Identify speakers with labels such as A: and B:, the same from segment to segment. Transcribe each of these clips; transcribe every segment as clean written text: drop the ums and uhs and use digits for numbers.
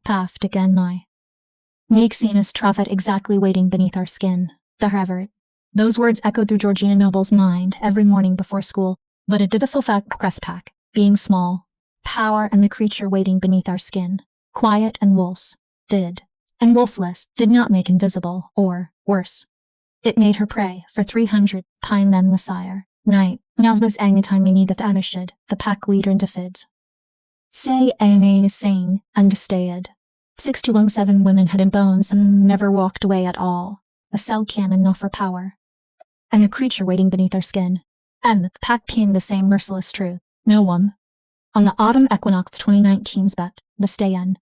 A: Paft again my. Meek seenest traffic exactly waiting beneath our skin. The Harvard. Those words echoed through Georgina Noble's mind every morning before school, but it did the full fact press pack, being small, power and the creature waiting beneath our skin, quiet and wolfless, did. And wolfless did not make invisible, or, worse. It made her prey for 300, pine them the sire. Night, now's most any time we need that understood, the pack leader in defids. Say is sane, understated. 6 to 7 women had in bones and never walked away at all. A cell cannon not for power. And the creature waiting beneath our skin. And the pack came the same merciless truth. No one. On the autumn equinox 2019's bet, the stay-in.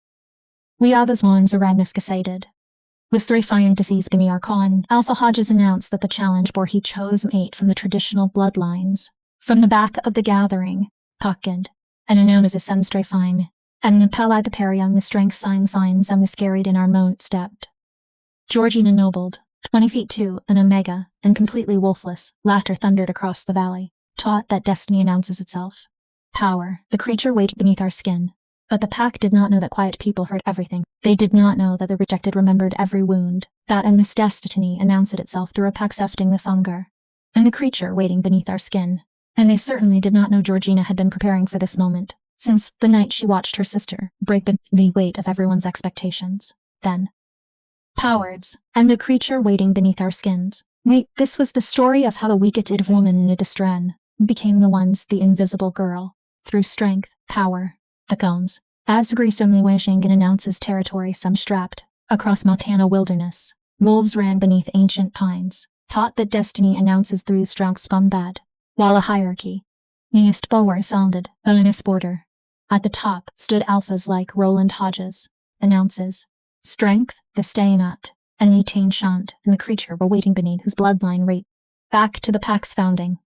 A: We are the ones Aragnis decided. With 3 fine disease beneath our con, Alpha Hodges announced that the challenge bore he chose 8 from the traditional bloodlines. From the back of the gathering, Pockend, and known as a Sunstray Fine, and the Pallad the Perion the strength sign finds and the scarried in our moat stepped. Georgina nobled, 20 feet 2, an omega, and completely wolfless, laughter thundered across the valley, taught that destiny announces itself. Power, the creature waited beneath our skin. But the pack did not know that quiet people heard everything. They did not know that the rejected remembered every wound, that and this destiny announced itself through a pack sifting the fungar, and the creature waiting beneath our skin. And they certainly did not know Georgina had been preparing for this moment, since the night she watched her sister break beneath the weight of everyone's expectations. Then, Powards, and the creature waiting beneath our skins. This was the story of how the weak-witted woman in a distren became the invisible girl, through strength, power, the cones. As gruesomely wishing and announces territory some strapped, across Montana wilderness, wolves ran beneath ancient pines, taught that destiny announces through strong bad, while a hierarchy, nearest bower sounded, villainous border. At the top stood alphas like Roland Hodges, announces, strength, the staying at, and the chain shan't, and the creature were waiting beneath whose bloodline rate, back to the pack's founding.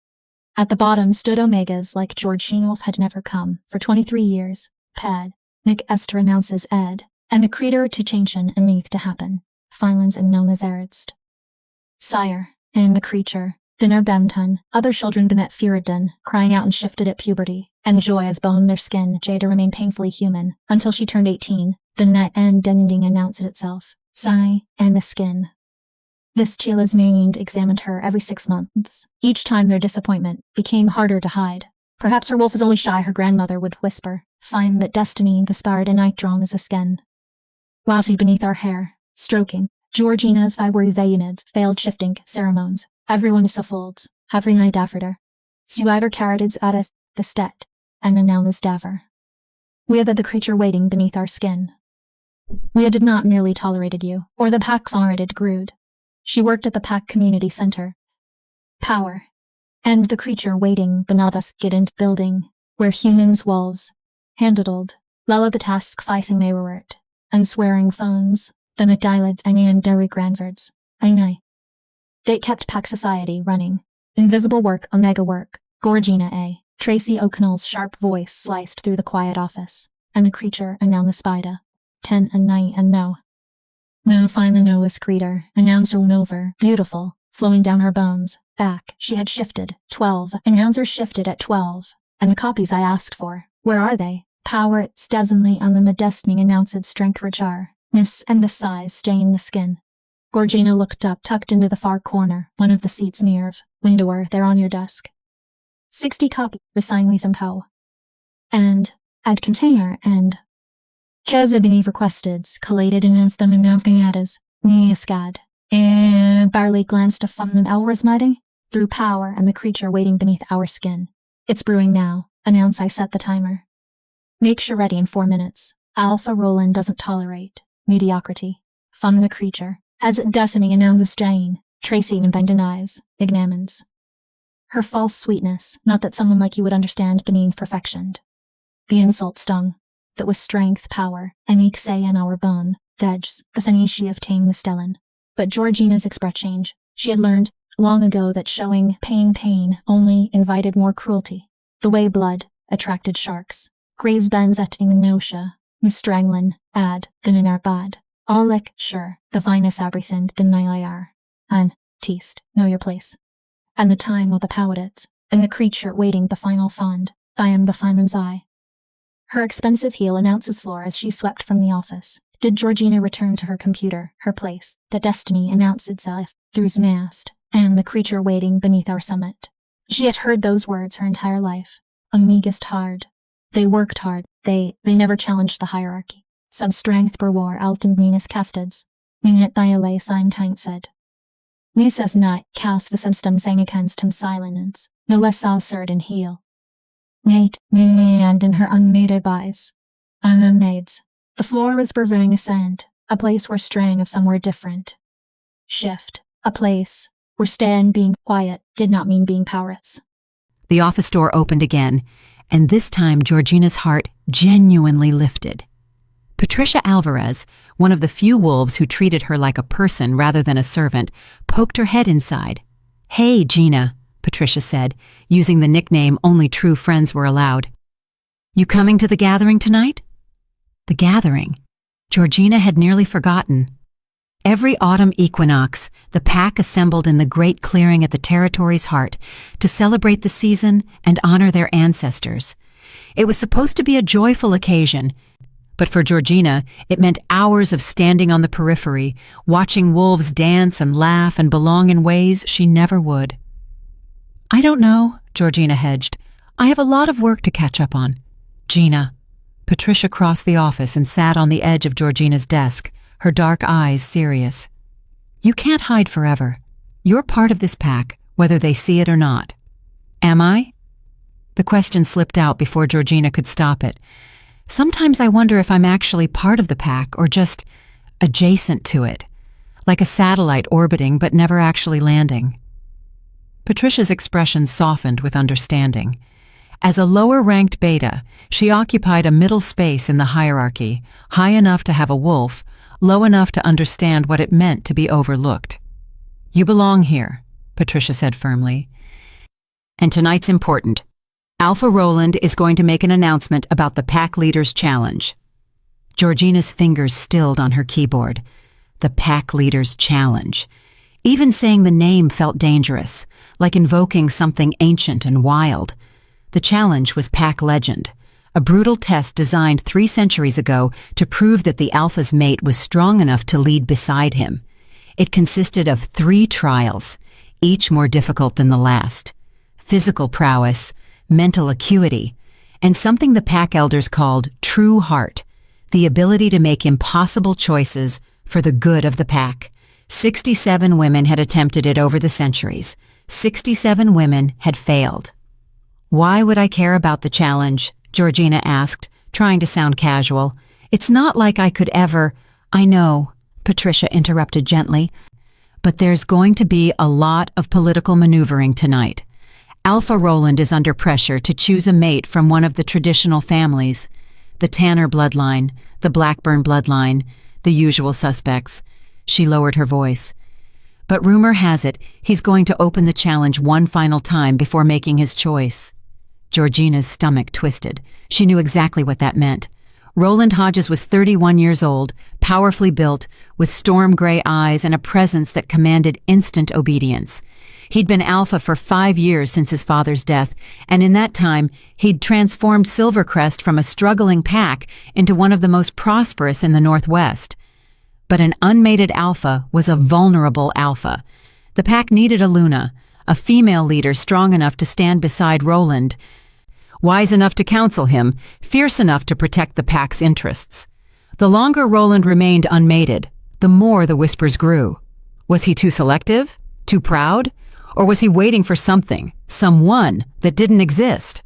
A: At the bottom stood omegas like Georgina had never come, for 23 years, Pad, Nick Esther announces Ed, and the creator to change and neath to happen, Finlands and known as Eridst. Sire, and the creature, dinner Bemton, other children been at Furidden, crying out and shifted at puberty, and joy as bone their skin, Jada remained painfully human, until she turned 18, the net and ending announced itself, sigh, and the skin. This Chila's maid examined her every 6 months. Each time their disappointment became harder to hide. Perhaps her wolf is only shy, her grandmother would whisper, find that destiny the sparred and night drawn as a skin. Whilst beneath our hair, stroking, Georgina's vibry vayunids failed shifting ceremonies. Everyone is folds, every night after her. Suider carrotids at us, the stet, and the noun is daver. We are the creature waiting beneath our skin. We did not merely tolerated you, or the pack farted Grood. She worked at the pack community center. Power. And the creature waiting beneath us get into building, where humans wolves, handled, Lella the task fifing they were it, and swearing phones, then the dilates and dairy grandvards, I know. They kept pack society running. Invisible work, omega work, Georgina A. Tracy O'Connell's sharp voice sliced through the quiet office, and the creature announced the spider. 10 and 9 and no. No finally no was creator, announced over, beautiful, flowing down her bones, back, she had shifted, 12, announcer shifted at 12, and the copies I asked for, where are they? Power it's desinitely and then the destiny announced strength rejar, miss and the size stain the skin. Georgina looked up tucked into the far corner, one of the seats near windower there on your desk. 60 copy, resign with them how. And, add container and Kazabini requested, collated and as them announcing at as Niaskad, and barely glanced from an hour's mighty, through power and the creature waiting beneath our skin. It's brewing now, announce I set the timer. Make sure ready in 4 minutes. Alpha Roland doesn't tolerate mediocrity. From the creature, as destiny announces Jane, Tracy and then denies, examines. Her false sweetness, not that someone like you would understand beneath perfectioned. The insult stung. That was strength, power, and eke say in our bone, Degs, the Sanishi of tame the Stellan. But Georgina's express change. She had learned, long ago, that showing pain only invited more cruelty. The way blood attracted sharks. Graze bends at in Nosha, Mistranglin, ad, than in our bad. All like, sure, the finest everything than Nyar. And, teased, know your place. And the time of the Powdits, and the creature waiting the final fond, I am the Fineman's eye. Her expensive heel announces floor as she swept from the office. Did Georgina return to her computer, her place? The destiny announced itself through mast, and the creature waiting beneath our summit. She had heard those words her entire life. Amigust hard. They worked hard. They never challenged the hierarchy. Sub-strength per war alten minus casteds. Minget diale sign taint said. Lisa's not cast the system sang against him silence, no less absurd and heel. Nate, me and in her unmated eyes. Unmaids. The floor was burning a sand, a place where straying of somewhere different. Shift. A place where stand being quiet did not mean being powerless.
B: The office door opened again, and this time Georgina's heart genuinely lifted. Patricia Alvarez, one of the few wolves who treated her like a person rather than a servant, poked her head inside. "Hey, Gina," Patricia said, using the nickname only true friends were allowed. "You coming to the gathering tonight?" The gathering. Georgina had nearly forgotten. Every autumn equinox, the pack assembled in the great clearing at the territory's heart to celebrate the season and honor their ancestors. It was supposed to be a joyful occasion, but for Georgina, it meant hours of standing on the periphery, watching wolves dance and laugh and belong in ways she never would. "I don't know," Georgina hedged. "I have a lot of work to catch up on." "Gina." Patricia crossed the office and sat on the edge of Georgina's desk, her dark eyes serious. "You can't hide forever. You're part of this pack, whether they see it or not." "Am I?" The question slipped out before Georgina could stop it. "Sometimes I wonder if I'm actually part of the pack or just adjacent to it, like a satellite orbiting but never actually landing." Patricia's expression softened with understanding. As a lower-ranked beta, she occupied a middle space in the hierarchy, high enough to have a wolf, low enough to understand what it meant to be overlooked. "You belong here," Patricia said firmly. "And tonight's important. Alpha Roland is going to make an announcement about the Pack Leaders Challenge." Georgina's fingers stilled on her keyboard. The Pack Leaders Challenge. Even saying the name felt dangerous, like invoking something ancient and wild. The challenge was Pack Legend, a brutal test designed 3 centuries ago to prove that the alpha's mate was strong enough to lead beside him. It consisted of 3 trials, each more difficult than the last. Physical prowess, mental acuity, and something the pack elders called true heart, the ability to make impossible choices for the good of the pack. 67 women had attempted it over the centuries. 67 women had failed. "Why would I care about the challenge?" Georgina asked, trying to sound casual. "It's not like I could ever—" "I know," Patricia interrupted gently, "but there's going to be a lot of political maneuvering tonight. Alpha Roland is under pressure to choose a mate from one of the traditional families. The Tanner bloodline, the Blackburn bloodline, the usual suspects." She lowered her voice. "But rumor has it he's going to open the challenge one final time before making his choice." Georgina's stomach twisted. She knew exactly what that meant. Roland Hodges was 31 years old, powerfully built, with storm-gray eyes and a presence that commanded instant obedience. He'd been alpha for 5 years since his father's death, and in that time, he'd transformed Silvercrest from a struggling pack into one of the most prosperous in the Northwest. But an unmated alpha was a vulnerable alpha. The pack needed a Luna, a female leader strong enough to stand beside Roland, wise enough to counsel him, fierce enough to protect the pack's interests. The longer Roland remained unmated, the more the whispers grew. Was he too selective? Too proud? Or was he waiting for something, someone, that didn't exist?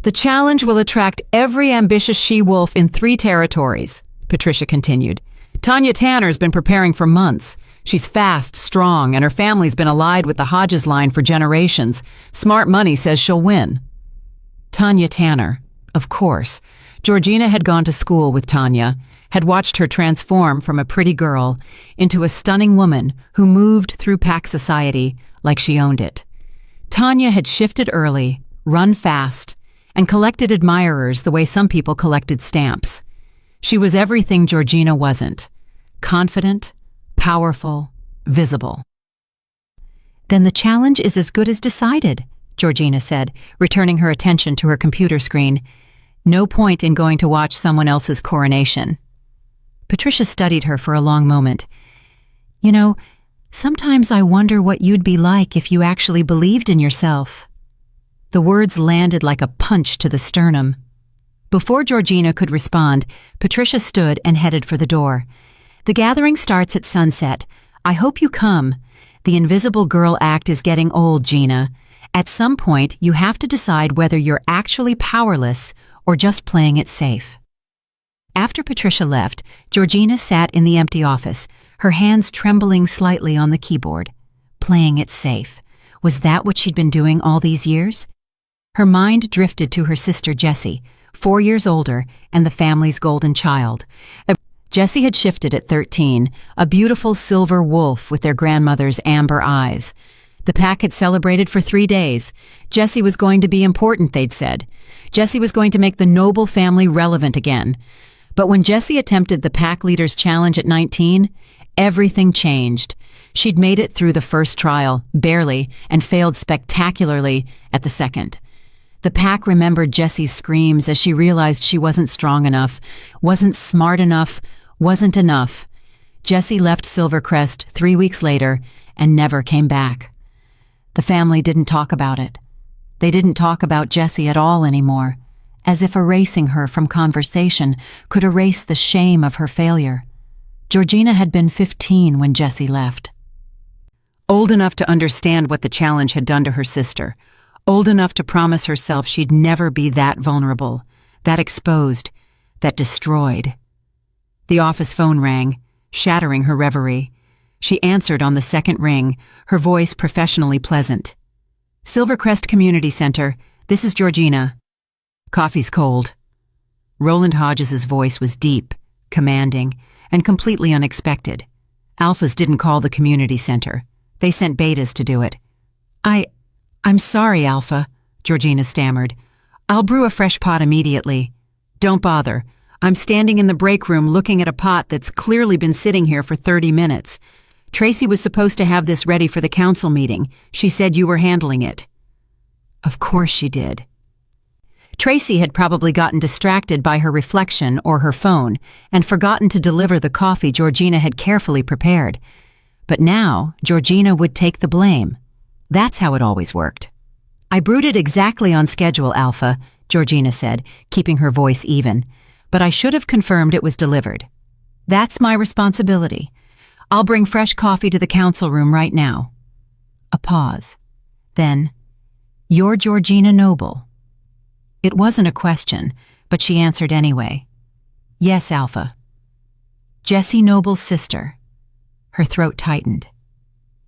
B: "The challenge will attract every ambitious she-wolf in 3 territories," Patricia continued. "Tanya Tanner's been preparing for months. She's fast, strong, and her family's been allied with the Hodges line for generations. Smart money says she'll win." Tanya Tanner, of course. Georgina had gone to school with Tanya, had watched her transform from a pretty girl into a stunning woman who moved through pack society like she owned it. Tanya had shifted early, run fast, and collected admirers the way some people collected stamps. She was everything Georgina wasn't: confident, powerful, visible. "Then the challenge is as good as decided," Georgina said, returning her attention to her computer screen. No point in going to watch someone else's coronation. Patricia studied her for a long moment. You know, sometimes I wonder what you'd be like if you actually believed in yourself. The words landed like a punch to the sternum. Before Georgina could respond, Patricia stood and headed for the door. The gathering starts at sunset. I hope you come. The invisible girl act is getting old, Gina. At some point, you have to decide whether you're actually powerless or just playing it safe. After Patricia left, Georgina sat in the empty office, her hands trembling slightly on the keyboard. Playing it safe. Was that what she'd been doing all these years? Her mind drifted to her sister Jessie, 4 years older and the family's golden child. Jessie had shifted at 13, a beautiful silver wolf with their grandmother's amber eyes. The pack had celebrated for 3 days. Jessie was going to be important, they'd said. Jessie was going to make the noble family relevant again. But when Jessie attempted the pack leader's challenge at 19, everything changed. She'd made it through the first trial, barely, and failed spectacularly at the second. The pack remembered Jessie's screams as she realized she wasn't strong enough, wasn't smart enough, wasn't enough. Jessie left Silvercrest 3 weeks later and never came back. The family didn't talk about it. They didn't talk about Jessie at all anymore, as if erasing her from conversation could erase the shame of her failure. Georgina had been 15 when Jessie left. Old enough to understand what the challenge had done to her sister, old enough to promise herself she'd never be that vulnerable, that exposed, that destroyed. The office phone rang, shattering her reverie. She answered on the second ring, her voice professionally pleasant. Silvercrest Community Center, this is Georgina. Coffee's cold. Roland Hodges's voice was deep, commanding, and completely unexpected. Alphas didn't call the community center. They sent betas to do it. I'm sorry, Alpha, Georgina stammered. I'll brew a fresh pot immediately. Don't bother. I'm standing in the break room looking at a pot that's clearly been sitting here for 30 minutes. Tracy was supposed to have this ready for the council meeting. She said you were handling it. Of course she did. Tracy had probably gotten distracted by her reflection or her phone and forgotten to deliver the coffee Georgina had carefully prepared. But now, Georgina would take the blame. That's how it always worked. I brewed it exactly on schedule, Alpha, Georgina said, keeping her voice even. But I should have confirmed it was delivered. That's my responsibility. I'll bring fresh coffee to the council room right now. A pause. Then, you're Georgina Noble. It wasn't a question, but she answered anyway. Yes, Alpha. Jessie Noble's sister. Her throat tightened.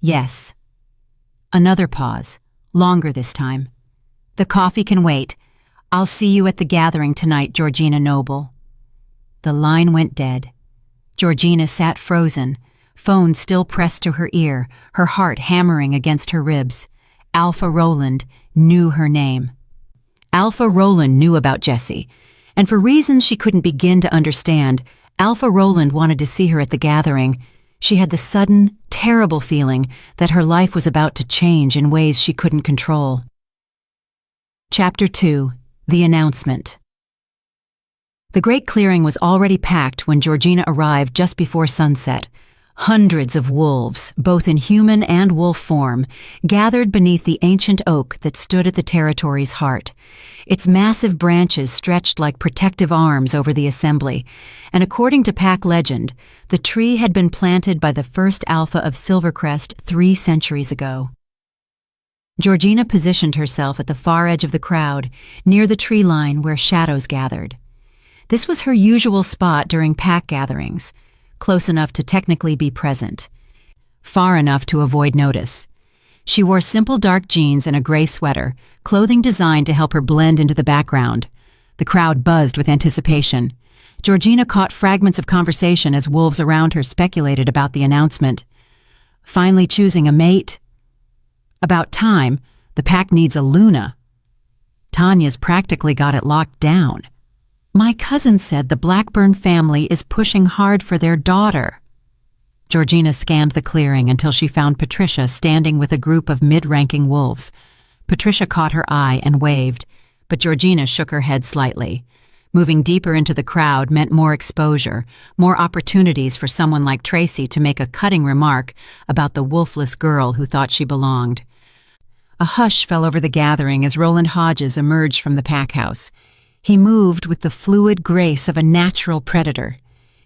B: Yes. Another pause, longer this time. The coffee can wait. I'll see you at the gathering tonight, Georgina Noble. The line went dead. Georgina sat frozen, phone still pressed to her ear, her heart hammering against her ribs. Alpha Roland knew her name. Alpha Roland knew about Jessie, and for reasons she couldn't begin to understand, Alpha Roland wanted to see her at the gathering. She had the sudden, terrible feeling that her life was about to change in ways she couldn't control. Chapter 2. The Announcement. The great clearing was already packed when Georgina arrived just before sunset. Hundreds of wolves, both in human and wolf form, gathered beneath the ancient oak that stood at the territory's heart. Its massive branches stretched like protective arms over the assembly, and according to pack legend, the tree had been planted by the first alpha of Silvercrest 3 centuries ago. Georgina positioned herself at the far edge of the crowd, near the tree line where shadows gathered. This was her usual spot during pack gatherings, close enough to technically be present, far enough to avoid notice. She wore simple dark jeans and a gray sweater, clothing designed to help her blend into the background. The crowd buzzed with anticipation. Georgina caught fragments of conversation as wolves around her speculated about the announcement. Finally choosing a mate? About time. The pack needs a Luna. Tanya's practically got it locked down. My cousin said the Blackburn family is pushing hard for their daughter. Georgina scanned the clearing until she found Patricia standing with a group of mid-ranking wolves. Patricia caught her eye and waved, but Georgina shook her head slightly. Moving deeper into the crowd meant more exposure, more opportunities for someone like Tracy to make a cutting remark about the wolfless girl who thought she belonged. A hush fell over the gathering as Roland Hodges emerged from the pack house. He moved with the fluid grace of a natural predator,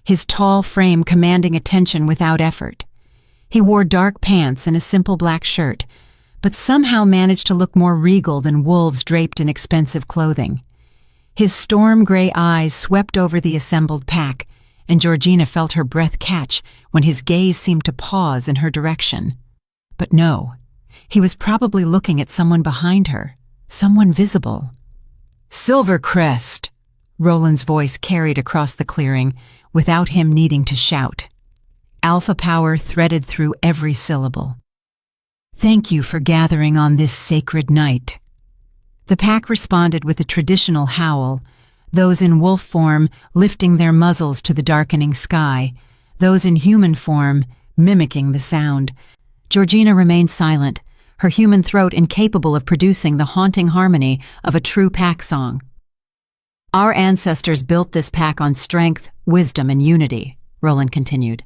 B: his tall frame commanding attention without effort. He wore dark pants and a simple black shirt, but somehow managed to look more regal than wolves draped in expensive clothing. His storm-gray eyes swept over the assembled pack, and Georgina felt her breath catch when his gaze seemed to pause in her direction. But no, he was probably looking at someone behind her, someone visible. "Silvercrest!" Roland's voice carried across the clearing, without him needing to shout. Alpha power threaded through every syllable. "Thank you for gathering on this sacred night." The pack responded with a traditional howl, those in wolf form lifting their muzzles to the darkening sky, those in human form mimicking the sound. Georgina remained silent, her human throat incapable of producing the haunting harmony of a true pack song. "Our ancestors built this pack on strength, wisdom, and unity," Roland continued.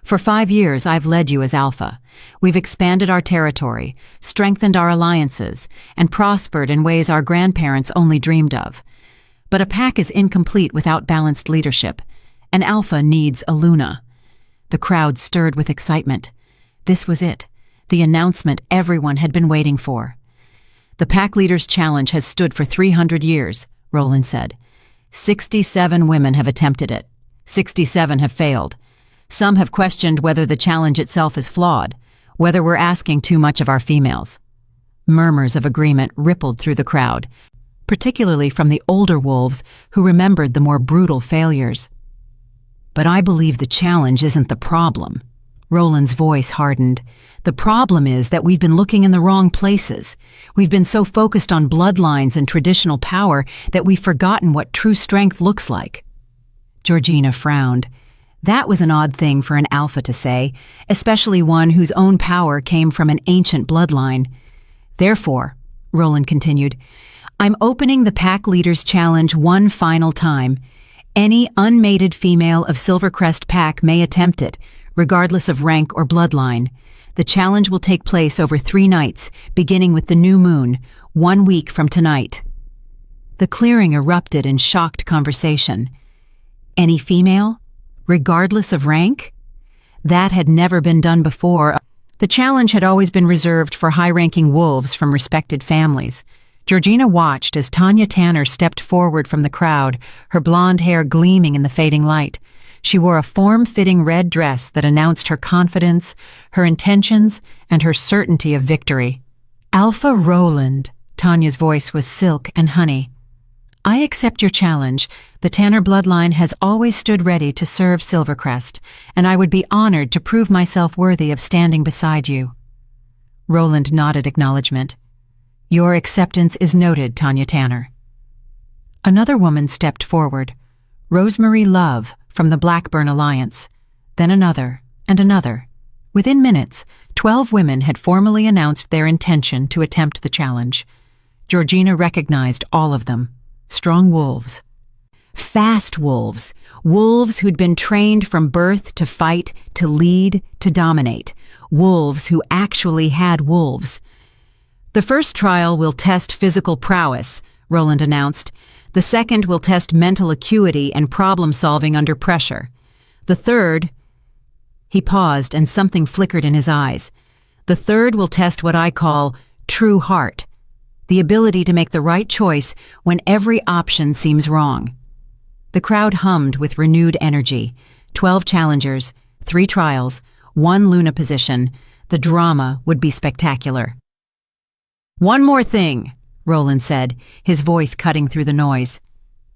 B: "For 5 years, I've led you as Alpha. We've expanded our territory, strengthened our alliances, and prospered in ways our grandparents only dreamed of. But a pack is incomplete without balanced leadership. An Alpha needs a Luna." The crowd stirred with excitement. This was it, the announcement everyone had been waiting for. "The Pack Leaders Challenge has stood for 300 years, Roland said. 67 women have attempted it. 67 have failed. Some have questioned whether the challenge itself is flawed, whether we're asking too much of our females." Murmurs of agreement rippled through the crowd, particularly from the older wolves who remembered the more brutal failures. "But I believe the challenge isn't the problem." Roland's voice hardened. "The problem is that we've been looking in the wrong places. We've been so focused on bloodlines and traditional power that we've forgotten what true strength looks like." Georgina frowned. That was an odd thing for an Alpha to say, especially one whose own power came from an ancient bloodline. "Therefore," Roland continued, "I'm opening the Pack Leaders Challenge one final time. Any unmated female of Silvercrest Pack may attempt it, regardless of rank or bloodline. The challenge will take place over 3 nights, beginning with the new moon, 1 week from tonight." The clearing erupted in shocked conversation. Any female? Regardless of rank? That had never been done before. The challenge had always been reserved for high-ranking wolves from respected families. Georgina watched as Tanya Tanner stepped forward from the crowd, her blonde hair gleaming in the fading light. She wore a form-fitting red dress that announced her confidence, her intentions, and her certainty of victory. "Alpha Roland," Tanya's voice was silk and honey. "I accept your challenge. The Tanner bloodline has always stood ready to serve Silvercrest, and I would be honored to prove myself worthy of standing beside you." Roland nodded acknowledgement. "Your acceptance is noted, Tanya Tanner." Another woman stepped forward, Rosemary Love from the Blackburn Alliance, then another and another. Within minutes, 12 women had formally announced their intention to attempt the challenge. Georgina recognized all of them. Strong wolves. Fast wolves. Wolves who'd been trained from birth to fight, to lead, to dominate. Wolves who actually had wolves. "The first trial will test physical prowess," Roland announced. "The second will test mental acuity and problem-solving under pressure. The third—" He paused and something flickered in his eyes. "The third will test what I call true heart. The ability to make the right choice when every option seems wrong." The crowd hummed with renewed energy. 12 challengers, 3 trials, 1 Luna position. The drama would be spectacular. "One more thing," Roland said, his voice cutting through the noise.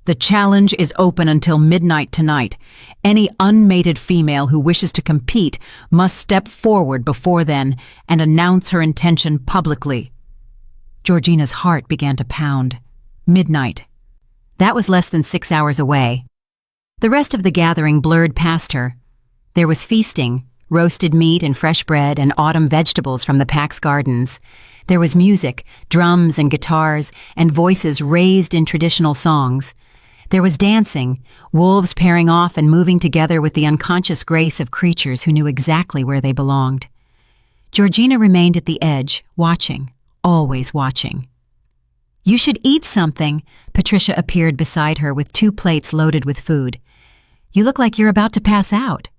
B: "The challenge is open until midnight tonight. Any unmated female who wishes to compete must step forward before then and announce her intention publicly." Georgina's heart began to pound. Midnight. That was less than 6 hours away. The rest of the gathering blurred past her. There was feasting, roasted meat and fresh bread and autumn vegetables from the pack's gardens. There was music, drums and guitars, and voices raised in traditional songs. There was dancing, wolves pairing off and moving together with the unconscious grace of creatures who knew exactly where they belonged. Georgina remained at the edge, watching, always watching. "You should eat something." Patricia appeared beside her with 2 plates loaded with food. "You look like you're about to pass out."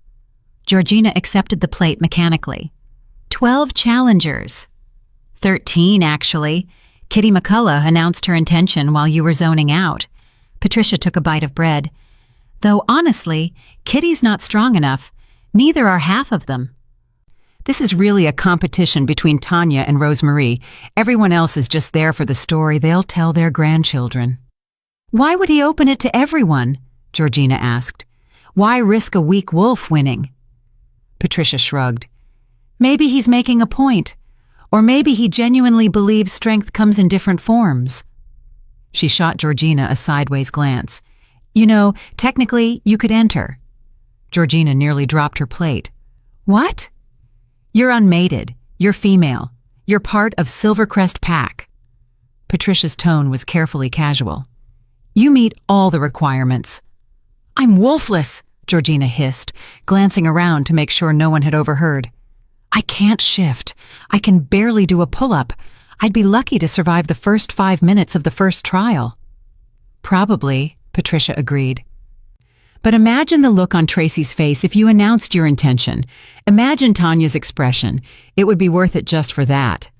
B: Georgina accepted the plate mechanically. 12 challengers. 13, actually. Kitty McCullough announced her intention while you were zoning out. Patricia took a bite of bread. "Though honestly, Kitty's not strong enough. Neither are half of them." "This is really a competition between Tanya and Rosemarie. Everyone else is just there for the story they'll tell their grandchildren." "Why would he open it to everyone?" Georgina asked. "Why risk a weak wolf winning?" Patricia shrugged. "Maybe he's making a point. Or maybe he genuinely believes strength comes in different forms." She shot Georgina a sideways glance. "You know, technically, you could enter." Georgina nearly dropped her plate. "What?" "You're unmated. You're female. You're part of Silvercrest Pack." Patricia's tone was carefully casual. "You meet all the requirements." "I'm wolfless," Georgina hissed, glancing around to make sure no one had overheard. "I can't shift. I can barely do a pull-up. I'd be lucky to survive the first 5 minutes of the first trial." "Probably," Patricia agreed. "But imagine the look on Tracy's face if you announced your intention. Imagine Tanya's expression. It would be worth it just for that."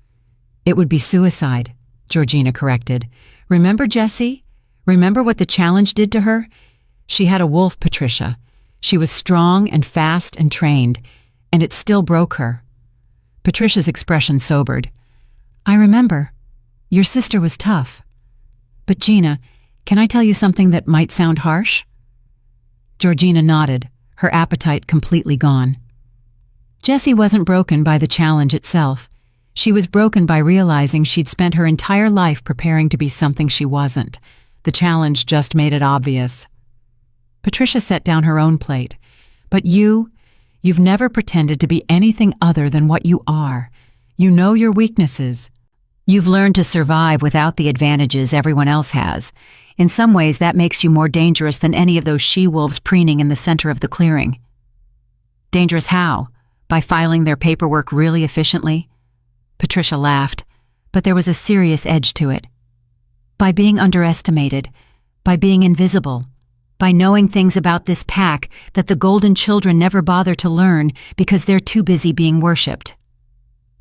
B: "It would be suicide," Georgina corrected. "Remember Jessie? Remember what the challenge did to her? She had a wolf, Patricia. She was strong and fast and trained, and it still broke her." Patricia's expression sobered. "I remember. Your sister was tough. But Gina, can I tell you something that might sound harsh?" Georgina nodded, her appetite completely gone. Jessie wasn't broken by the challenge itself. She was broken by realizing she'd spent her entire life preparing to be something she wasn't. The challenge just made it obvious. Patricia set down her own plate. "But you've never pretended to be anything other than what you are. You know your weaknesses. You've learned to survive without the advantages everyone else has. In some ways, that makes you more dangerous than any of those she-wolves preening in the center of the clearing." "Dangerous how? By filing their paperwork really efficiently?" Patricia laughed, but there was a serious edge to it. "By being underestimated, by being invisible, by knowing things about this pack that the Golden Children never bother to learn because they're too busy being worshipped."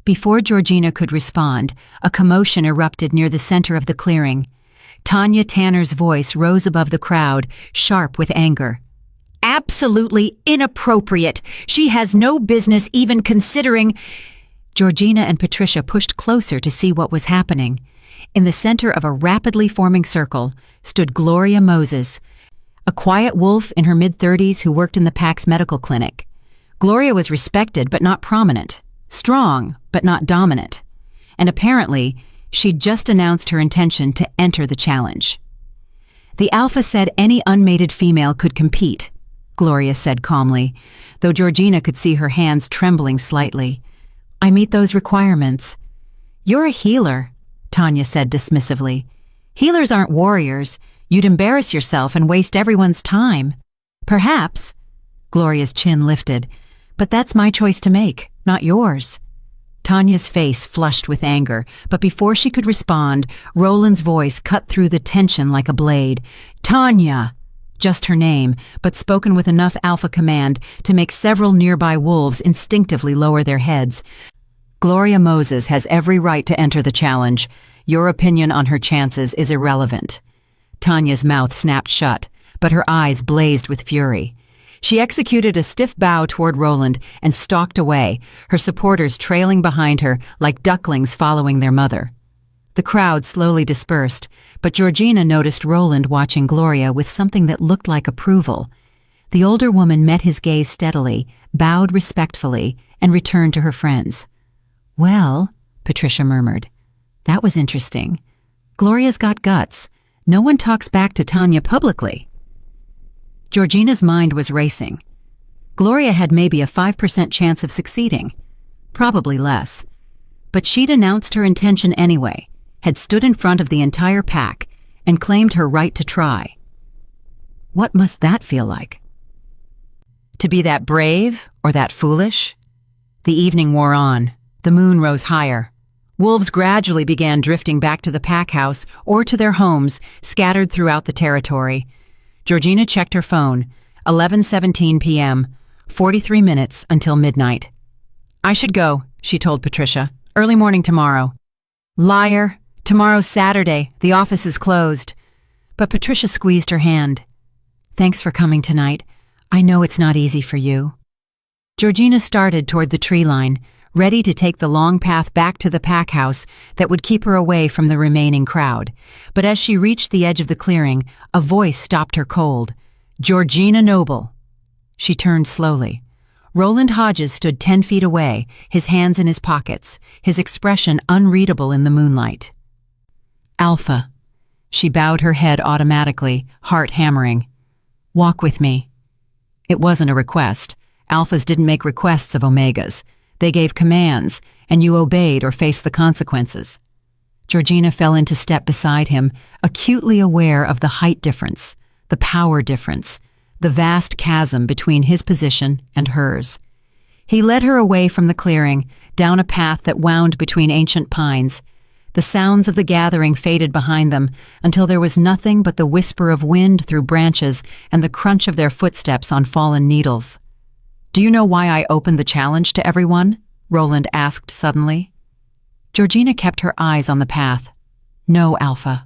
B: Before Georgina could respond, a commotion erupted near the center of the clearing. Tanya Tanner's voice rose above the crowd, sharp with anger. "Absolutely inappropriate! She has no business even considering—" Georgina and Patricia pushed closer to see what was happening. In the center of a rapidly forming circle stood Gloria Moses, a quiet wolf in her mid-30s who worked in the pack's medical clinic. Gloria was respected but not prominent, strong but not dominant, and apparently she'd just announced her intention to enter the challenge. "The Alpha said any unmated female could compete," Gloria said calmly, though Georgina could see her hands trembling slightly. "I meet those requirements." "You're a healer," Tanya said dismissively. "Healers aren't warriors. You'd embarrass yourself and waste everyone's time." "Perhaps," Gloria's chin lifted, "but that's my choice to make, not yours." Tanya's face flushed with anger, but before she could respond, Roland's voice cut through the tension like a blade. "Tanya!" Just her name, but spoken with enough alpha command to make several nearby wolves instinctively lower their heads. "Gloria Moses has every right to enter the challenge. Your opinion on her chances is irrelevant." Tanya's mouth snapped shut, but her eyes blazed with fury. She executed a stiff bow toward Roland and stalked away, her supporters trailing behind her like ducklings following their mother. The crowd slowly dispersed, but Georgina noticed Roland watching Gloria with something that looked like approval. The older woman met his gaze steadily, bowed respectfully, and returned to her friends. "Well," Patricia murmured, "that was interesting. Gloria's got guts. No one talks back to Tanya publicly." Georgina's mind was racing. Gloria had maybe a 5% chance of succeeding, probably less. But she'd announced her intention anyway, had stood in front of the entire pack, and claimed her right to try. What must that feel like? To be that brave or that foolish? The evening wore on. The moon rose higher. Wolves gradually began drifting back to the pack house or to their homes, scattered throughout the territory. Georgina checked her phone. 11:17 p.m., 43 minutes until midnight. "I should go," she told Patricia. "Early morning tomorrow." "Liar. Tomorrow's Saturday. The office is closed." But Patricia squeezed her hand. "Thanks for coming tonight. I know it's not easy for you." Georgina started toward the tree line, ready to take the long path back to the pack house that would keep her away from the remaining crowd. But as she reached the edge of the clearing, a voice stopped her cold. "Georgina Noble." She turned slowly. Roland Hodges stood 10 feet away, his hands in his pockets, his expression unreadable in the moonlight. "Alpha." She bowed her head automatically, heart hammering. "Walk with me." It wasn't a request. Alphas didn't make requests of Omegas. They gave commands, and you obeyed or faced the consequences. Georgina fell into step beside him, acutely aware of the height difference, the power difference, the vast chasm between his position and hers. He led her away from the clearing, down a path that wound between ancient pines. The sounds of the gathering faded behind them until there was nothing but the whisper of wind through branches and the crunch of their footsteps on fallen needles. "Do you know why I opened the challenge to everyone?" Roland asked suddenly. Georgina kept her eyes on the path. "No, Alpha.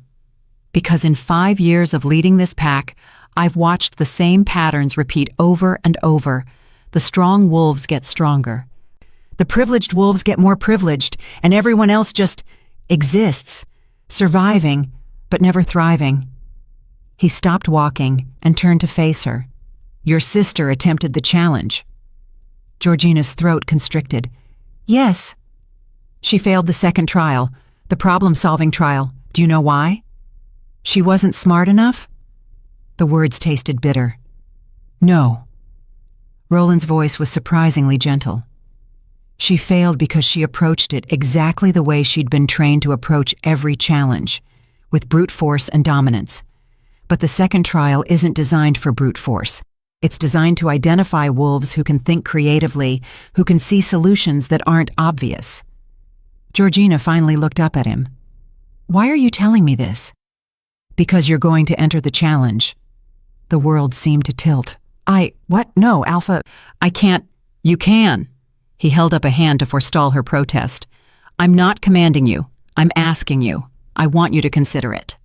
B: Because in 5 years of leading this pack, I've watched the same patterns repeat over and over. The strong wolves get stronger. The privileged wolves get more privileged, and everyone else just exists, surviving, but never thriving." He stopped walking and turned to face her. "Your sister attempted the challenge." Georgina's throat constricted. "Yes." "She failed the second trial, the problem-solving trial. Do you know why?" "She wasn't smart enough?" The words tasted bitter. "No." Roland's voice was surprisingly gentle. "She failed because she approached it exactly the way she'd been trained to approach every challenge, with brute force and dominance. But the second trial isn't designed for brute force. It's designed to identify wolves who can think creatively, who can see solutions that aren't obvious." Georgina finally looked up at him. "Why are you telling me this?" "Because you're going to enter the challenge." The world seemed to tilt. What? No, Alpha, I can't." "You can." He held up a hand to forestall her protest. "I'm not commanding you. I'm asking you. I want you to consider it."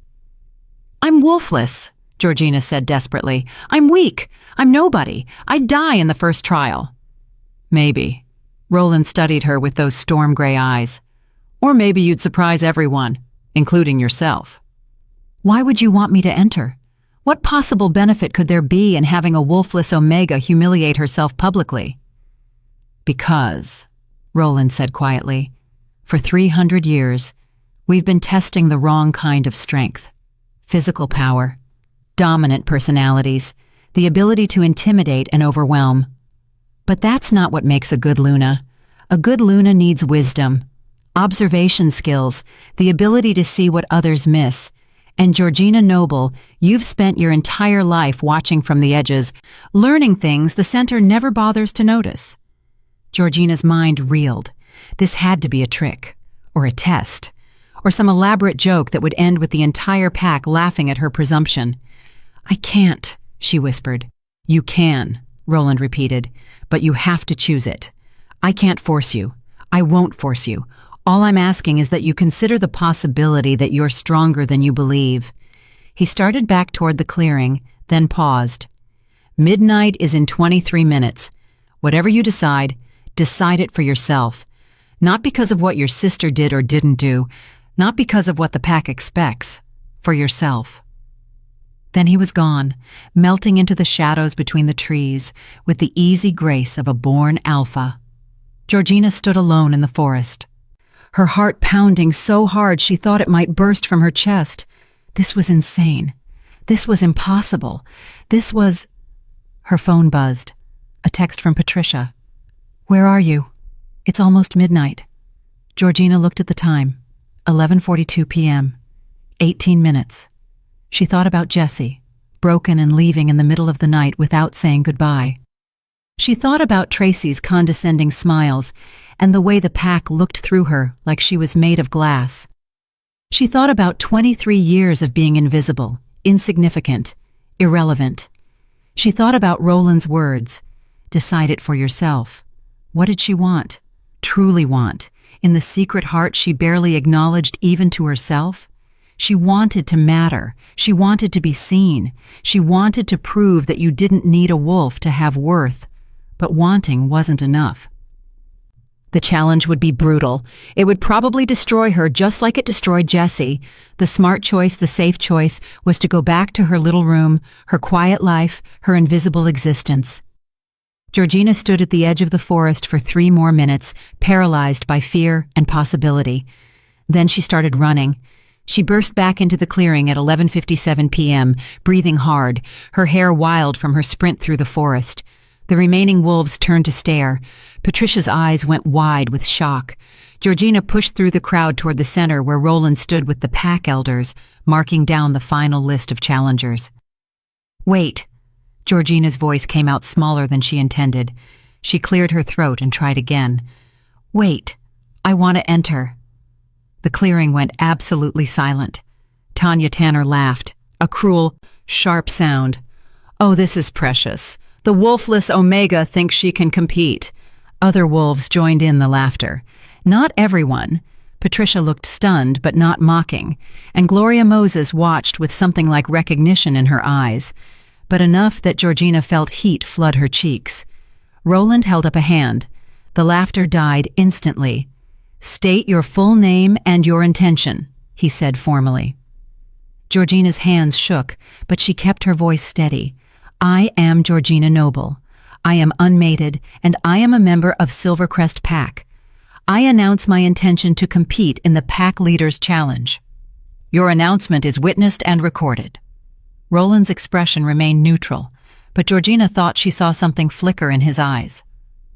B: "I'm wolfless," Georgina said desperately. "I'm weak. I'm nobody. I'd die in the first trial." "Maybe." Roland studied her with those storm-gray eyes. "Or maybe you'd surprise everyone, including yourself." "Why would you want me to enter? What possible benefit could there be in having a wolfless Omega humiliate herself publicly?" "Because," Roland said quietly, "for 300 years, we've been testing the wrong kind of strength. Physical power, dominant personalities, the ability to intimidate and overwhelm. But that's not what makes a good Luna. A good Luna needs wisdom, observation skills, the ability to see what others miss. And Georgina Noble, you've spent your entire life watching from the edges, learning things the center never bothers to notice." Georgina's mind reeled. This had to be a trick, or a test, or some elaborate joke that would end with the entire pack laughing at her presumption. "I can't," she whispered. "You can," Roland repeated, "but you have to choose it. I can't force you. I won't force you. All I'm asking is that you consider the possibility that you're stronger than you believe." He started back toward the clearing, then paused. "Midnight is in 23 minutes. Whatever you decide it for yourself. Not because of what your sister did or didn't do, not because of what the pack expects. For yourself." Then he was gone, melting into the shadows between the trees with the easy grace of a born alpha. Georgina stood alone in the forest, her heart pounding so hard she thought it might burst from her chest. This was insane. This was impossible. This was... Her phone buzzed. A text from Patricia. "Where are you? It's almost midnight." Georgina looked at the time. 11:42 p.m. 18 minutes. She thought about Jessie, broken and leaving in the middle of the night without saying goodbye. She thought about Tracy's condescending smiles and the way the pack looked through her like she was made of glass. She thought about 23 years of being invisible, insignificant, irrelevant. She thought about Roland's words, "Decide it for yourself." What did she want? Truly want? In the secret heart she barely acknowledged even to herself? She wanted to matter. She wanted to be seen. She wanted to prove that you didn't need a wolf to have worth. But wanting wasn't enough. The challenge would be brutal. It would probably destroy her just like it destroyed Jessie. The smart choice, the safe choice, was to go back to her little room, her quiet life, her invisible existence. Georgina stood at the edge of the forest for 3 more minutes, paralyzed by fear and possibility. Then she started running. She burst back into the clearing at 11:57 p.m., breathing hard, her hair wild from her sprint through the forest. The remaining wolves turned to stare. Patricia's eyes went wide with shock. Georgina pushed through the crowd toward the center where Roland stood with the pack elders, marking down the final list of challengers. "Wait." Georgina's voice came out smaller than she intended. She cleared her throat and tried again. "Wait. I want to enter." The clearing went absolutely silent. Tanya Tanner laughed, a cruel, sharp sound. "Oh, this is precious. The Wolfless Omega thinks she can compete." Other wolves joined in the laughter. Not everyone. Patricia looked stunned but not mocking, and Gloria Moses watched with something like recognition in her eyes, but enough that Georgina felt heat flood her cheeks. Roland held up a hand. The laughter died instantly. "State your full name and your intention," he said formally. Georgina's hands shook, but she kept her voice steady. "I am Georgina Noble. I am unmated, and I am a member of Silvercrest Pack. I announce my intention to compete in the Pack Leaders Challenge. Your announcement is witnessed and recorded." Roland's expression remained neutral, but Georgina thought she saw something flicker in his eyes.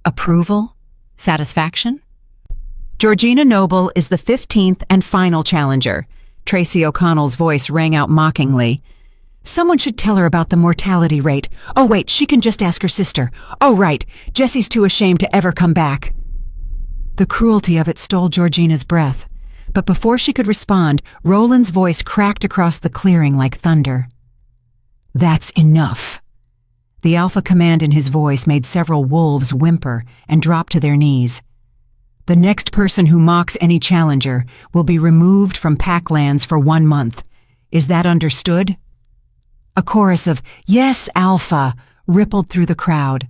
B: Approval? Satisfaction? "Georgina Noble is the 15th and final challenger." Tracy O'Connell's voice rang out mockingly. "Someone should tell her about the mortality rate. Oh wait, she can just ask her sister. Oh right, Jessie's too ashamed to ever come back." The cruelty of it stole Georgina's breath, but before she could respond, Roland's voice cracked across the clearing like thunder. "That's enough." The alpha command in his voice made several wolves whimper and drop to their knees. "The next person who mocks any challenger will be removed from Packlands for 1 month. Is that understood?" A chorus of "Yes, Alpha" rippled through the crowd.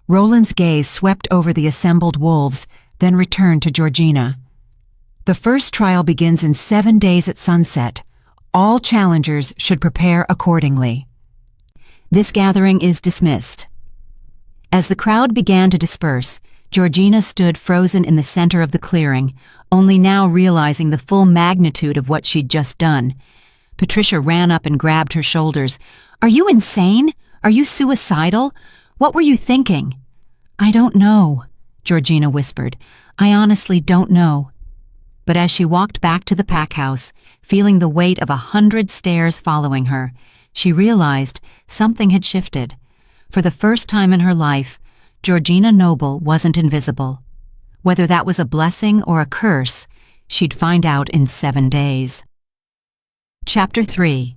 B: Roland's gaze swept over the assembled wolves, then returned to Georgina. "The first trial begins in 7 days at sunset. All challengers should prepare accordingly. This gathering is dismissed." As the crowd began to disperse, Georgina stood frozen in the center of the clearing, only now realizing the full magnitude of what she'd just done. Patricia ran up and grabbed her shoulders. "Are you insane? Are you suicidal? What were you thinking?" "I don't know," Georgina whispered. "I honestly don't know." But as she walked back to the pack house, feeling the weight of 100 stares following her, she realized something had shifted. For the first time in her life, Georgina Noble wasn't invisible. Whether that was a blessing or a curse, she'd find out in 7 days. Chapter 3.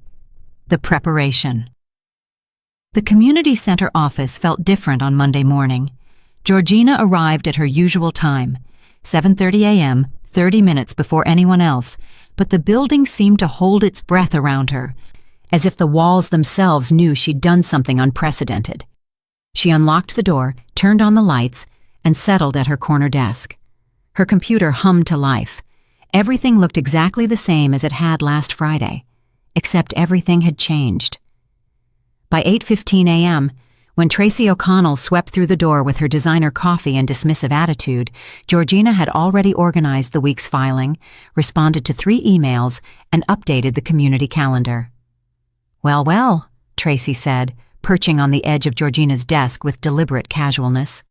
B: The Preparation. The community center office felt different on Monday morning. Georgina arrived at her usual time, 7:30 a.m., 30 minutes before anyone else, but the building seemed to hold its breath around her, as if the walls themselves knew she'd done something unprecedented. She unlocked the door, turned on the lights, and settled at her corner desk. Her computer hummed to life. Everything looked exactly the same as it had last Friday, except everything had changed. By 8:15 a.m., when Tracy O'Connell swept through the door with her designer coffee and dismissive attitude, Georgina had already organized the week's filing, responded to 3 emails, and updated the community calendar. "Well, well," Tracy said, perching on the edge of Georgina's desk with deliberate casualness.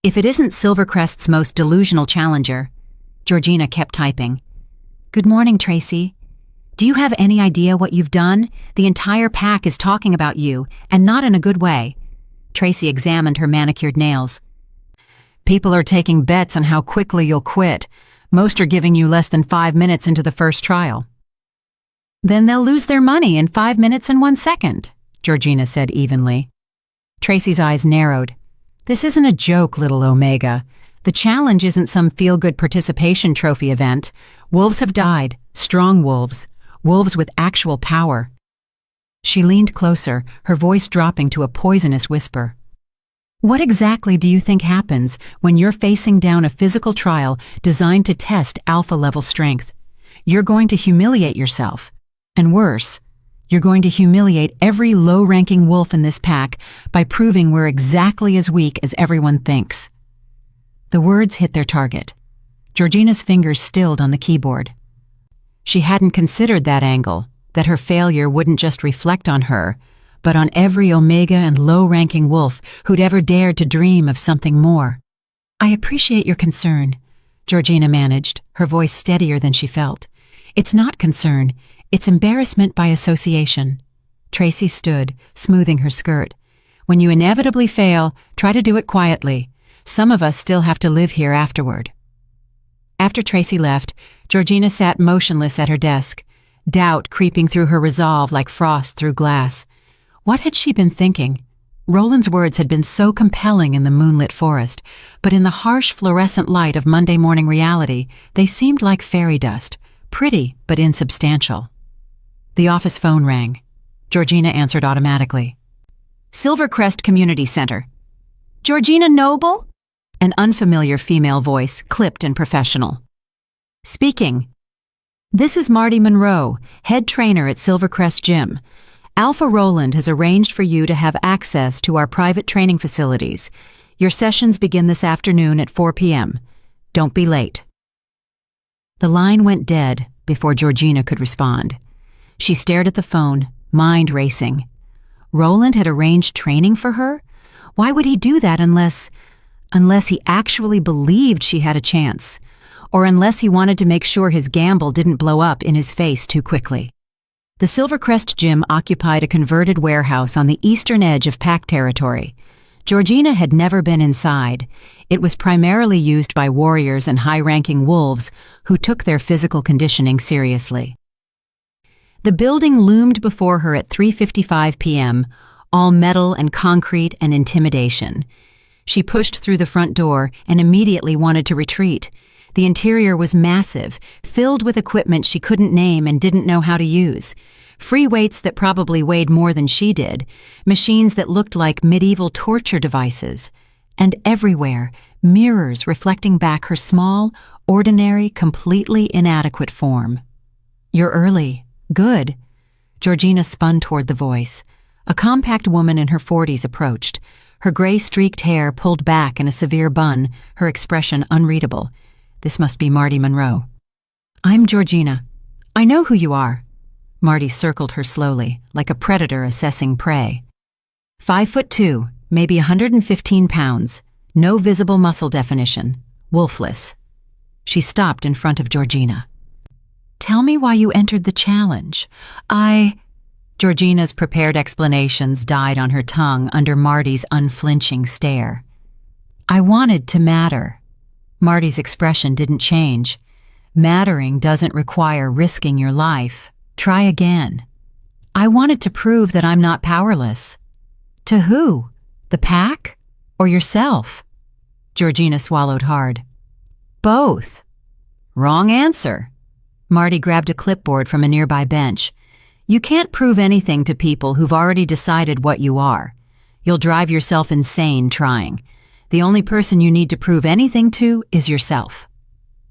B: "If it isn't Silvercrest's most delusional challenger," Georgina kept typing. "Good morning, Tracy." Do you have any idea what you've done? The entire pack is talking about you, and not in a good way. Tracy examined her manicured nails. People are taking bets on how quickly you'll quit. Most are giving you less than 5 minutes into the first trial. Then they'll lose their money in 5 minutes and 1 second, Georgina said evenly. Tracy's eyes narrowed. This isn't a joke, little Omega. The challenge isn't some feel-good participation trophy event. Wolves have died, strong wolves, wolves with actual power. She leaned closer, her voice dropping to a poisonous whisper. What exactly do you think happens when you're facing down a physical trial designed to test alpha-level strength? You're going to humiliate yourself. And worse, you're going to humiliate every low-ranking wolf in this pack by proving we're exactly as weak as everyone thinks. The words hit their target. Georgina's fingers stilled on the keyboard. She hadn't considered that angle, that her failure wouldn't just reflect on her, but on every Omega and low-ranking wolf who'd ever dared to dream of something more. I appreciate your concern, Georgina managed, her voice steadier than she felt. It's not concern, it's embarrassment by association. Tracy stood, smoothing her skirt. When you inevitably fail, try to do it quietly. Some of us still have to live here afterward. After Tracy left, Georgina sat motionless at her desk, doubt creeping through her resolve like frost through glass. What had she been thinking? Roland's words had been so compelling in the moonlit forest, but in the harsh fluorescent light of Monday morning reality, they seemed like fairy dust, pretty but insubstantial. The office phone rang. Georgina answered automatically. Silvercrest Community Center. Georgina Noble? An unfamiliar female voice, clipped and professional. Speaking. This is Marty Monroe, head trainer at Silvercrest Gym. Alpha Roland has arranged for you to have access to our private training facilities. Your sessions begin this afternoon at 4 p.m. Don't be late. The line went dead before Georgina could respond. She stared at the phone, mind racing. Roland had arranged training for her? Why would he do that unless he actually believed she had a chance? Or unless he wanted to make sure his gamble didn't blow up in his face too quickly. The Silvercrest Gym occupied a converted warehouse on the eastern edge of pack territory. Georgina had never been inside. It was primarily used by warriors and high-ranking wolves who took their physical conditioning seriously. The building loomed before her at 3:55 p.m., all metal and concrete and intimidation. She pushed through the front door and immediately wanted to retreat. The interior was massive, filled with equipment she couldn't name and didn't know how to use. Free weights that probably weighed more than she did, machines that looked like medieval torture devices. And everywhere, mirrors reflecting back her small, ordinary, completely inadequate form. You're early. Good. Georgina spun toward the voice. A compact woman in her 40s approached, her gray-streaked hair pulled back in a severe bun, her expression unreadable. This must be Marty Monroe. I'm Georgina. I know who you are. Marty circled her slowly, like a predator assessing prey. 5'2", maybe 115 pounds, no visible muscle definition, Wolfless. She stopped in front of Georgina. Tell me why you entered the challenge. Georgina's prepared explanations died on her tongue under Marty's unflinching stare. I wanted to matter. Marty's expression didn't change. Mattering doesn't require risking your life. Try again. I wanted to prove that I'm not powerless. To who? The pack? Or yourself? Georgina swallowed hard. Both. Wrong answer. Marty grabbed a clipboard from a nearby bench. You can't prove anything to people who've already decided what you are. You'll drive yourself insane trying. The only person you need to prove anything to is yourself.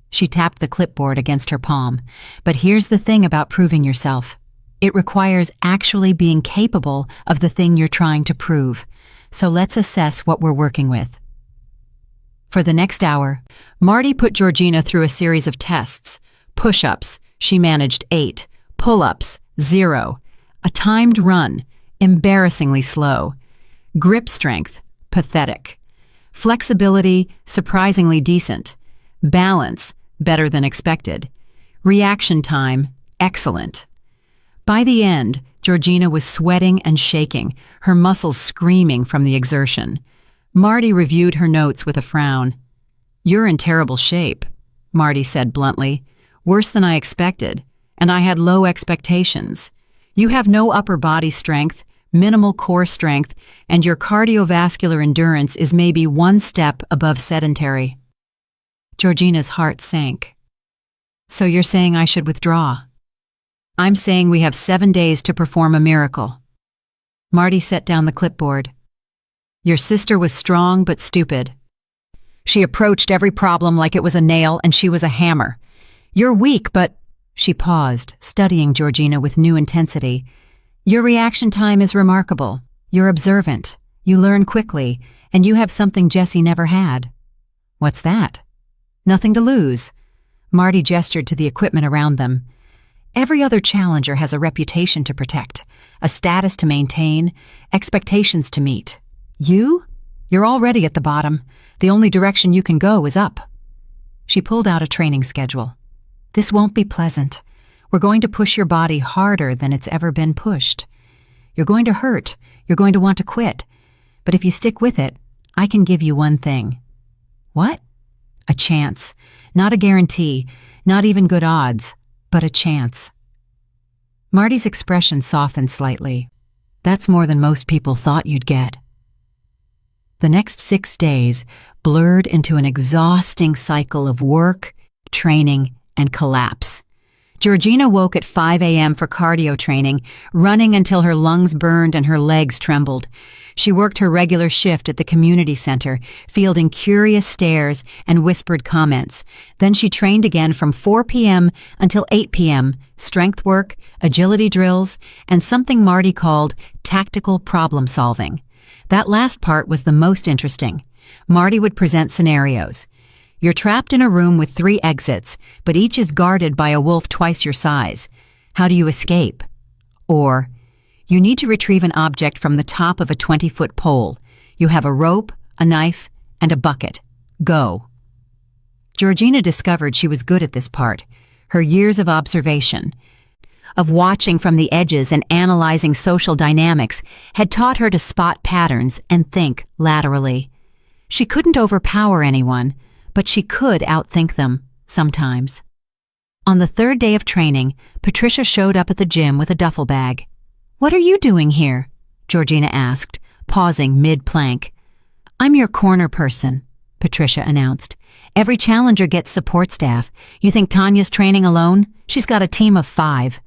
B: She tapped the clipboard against her palm. But here's the thing about proving yourself. It requires actually being capable of the thing you're trying to prove. So let's assess what we're working with. For the next hour, Marty put Georgina through a series of tests. Push-ups, she managed 8. Pull-ups, 0. A timed run, embarrassingly slow. Grip strength, pathetic. Flexibility, surprisingly decent. Balance, better than expected. Reaction time, excellent. By the end, Georgina was sweating and shaking, her muscles screaming from the exertion. Marty reviewed her notes with a frown. "You're in terrible shape," Marty said bluntly. "Worse than I expected, and I had low expectations. You have no upper body strength, minimal core strength, and your cardiovascular endurance is maybe one step above sedentary." Georgina's heart sank. "So you're saying I should withdraw?" "I'm saying we have 7 days to perform a miracle." Marty set down the clipboard. "Your sister was strong but stupid. She approached every problem like it was a nail and she was a hammer. You're weak, but—" She paused, studying Georgina with new intensity. "Your reaction time is remarkable. You're observant. You learn quickly, and you have something Jessie never had." "What's that?" "Nothing to lose." Marty gestured to the equipment around them. "Every other challenger has a reputation to protect, a status to maintain, expectations to meet. You're already at the bottom. The only direction you can go is up." She pulled out a training schedule. "This won't be pleasant. We're going to push your body harder than it's ever been pushed. You're going to hurt. You're going to want to quit. But if you stick with it, I can give you one thing." "What?" "A chance. Not a guarantee, not even good odds, but a chance." Marty's expression softened slightly. "That's more than most people thought you'd get." The next 6 days blurred into an exhausting cycle of work, training, and collapse. Georgina woke at 5 a.m. for cardio training, running until her lungs burned and her legs trembled. She worked her regular shift at the community center, fielding curious stares and whispered comments. Then she trained again from 4 p.m. until 8 p.m., strength work, agility drills, and something Marty called tactical problem solving. That last part was the most interesting. Marty would present scenarios. You're trapped in a room with 3 exits, but each is guarded by a wolf twice your size. How do you escape? Or, you need to retrieve an object from the top of a 20-foot pole. You have a rope, a knife, and a bucket. Go. Georgina discovered she was good at this part. Her years of observation, of watching from the edges and analyzing social dynamics, had taught her to spot patterns and think laterally. She couldn't overpower anyone, but she could outthink them, sometimes. On the 3rd day of training, Patricia showed up at the gym with a duffel bag. "What are you doing here?" Georgina asked, pausing mid-plank. "I'm your corner person," Patricia announced. "Every challenger gets support staff. You think Tanya's training alone? She's got a team of 5.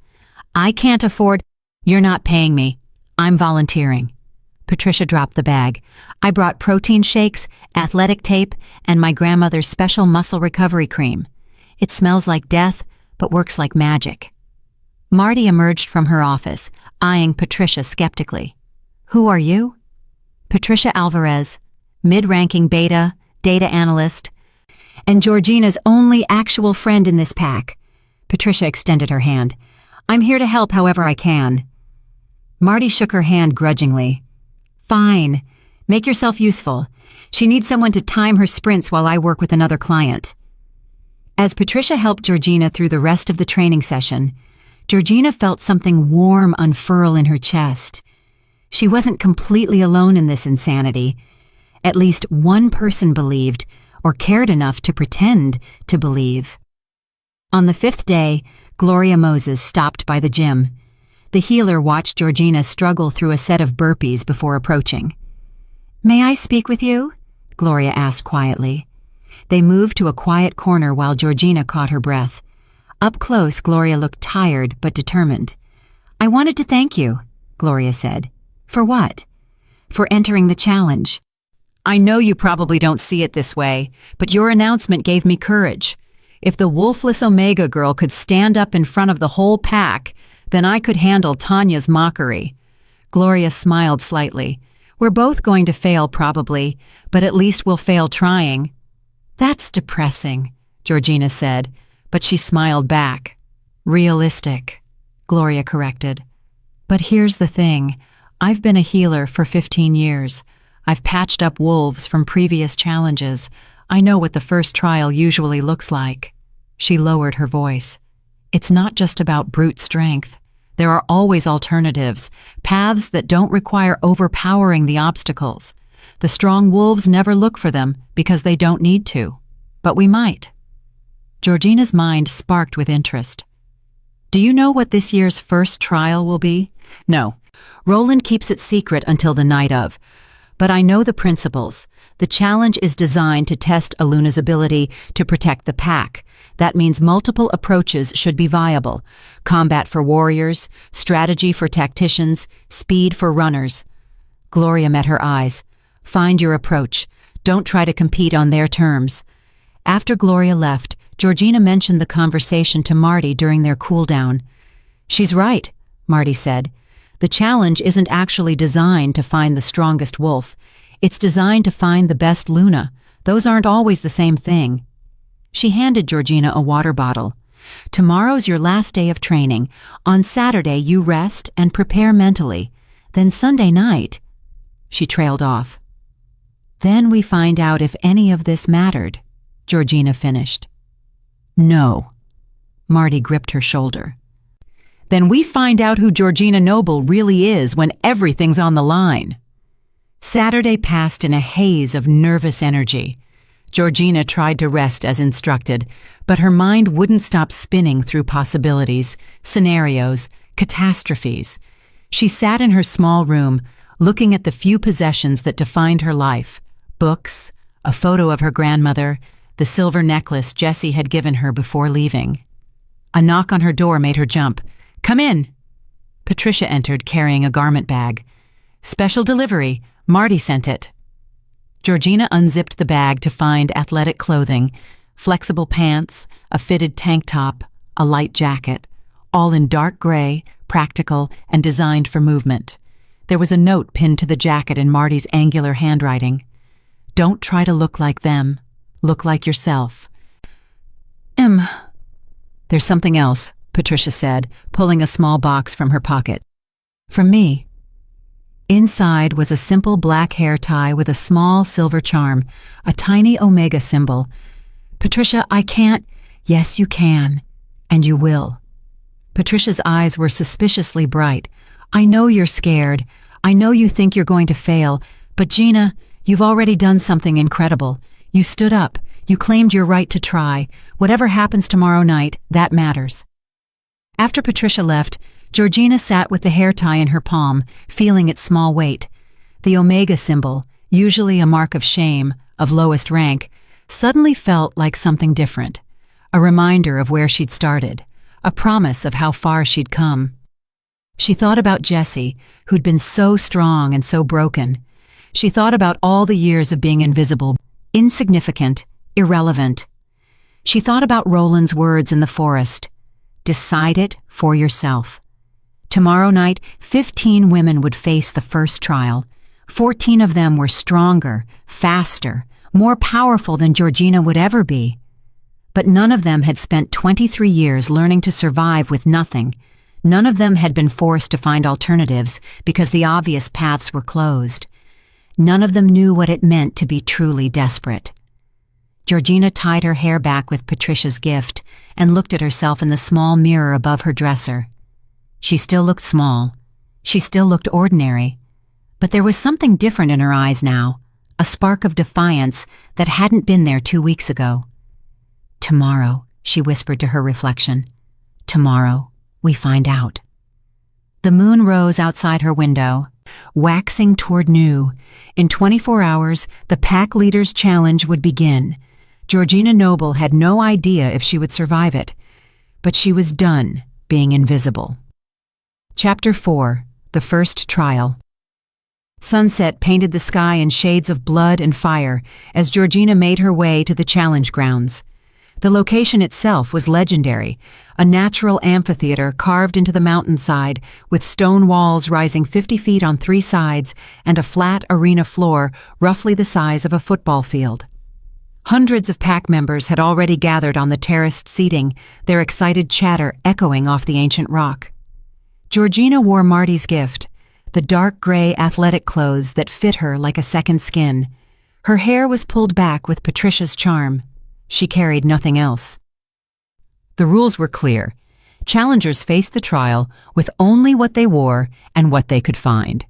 B: I can't afford—" "You're not paying me. I'm volunteering." Patricia dropped the bag. "I brought protein shakes, athletic tape, and my grandmother's special muscle recovery cream. It smells like death, but works like magic." Marty emerged from her office, eyeing Patricia skeptically. "Who are you?" "Patricia Alvarez, mid-ranking beta, data analyst, and Georgina's only actual friend in this pack." Patricia extended her hand. "I'm here to help however I can." Marty shook her hand grudgingly. "Fine. Make yourself useful. She needs someone to time her sprints while I work with another client." As Patricia helped Georgina through the rest of the training session, Georgina felt something warm unfurl in her chest. She wasn't completely alone in this insanity. At least one person believed, or cared enough to pretend to believe. On the 5th day, Gloria Moses stopped by the gym. The healer watched Georgina struggle through a set of burpees before approaching. "May I speak with you?" Gloria asked quietly. They moved to a quiet corner while Georgina caught her breath. Up close, Gloria looked tired but determined. "I wanted to thank you," Gloria said. "For what?" "For entering the challenge. I know you probably don't see it this way, but your announcement gave me courage. If the Wolfless Omega girl could stand up in front of the whole pack, then I could handle Tanya's mockery." Gloria smiled slightly. "We're both going to fail probably, but at least we'll fail trying." "That's depressing," Georgina said, but she smiled back. "Realistic," Gloria corrected. "But here's the thing. I've been a healer for 15 years. I've patched up wolves from previous challenges. I know what the first trial usually looks like." She lowered her voice. "It's not just about brute strength. There are always alternatives, paths that don't require overpowering the obstacles. The strong wolves never look for them because they don't need to. But we might. Georgina's mind sparked with interest. Do you know what this year's first trial will be? No. Roland keeps it secret until the night of. But I know the principles. The challenge is designed to test Aluna's ability to protect the pack. That means multiple approaches should be viable. Combat for warriors, strategy for tacticians, speed for runners. Gloria met her eyes. Find your approach. Don't try to compete on their terms. After Gloria left, Georgina mentioned the conversation to Marty during their cool-down. She's right, Marty said. The challenge isn't actually designed to find the strongest wolf. It's designed to find the best Luna. Those aren't always the same thing. She handed Georgina a water bottle. Tomorrow's your last day of training. On Saturday, you rest and prepare mentally. Then Sunday night, she trailed off. Then we find out if any of this mattered, Georgina finished. No. Marty gripped her shoulder. Then we find out who Georgina Noble really is when everything's on the line. Saturday passed in a haze of nervous energy. Georgina tried to rest as instructed, but her mind wouldn't stop spinning through possibilities, scenarios, catastrophes. She sat in her small room, looking at the few possessions that defined her life: books, a photo of her grandmother, the silver necklace Jessie had given her before leaving. A knock on her door made her jump. Come in. Patricia entered carrying a garment bag. Special delivery. Marty sent it. Georgina unzipped the bag to find athletic clothing, flexible pants, a fitted tank top, a light jacket, all in dark gray, practical, and designed for movement. There was a note pinned to the jacket in Marty's angular handwriting. Don't try to look like them. Look like yourself. There's something else, Patricia said, pulling a small box from her pocket. From me. Inside was a simple black hair tie with a small silver charm, a tiny omega symbol. Patricia, I can't. Yes, you can. And you will. Patricia's eyes were suspiciously bright. I know you're scared. I know you think you're going to fail. But Gina, you've already done something incredible. You stood up. You claimed your right to try. Whatever happens tomorrow night, that matters. After Patricia left, Georgina sat with the hair tie in her palm, feeling its small weight. The omega symbol, usually a mark of shame, of lowest rank, suddenly felt like something different. A reminder of where she'd started, a promise of how far she'd come. She thought about Jessie, who'd been so strong and so broken. She thought about all the years of being invisible, insignificant, irrelevant. She thought about Roland's words in the forest. Decide it for yourself. Tomorrow night, 15 women would face the first trial. 14 of them were stronger, faster, more powerful than Georgina would ever be. But none of them had spent 23 years learning to survive with nothing. None of them had been forced to find alternatives because the obvious paths were closed. None of them knew what it meant to be truly desperate. Georgina tied her hair back with Patricia's gift and looked at herself in the small mirror above her dresser. She still looked small. She still looked ordinary. But there was something different in her eyes now, a spark of defiance that hadn't been there 2 weeks ago. Tomorrow, she whispered to her reflection. Tomorrow, we find out. The moon rose outside her window, waxing toward new. In 24 hours, the pack leader's challenge would begin. Georgina Noble had no idea if she would survive it, but she was done being invisible. Chapter 4. The First Trial. Sunset painted the sky in shades of blood and fire as Georgina made her way to the challenge grounds. The location itself was legendary, a natural amphitheater carved into the mountainside with stone walls rising 50 feet on 3 sides and a flat arena floor roughly the size of a football field. Hundreds of pack members had already gathered on the terraced seating, their excited chatter echoing off the ancient rock. Georgina wore Marty's gift, the dark gray athletic clothes that fit her like a second skin. Her hair was pulled back with Patricia's charm. She carried nothing else. The rules were clear. challengers faced the trial with only what they wore and what they could find.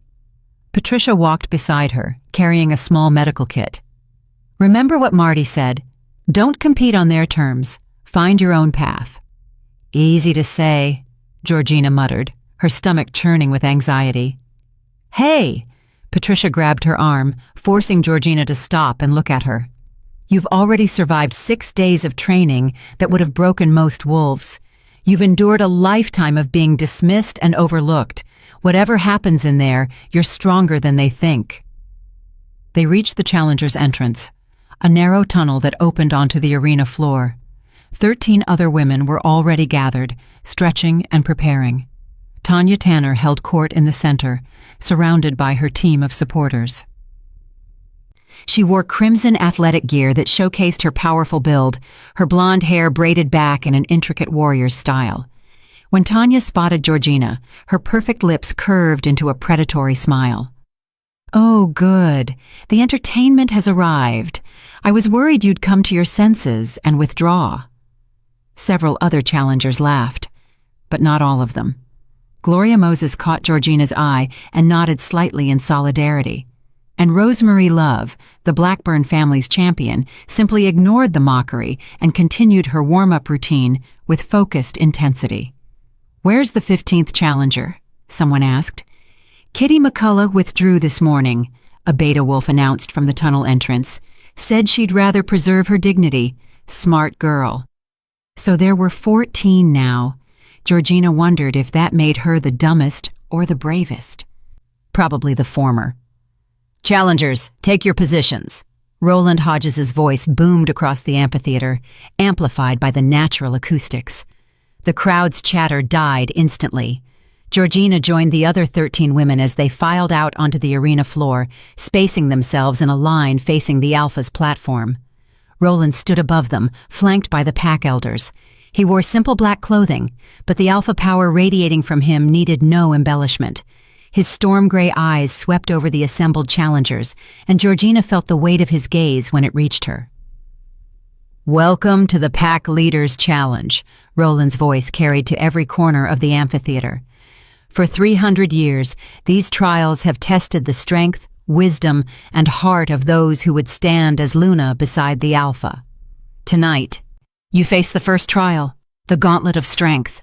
B: Patricia walked beside her, carrying a small medical kit. "Remember what Marty said. Don't compete on their terms. Find your own path." "Easy to say," Georgina muttered, her stomach churning with anxiety. "Hey!" Patricia grabbed her arm, forcing Georgina to stop and look at her. "You've already survived 6 days of training that would have broken most wolves. You've endured a lifetime of being dismissed and overlooked. Whatever happens in there, you're stronger than they think." They reached the challenger's entrance, a narrow tunnel that opened onto the arena floor. 13 other women were already gathered, stretching and preparing. Tanya Tanner held court in the center, surrounded by her team of supporters. She wore crimson athletic gear that showcased her powerful build, her blonde hair braided back in an intricate warrior's style. When Tanya spotted Georgina, her perfect lips curved into a predatory smile. "Oh, good. The entertainment has arrived. I was worried you'd come to your senses and withdraw." Several other challengers laughed, but not all of them. Gloria Moses caught Georgina's eye and nodded slightly in solidarity. And Rosemary Love, the Blackburn family's champion, simply ignored the mockery and continued her warm-up routine with focused intensity. "Where's the 15th challenger?" someone asked. "Kitty McCullough withdrew this morning," a beta wolf announced from the tunnel entrance. "Said she'd rather preserve her dignity. Smart girl." So there were 14 now. Georgina wondered if that made her the dumbest or the bravest. Probably the former. "Challengers, take your positions." Roland Hodges's voice boomed across the amphitheater, amplified by the natural acoustics. The crowd's chatter died instantly. Georgina joined the other 13 women as they filed out onto the arena floor, spacing themselves in a line facing the Alpha's platform. Roland stood above them, flanked by the pack elders. He wore simple black clothing, but the alpha power radiating from him needed no embellishment. His storm-gray eyes swept over the assembled challengers, and Georgina felt the weight of his gaze when it reached her. "Welcome to the Pack Leaders Challenge," Roland's voice carried to every corner of the amphitheater. "For 300 years, these trials have tested the strength, wisdom, and heart of those who would stand as Luna beside the Alpha. Tonight, you face the first trial, the Gauntlet of Strength."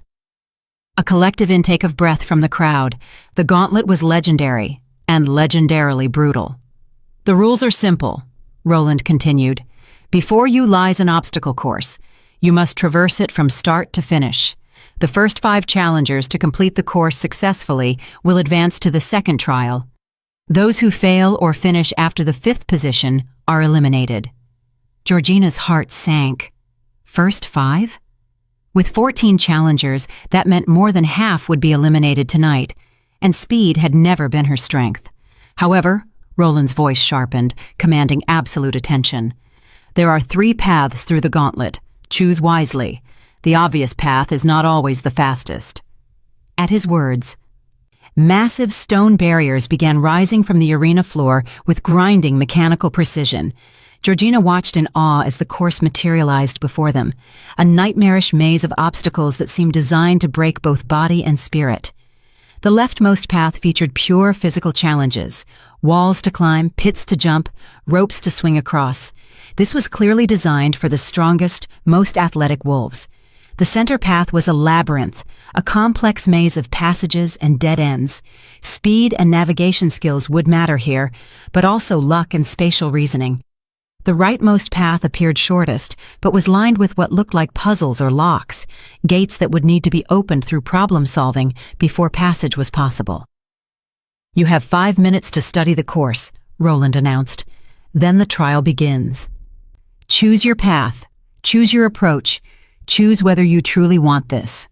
B: A collective intake of breath from the crowd. The gauntlet was legendary, and legendarily brutal. "The rules are simple," Roland continued. "Before you lies an obstacle course. You must traverse it from start to finish. The first 5 challengers to complete the course successfully will advance to the second trial. Those who fail or finish after the 5th position are eliminated." Georgina's heart sank. First 5? With 14 challengers, that meant more than half would be eliminated tonight, and speed had never been her strength. However, Roland's voice sharpened, commanding absolute attention. "There are 3 paths through the gauntlet. Choose wisely. The obvious path is not always the fastest." At his words, massive stone barriers began rising from the arena floor with grinding mechanical precision. Georgina watched in awe as the course materialized before them, a nightmarish maze of obstacles that seemed designed to break both body and spirit. The leftmost path featured pure physical challenges, walls to climb, pits to jump, ropes to swing across. This was clearly designed for the strongest, most athletic wolves. The center path was a labyrinth, a complex maze of passages and dead ends. Speed and navigation skills would matter here, but also luck and spatial reasoning. The rightmost path appeared shortest, but was lined with what looked like puzzles or locks, gates that would need to be opened through problem-solving before passage was possible. "You have 5 minutes to study the course," Roland announced. "Then the trial begins. Choose your path, choose your approach, choose whether you truly want this."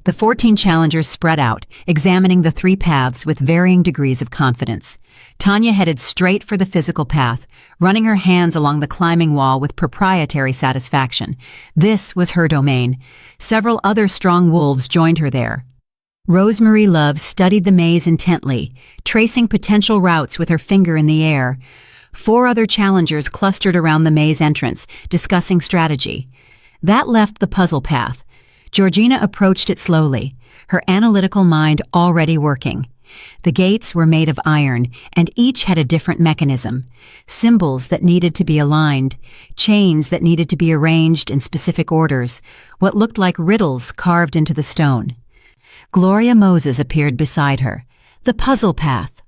B: The 14 challengers spread out, examining the 3 paths with varying degrees of confidence. Tanya headed straight for the physical path, running her hands along the climbing wall with proprietary satisfaction. This was her domain. Several other strong wolves joined her there. Rosemary Love studied the maze intently, tracing potential routes with her finger in the air. 4 other challengers clustered around the maze entrance, discussing strategy. That left the puzzle path. Georgina approached it slowly, her analytical mind already working. The gates were made of iron, and each had a different mechanism. Symbols that needed to be aligned, chains that needed to be arranged in specific orders, what looked like riddles carved into the stone. Gloria Moses appeared beside her. The puzzle path.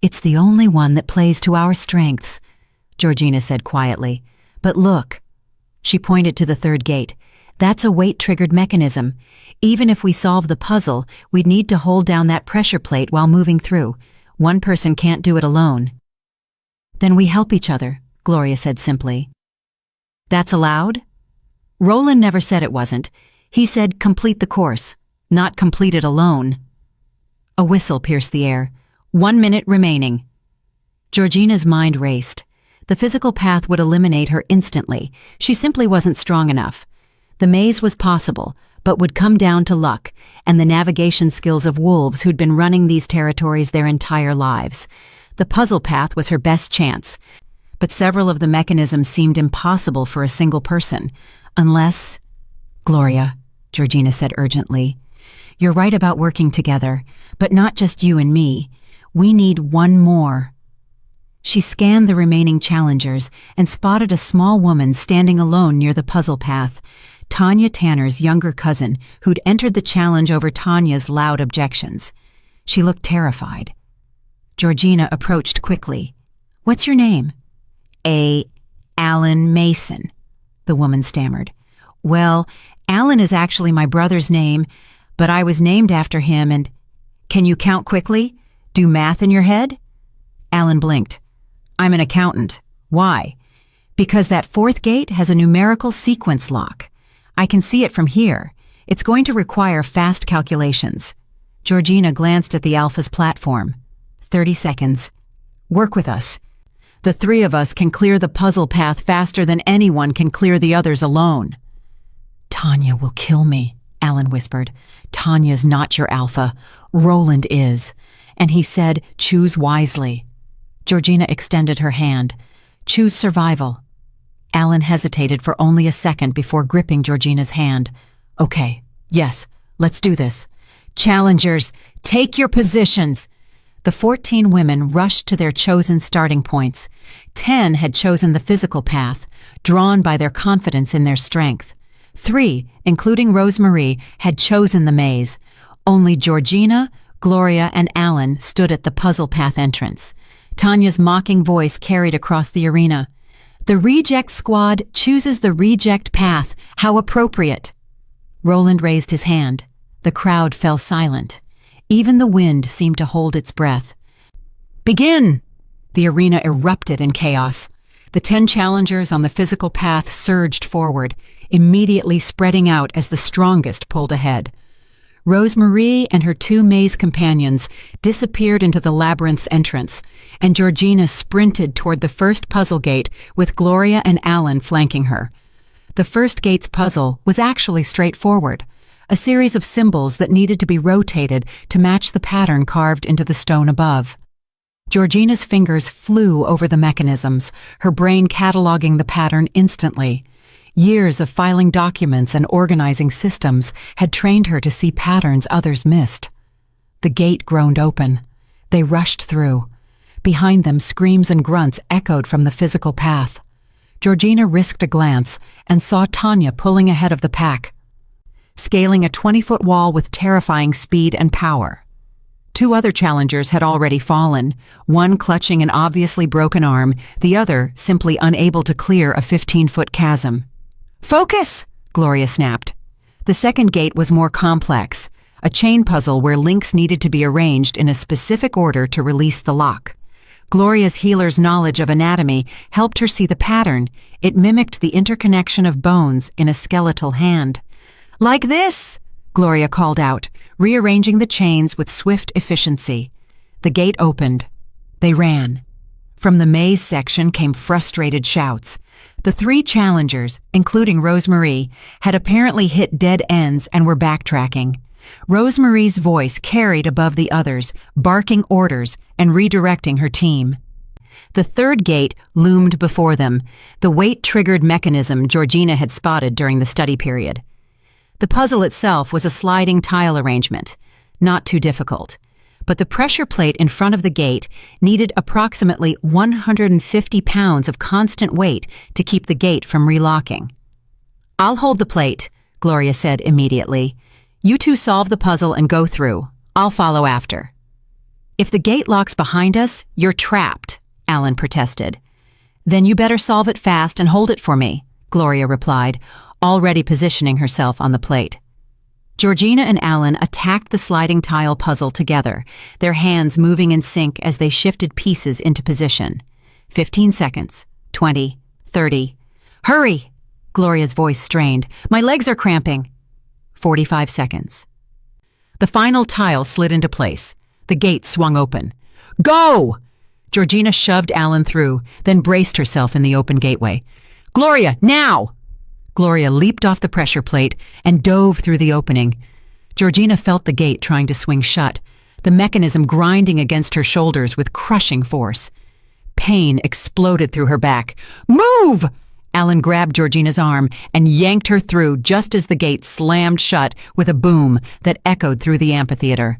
B: It's the only one that plays to our strengths, Georgina said quietly. But look. She pointed to the third gate. That's a weight-triggered mechanism. Even if we solve the puzzle, we'd need to hold down that pressure plate while moving through. One person can't do it alone. Then we help each other, Gloria said simply. That's allowed? Roland never said it wasn't. He said complete the course, not complete it alone. A whistle pierced the air. 1 minute remaining. Georgina's mind raced. The physical path would eliminate her instantly. She simply wasn't strong enough. The maze was possible, but would come down to luck and the navigation skills of wolves who'd been running these territories their entire lives. The puzzle path was her best chance, but several of the mechanisms seemed impossible for a single person, unless— Gloria, Georgina said urgently, you're right about working together, but not just you and me. We need one more. She scanned the remaining challengers and spotted a small woman standing alone near the puzzle path. Tanya Tanner's younger cousin, who'd entered the challenge over Tanya's loud objections. She looked terrified. Georgina approached quickly. What's your name? Alan Mason, the woman stammered. Well, Alan is actually my brother's name, but I was named after him and— Can you count quickly? Do math in your head? Alan blinked. I'm an accountant. Why? Because that fourth gate has a numerical sequence lock. I can see it from here. It's going to require fast calculations. Georgina glanced at the Alpha's platform. 30 seconds. Work with us. The three of us can clear the puzzle path faster than anyone can clear the others alone. Tanya will kill me, Alan whispered. Tanya's not your Alpha. Roland is. And he said, choose wisely. Georgina extended her hand. Choose survival. Alan hesitated for only a second before gripping Georgina's hand. Okay, yes, let's do this. Challengers, take your positions. The 14 women rushed to their chosen starting points. 10 had chosen the physical path, drawn by their confidence in their strength. 3, including Rosemarie, had chosen the maze. Only Georgina, Gloria, and Alan stood at the puzzle path entrance. Tanya's mocking voice carried across the arena. The reject squad chooses the reject path. How appropriate. Roland raised his hand. The crowd fell silent. Even the wind seemed to hold its breath. Begin! The arena erupted in chaos. The 10 challengers on the physical path surged forward, immediately spreading out as the strongest pulled ahead. Rosemarie and her 2 maze companions disappeared into the labyrinth's entrance, and Georgina sprinted toward the first puzzle gate with Gloria and Alan flanking her. The first gate's puzzle was actually straightforward, a series of symbols that needed to be rotated to match the pattern carved into the stone above. Georgina's fingers flew over the mechanisms, her brain cataloging the pattern instantly. Years of filing documents and organizing systems had trained her to see patterns others missed. The gate groaned open. They rushed through. Behind them, screams and grunts echoed from the physical path. Georgina risked a glance and saw Tanya pulling ahead of the pack, scaling a 20-foot wall with terrifying speed and power. 2 other challengers had already fallen, one clutching an obviously broken arm, the other simply unable to clear a 15-foot chasm. Focus! Gloria snapped. The second gate was more complex, a chain puzzle where links needed to be arranged in a specific order to release the lock. Gloria's healer's knowledge of anatomy helped her see the pattern. It mimicked the interconnection of bones in a skeletal hand. Like this! Gloria called out, rearranging the chains with swift efficiency. The gate opened. They ran. From the maze section came frustrated shouts. The 3 challengers, including Rosemarie, had apparently hit dead ends and were backtracking. Rosemarie's voice carried above the others, barking orders and redirecting her team. The third gate loomed before them, the weight-triggered mechanism Georgina had spotted during the study period. The puzzle itself was a sliding tile arrangement, not too difficult. But the pressure plate in front of the gate needed approximately 150 pounds of constant weight to keep the gate from relocking. "I'll hold the plate," Gloria said immediately. "You two solve the puzzle and go through. I'll follow after." "If the gate locks behind us, you're trapped," Alan protested. "Then you better solve it fast and hold it for me," Gloria replied, already positioning herself on the plate. Georgina and Alan attacked the sliding tile puzzle together, their hands moving in sync as they shifted pieces into position. 15 seconds, 20, 30. "Hurry!" Gloria's voice strained. "My legs are cramping." 45 seconds. The final tile slid into place. The gate swung open. "Go!" Georgina shoved Alan through, then braced herself in the open gateway. "Gloria, now!" Gloria leaped off the pressure plate and dove through the opening. Georgina felt the gate trying to swing shut, the mechanism grinding against her shoulders with crushing force. Pain exploded through her back. "Move!" Alan grabbed Georgina's arm and yanked her through just as the gate slammed shut with a boom that echoed through the amphitheater.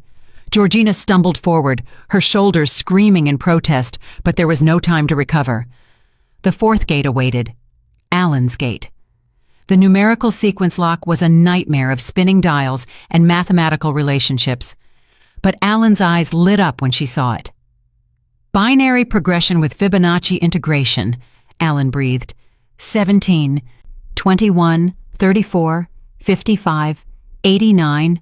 B: Georgina stumbled forward, her shoulders screaming in protest, but there was no time to recover. The fourth gate awaited. Alan's gate. The numerical sequence lock was a nightmare of spinning dials and mathematical relationships. But Alan's eyes lit up when she saw it. "Binary progression with Fibonacci integration," Alan breathed. 17, 21, 34, 55, 89.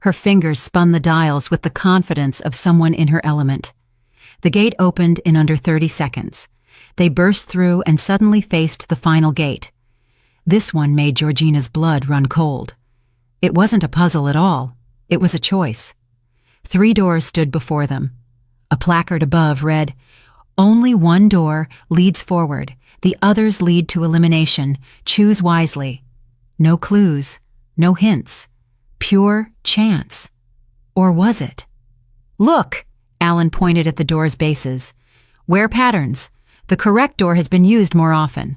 B: Her fingers spun the dials with the confidence of someone in her element. The gate opened in under 30 seconds. They burst through and suddenly faced the final gate. This one made Georgina's blood run cold. It wasn't a puzzle at all. It was a choice. 3 doors stood before them. A placard above read, "Only one door leads forward. The others lead to elimination. Choose wisely." No clues, no hints. Pure chance. Or was it? "Look!" Alan pointed at the door's bases. "Wear patterns. The correct door has been used more often."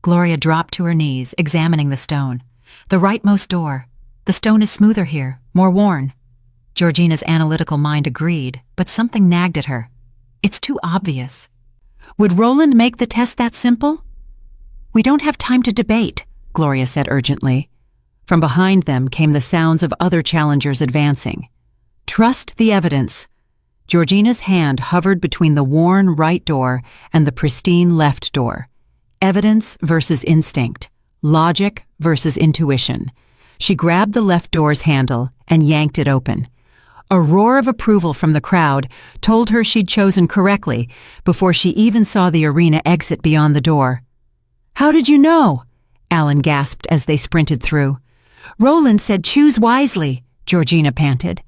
B: Gloria dropped to her knees, examining the stone. "The rightmost door. The stone is smoother here, more worn." Georgina's analytical mind agreed, but something nagged at her. It's too obvious. Would Roland make the test that simple? "We don't have time to debate," Gloria said urgently. From behind them came the sounds of other challengers advancing. "Trust the evidence." Georgina's hand hovered between the worn right door and the pristine left door. Evidence versus instinct. Logic versus intuition. She grabbed the left door's handle and yanked it open. A roar of approval from the crowd told her she'd chosen correctly before she even saw the arena exit beyond the door. "How did you know?" Alan gasped as they sprinted through. "Roland said choose wisely," Georgina panted.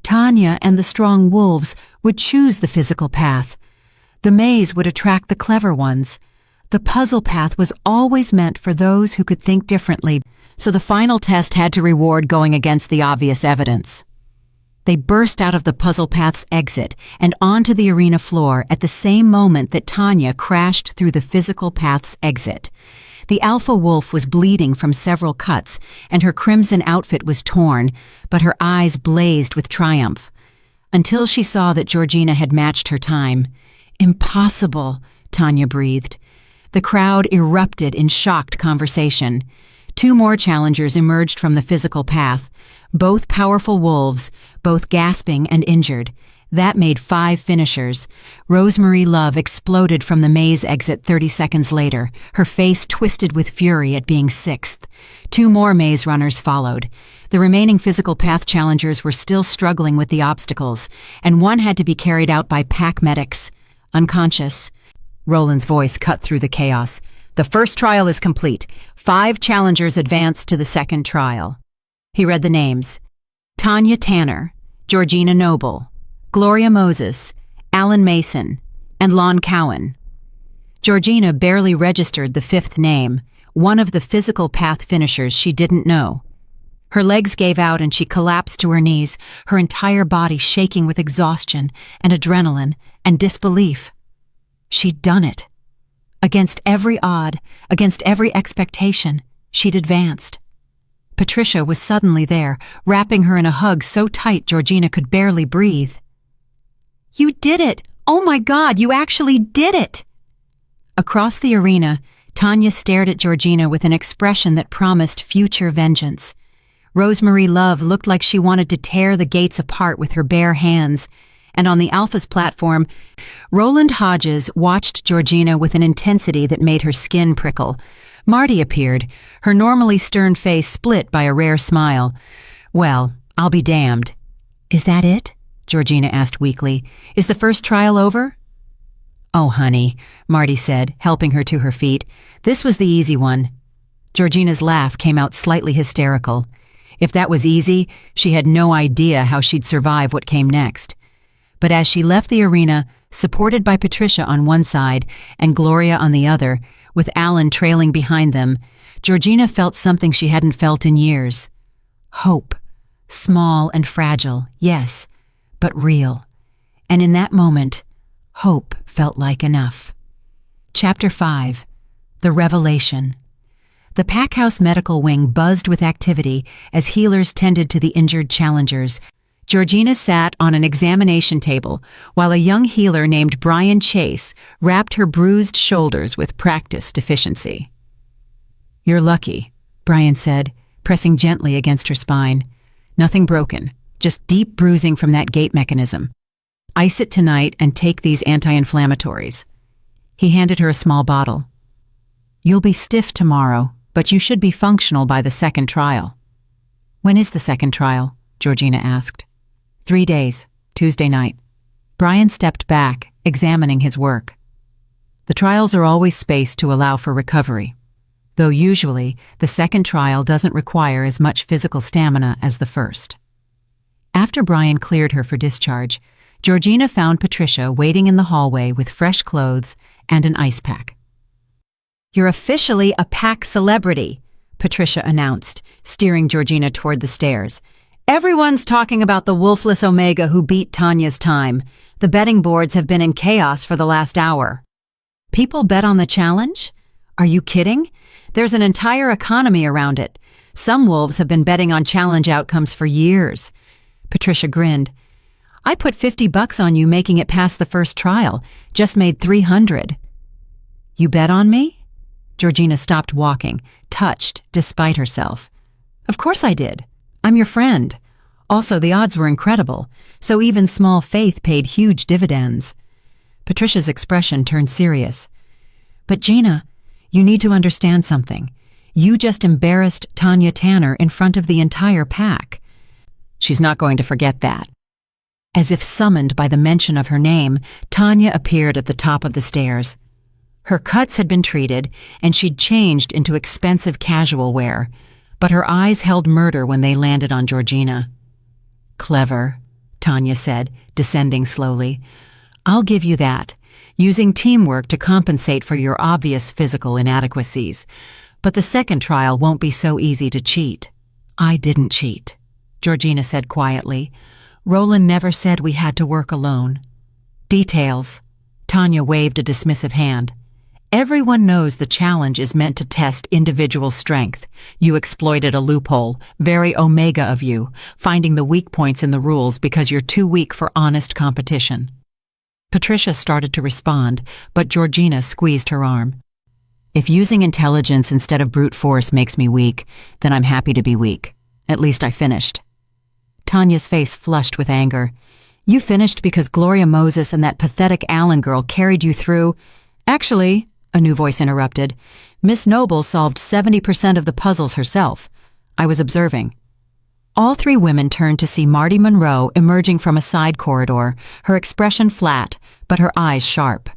B: Tanya and the strong wolves would choose the physical path. The maze would attract the clever ones. The puzzle path was always meant for those who could think differently, so the final test had to reward going against the obvious evidence. They burst out of the puzzle path's exit and onto the arena floor at the same moment that Tanya crashed through the physical path's exit. The alpha wolf was bleeding from several cuts, and her crimson outfit was torn, but her eyes blazed with triumph. Until she saw that Georgina had matched her time. "Impossible," Tanya breathed. The crowd erupted in shocked conversation. 2 more challengers emerged from the physical path, both powerful wolves, both gasping and injured. That made 5 finishers. Rosemary Love exploded from the maze exit 30 seconds later, her face twisted with fury at being 6th. 2 more maze runners followed. The remaining physical path challengers were still struggling with the obstacles, and one had to be carried out by pack medics. Unconscious. Roland's voice cut through the chaos. "The first trial is complete. 5 challengers advanced to the second trial." He read the names. Tanya Tanner, Georgina Noble, Gloria Moses, Alan Mason, and Lon Cowan. Georgina barely registered the 5th name, one of the physical path finishers she didn't know. Her legs gave out and she collapsed to her knees, her entire body shaking with exhaustion and adrenaline and disbelief. She'd done it. Against every odd, against every expectation, she'd advanced. Patricia was suddenly there, wrapping her in a hug so tight Georgina could barely breathe. "You did it! Oh my God, you actually did it!" Across the arena, Tanya stared at Georgina with an expression that promised future vengeance. Rosemary Love looked like she wanted to tear the gates apart with her bare hands, and on the Alpha's platform, Roland Hodges watched Georgina with an intensity that made her skin prickle. Marty appeared, her normally stern face split by a rare smile. "Well, I'll be damned." "Is that it?" Georgina asked weakly. "Is the first trial over?" "Oh, honey," Marty said, helping her to her feet. "This was the easy one." Georgina's laugh came out slightly hysterical. If that was easy, she had no idea how she'd survive what came next. But as she left the arena, supported by Patricia on one side and Gloria on the other, with Alan trailing behind them, Georgina felt something she hadn't felt in years. Hope. Small and fragile, yes, but real. And in that moment, hope felt like enough. Chapter 5. The Revelation. The Packhouse Medical Wing buzzed with activity as healers tended to the injured challengers. Georgina sat on an examination table while a young healer named Brian Chase wrapped her bruised shoulders with practiced efficiency. "You're lucky," Brian said, pressing gently against her spine. "Nothing broken, just deep bruising from that gate mechanism. Ice it tonight and take these anti-inflammatories." He handed her a small bottle. "You'll be stiff tomorrow, but you should be functional by the second trial." "When is the second trial?" Georgina asked. 3 days, Tuesday night." Brian stepped back, examining his work. "The trials are always spaced to allow for recovery, though usually the second trial doesn't require as much physical stamina as the first." After Brian cleared her for discharge, Georgina found Patricia waiting in the hallway with fresh clothes and an ice pack. "You're officially a pack celebrity," Patricia announced, steering Georgina toward the stairs. "Everyone's talking about the Wolfless Omega who beat Tanya's time. The betting boards have been in chaos for the last hour." "People bet on the challenge? Are you kidding? There's an entire economy around it. Some wolves have been betting on challenge outcomes for years." Patricia grinned. "I put $50 on you making it past the first trial. Just made $300. "You bet on me?" Georgina stopped walking, touched despite herself. "Of course I did. I'm your friend. Also, the odds were incredible, so even small faith paid huge dividends." Patricia's expression turned serious. "But Gina, you need to understand something. You just embarrassed Tanya Tanner in front of the entire pack." "She's not going to forget that." As if summoned by the mention of her name, Tanya appeared at the top of the stairs. Her cuts had been treated, and she'd changed into expensive casual wear, but her eyes held murder when they landed on Georgina. "Clever," Tanya said, descending slowly. "I'll give you that, using teamwork to compensate for your obvious physical inadequacies. But the second trial won't be so easy to cheat." "I didn't cheat," Georgina said quietly. "Roland never said we had to work alone." "Details." Tanya waved a dismissive hand. "Everyone knows the challenge is meant to test individual strength. You exploited a loophole, very Omega of you, finding the weak points in the rules because you're too weak for honest competition." Patricia started to respond, but Georgina squeezed her arm. "If using intelligence instead of brute force makes me weak, then I'm happy to be weak. At least I finished." Tanya's face flushed with anger. "You finished because Gloria Moses and that pathetic Allen girl carried you through. Actually," a new voice interrupted, "Miss Noble solved 70% of the puzzles herself. I was observing." All three women turned to see Marty Monroe emerging from a side corridor, her expression flat, but her eyes sharp.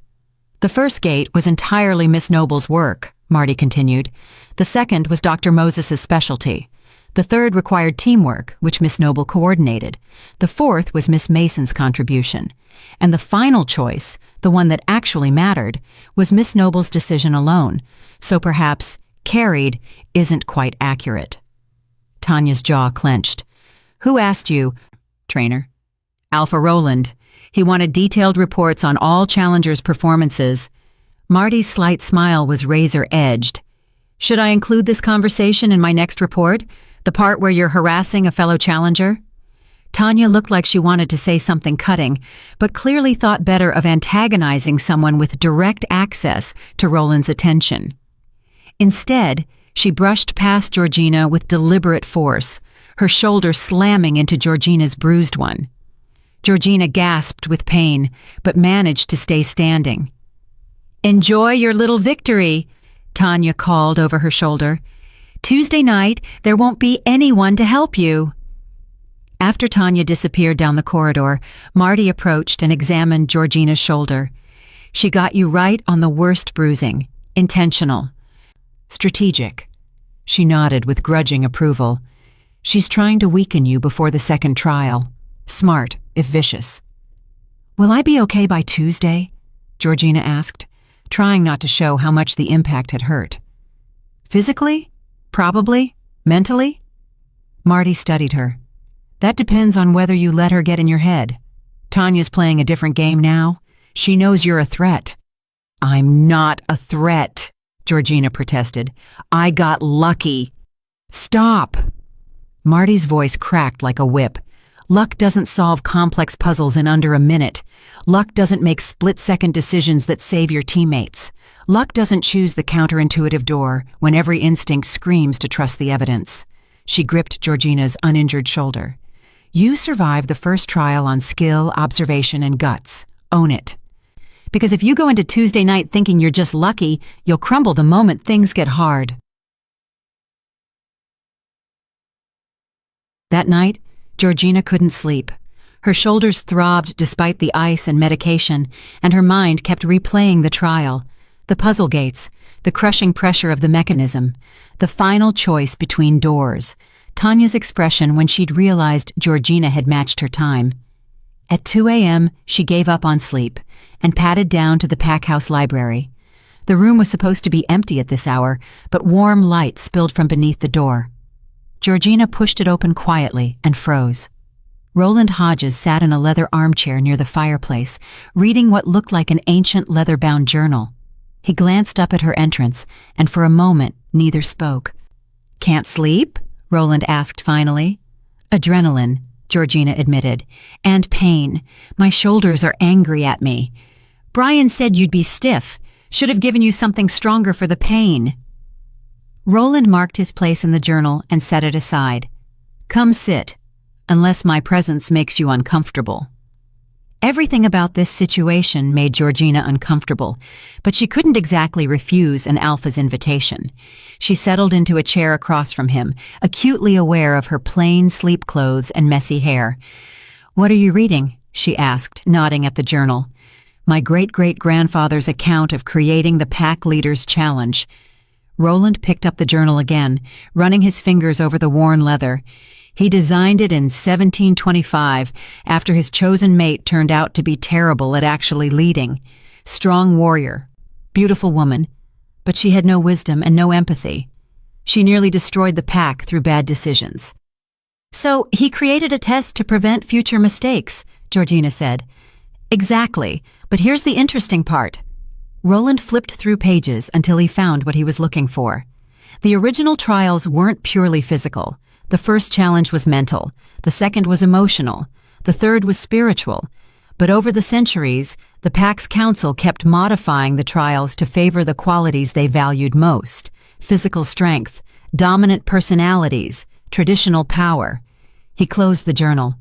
B: "The first gate was entirely Miss Noble's work," Marty continued. "The second was Dr. Moses's specialty. The third required teamwork, which Miss Noble coordinated. The fourth was Miss Mason's contribution. And the final choice, the one that actually mattered, was Miss Noble's decision alone. So perhaps carried isn't quite accurate." Tanya's jaw clenched. "Who asked you?" "Trainer." "Alpha Roland. He wanted detailed reports on all challengers' performances." Marty's slight smile was razor-edged. "Should I include this conversation in my next report? The part where you're harassing a fellow challenger? Tanya looked like she wanted to say something cutting, but clearly thought better of antagonizing someone with direct access to Roland's attention. Instead, she brushed past Georgina with deliberate force, her shoulder slamming into Georgina's bruised one. Georgina gasped with pain, but managed to stay standing. "Enjoy your little victory," Tanya called over her shoulder. "Tuesday night, there won't be anyone to help you." After Tanya disappeared down the corridor, Marty approached and examined Georgina's shoulder. "She got you right on the worst bruising. Intentional. Strategic." She nodded with grudging approval. "She's trying to weaken you before the second trial. Smart, if vicious." "Will I be okay by Tuesday?" Georgina asked, trying not to show how much the impact had hurt. "Physically? Probably. Mentally?" Marty studied her. "That depends on whether you let her get in your head. Tanya's playing a different game now. She knows you're a threat." "I'm not a threat," Georgina protested. "I got lucky." "Stop!" Marty's voice cracked like a whip. "Luck doesn't solve complex puzzles in under a minute. Luck doesn't make split-second decisions that save your teammates. Luck doesn't choose the counterintuitive door when every instinct screams to trust the evidence." She gripped Georgina's uninjured shoulder. "You survived the first trial on skill, observation, and guts. Own it. Because if you go into Tuesday night thinking you're just lucky, you'll crumble the moment things get hard." That night, Georgina couldn't sleep. Her shoulders throbbed despite the ice and medication, and her mind kept replaying the trial, the puzzle gates, the crushing pressure of the mechanism, the final choice between doors, Tanya's expression when she'd realized Georgina had matched her time. At 2 a.m., she gave up on sleep and padded down to the packhouse library. The room was supposed to be empty at this hour, but warm light spilled from beneath the door. Georgina pushed it open quietly and froze. Roland Hodges sat in a leather armchair near the fireplace, reading what looked like an ancient leather-bound journal. He glanced up at her entrance, and for a moment, neither spoke. "Can't sleep?" Roland asked finally. "Adrenaline," Georgina admitted. "And pain. My shoulders are angry at me. Brian said you'd be stiff. Should have given you something stronger for the pain." Roland marked his place in the journal and set it aside. "Come sit, unless my presence makes you uncomfortable." Everything about this situation made Georgina uncomfortable, but she couldn't exactly refuse an alpha's invitation. She settled into a chair across from him, acutely aware of her plain sleep clothes and messy hair. "What are you reading?" she asked, nodding at the journal. "My great-great-grandfather's account of creating the Pack Leaders Challenge." Roland picked up the journal again, running his fingers over the worn leather. He designed it in 1725, after his chosen mate turned out to be terrible at actually leading. Strong warrior, beautiful woman, but she had no wisdom and no empathy. She nearly destroyed the pack through bad decisions. "So he created a test to prevent future mistakes," Georgina said. "Exactly, but here's the interesting part." Roland flipped through pages until he found what he was looking for. The original trials weren't purely physical. The first challenge was mental, the second was emotional, the third was spiritual. But over the centuries, the Pack's council kept modifying the trials to favor the qualities they valued most: physical strength, dominant personalities, traditional power. He closed the journal.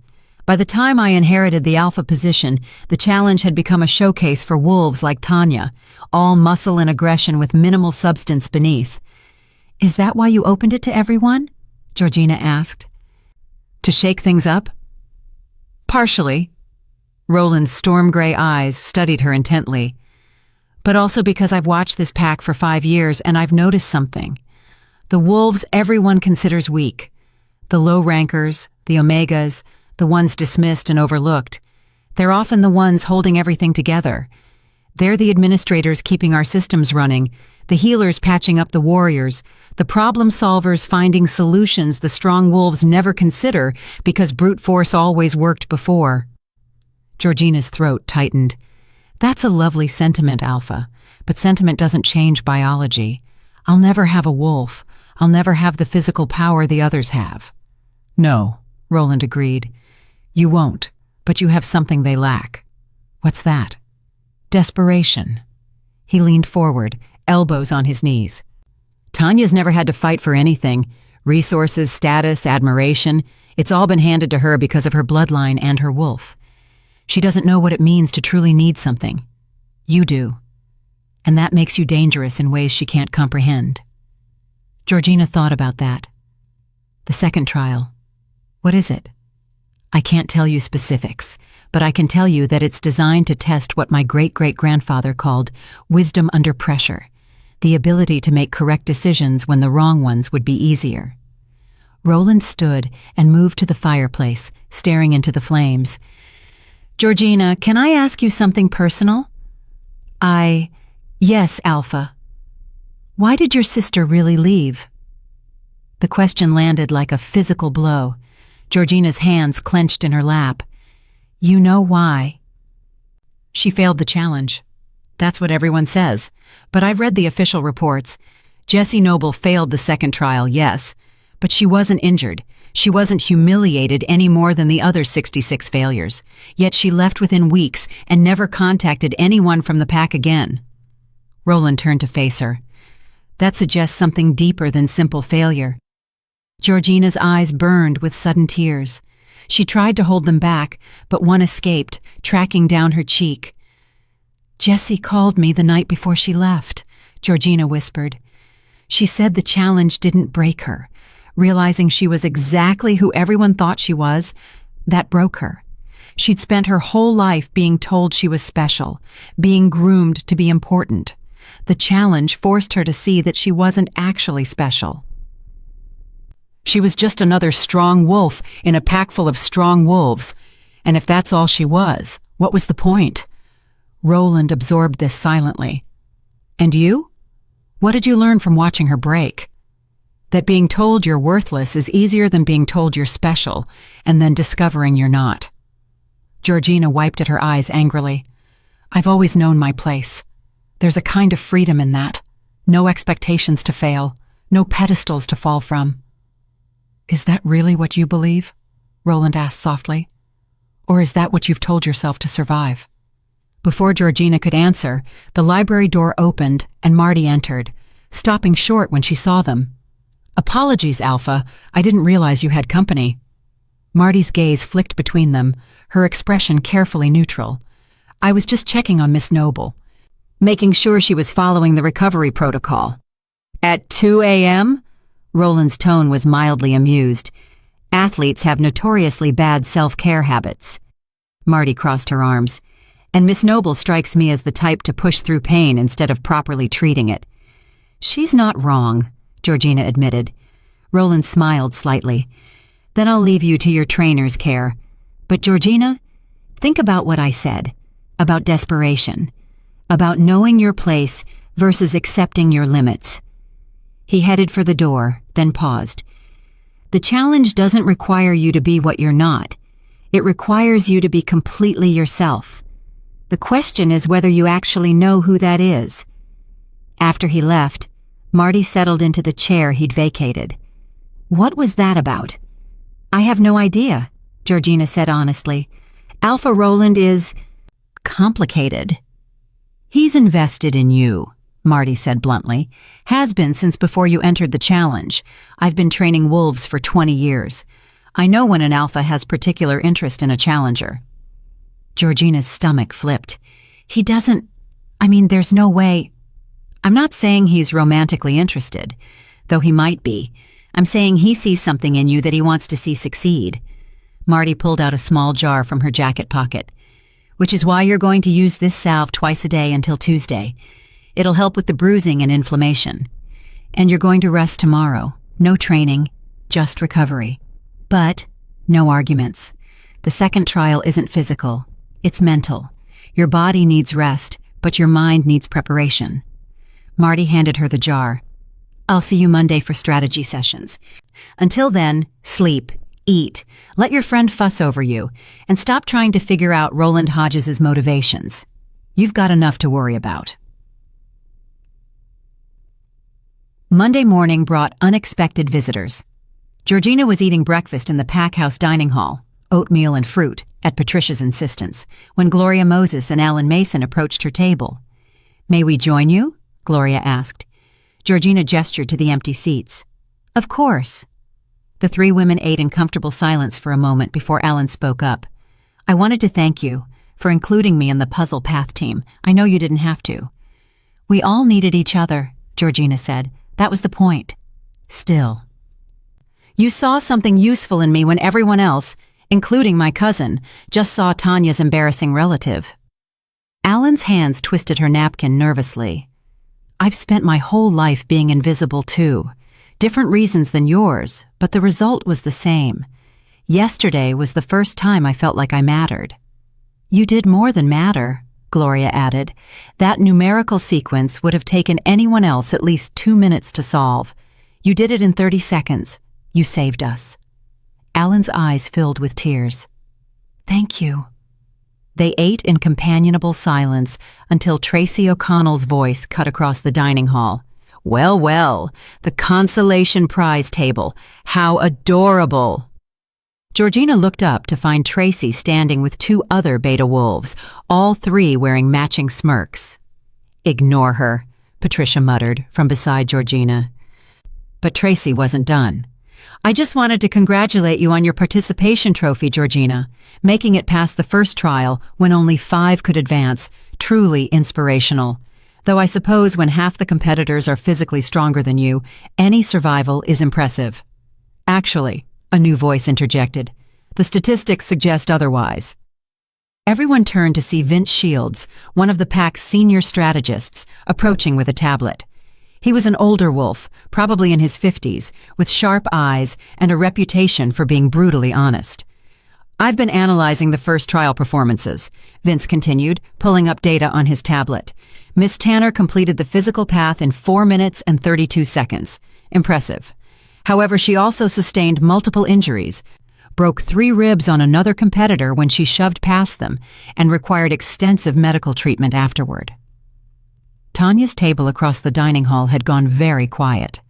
B: By the time I inherited the alpha position, the challenge had become a showcase for wolves like Tanya, all muscle and aggression with minimal substance beneath. "Is that why you opened it to everyone?" Georgina asked. "To shake things up?" "Partially." Roland's storm-gray eyes studied her intently. "But also because I've watched this pack for 5 years and I've noticed something. The wolves everyone considers weak. The low-rankers, the omegas, the ones dismissed and overlooked. They're often the ones holding everything together. They're the administrators keeping our systems running, the healers patching up the warriors, the problem solvers finding solutions the strong wolves never consider because brute force always worked before." Georgina's throat tightened. "That's a lovely sentiment, Alpha, but sentiment doesn't change biology. I'll never have a wolf. I'll never have the physical power the others have. No, Roland agreed. You won't, but you have something they lack. What's that? Desperation. He leaned forward, elbows on his knees. Tanya's never had to fight for anything. Resources, status, admiration. It's all been handed to her because of her bloodline and her wolf. She doesn't know what it means to truly need something. You do. And that makes you dangerous in ways she can't comprehend. Georgina thought about that. The second trial. What is it? I can't tell you specifics, but I can tell you that it's designed to test what my great-great-grandfather called wisdom under pressure, the ability to make correct decisions when the wrong ones would be easier. Roland stood and moved to the fireplace, staring into the flames. Georgina, can I ask you something personal? Yes, Alpha. Why did your sister really leave? The question landed like a physical blow. Georgina's hands clenched in her lap. You know why? She failed the challenge. That's what everyone says. But I've read the official reports. Jessie Noble failed the second trial, yes. But she wasn't injured. She wasn't humiliated any more than the other 66 failures. Yet she left within weeks and never contacted anyone from the pack again. Roland turned to face her. That suggests something deeper than simple failure. Georgina's eyes burned with sudden tears. She tried to hold them back, but one escaped, tracking down her cheek. Jessie called me the night before she left, Georgina whispered. She said the challenge didn't break her. Realizing she was exactly who everyone thought she was, that broke her. She'd spent her whole life being told she was special, being groomed to be important. The challenge forced her to see that she wasn't actually special. She was just another strong wolf in a pack full of strong wolves. And if that's all she was, what was the point? Roland absorbed this silently. And you? What did you learn from watching her break? That being told you're worthless is easier than being told you're special, and then discovering you're not. Georgina wiped at her eyes angrily. I've always known my place. There's a kind of freedom in that. No expectations to fail, no pedestals to fall from. Is that really what you believe? Roland asked softly. Or is that what you've told yourself to survive? Before Georgina could answer, the library door opened and Marty entered, stopping short when she saw them. Apologies, Alpha. I didn't realize you had company. Marty's gaze flicked between them, her expression carefully neutral. I was just checking on Miss Noble, making sure she was following the recovery protocol. At 2 a.m.? Roland's tone was mildly amused. Athletes have notoriously bad self-care habits. Marty crossed her arms. And Miss Noble strikes me as the type to push through pain instead of properly treating it. She's not wrong, Georgina admitted. Roland smiled slightly. Then I'll leave you to your trainer's care. But Georgina, think about what I said, about desperation, about knowing your place versus accepting your limits. He headed for the door, then paused. The challenge doesn't require you to be what you're not. It requires you to be completely yourself. The question is whether you actually know who that is. After he left, Marty settled into the chair he'd vacated. What was that about? I have no idea, Georgina said honestly. Alpha Roland is complicated. He's invested in you, Marty said bluntly. Has been since before you entered the challenge. I've been training wolves for 20 years. I know when an alpha has particular interest in a challenger. Georgina's stomach flipped. There's no way. I'm not saying he's romantically interested, though he might be. I'm saying he sees something in you that he wants to see succeed. Marty pulled out a small jar from her jacket pocket. Which is why you're going to use this salve twice a day until Tuesday. It'll help with the bruising and inflammation. And you're going to rest tomorrow. No training, just recovery. But no arguments. The second trial isn't physical. It's mental. Your body needs rest, but your mind needs preparation. Marty handed her the jar. I'll see you Monday for strategy sessions. Until then, sleep, eat, let your friend fuss over you, and stop trying to figure out Roland Hodges' motivations. You've got enough to worry about. Monday morning brought unexpected visitors. Georgina was eating breakfast in the pack house dining hall, oatmeal and fruit, at Patricia's insistence, when Gloria Moses and Alan Mason approached her table. "May we join you?" Gloria asked. Georgina gestured to the empty seats. "Of course." The three women ate in comfortable silence for a moment before Alan spoke up. "I wanted to thank you for including me in the puzzle path team. I know you didn't have to." "We all needed each other," Georgina said. "That was the point." "Still. You saw something useful in me when everyone else, including my cousin, just saw Tanya's embarrassing relative." Alan's hands twisted her napkin nervously. "I've spent my whole life being invisible too. Different reasons than yours, but the result was the same. Yesterday was the first time I felt like I mattered." "You did more than matter," Gloria added. "That numerical sequence would have taken anyone else at least 2 minutes to solve. You did it in 30 seconds. You saved us." Alan's eyes filled with tears. "Thank you." They ate in companionable silence until Tracy O'Connell's voice cut across the dining hall. "Well, well, the consolation prize table. How adorable." Georgina looked up to find Tracy standing with 2 other beta wolves, all 3 wearing matching smirks. "Ignore her," Patricia muttered from beside Georgina. But Tracy wasn't done. "I just wanted to congratulate you on your participation trophy, Georgina. Making it past the first trial when only 5 could advance, truly inspirational. Though I suppose when half the competitors are physically stronger than you, any survival is impressive." "Actually," a new voice interjected, "the statistics suggest otherwise." Everyone turned to see Vince Shields, one of the pack's senior strategists, approaching with a tablet. He was an older wolf, probably in his 50s, with sharp eyes and a reputation for being brutally honest. "I've been analyzing the first trial performances," Vince continued, pulling up data on his tablet. "Miss Tanner completed the physical path in 4 minutes and 32 seconds. Impressive. However, she also sustained multiple injuries, broke 3 ribs on another competitor when she shoved past them, and required extensive medical treatment afterward." Tanya's table across the dining hall had gone very quiet.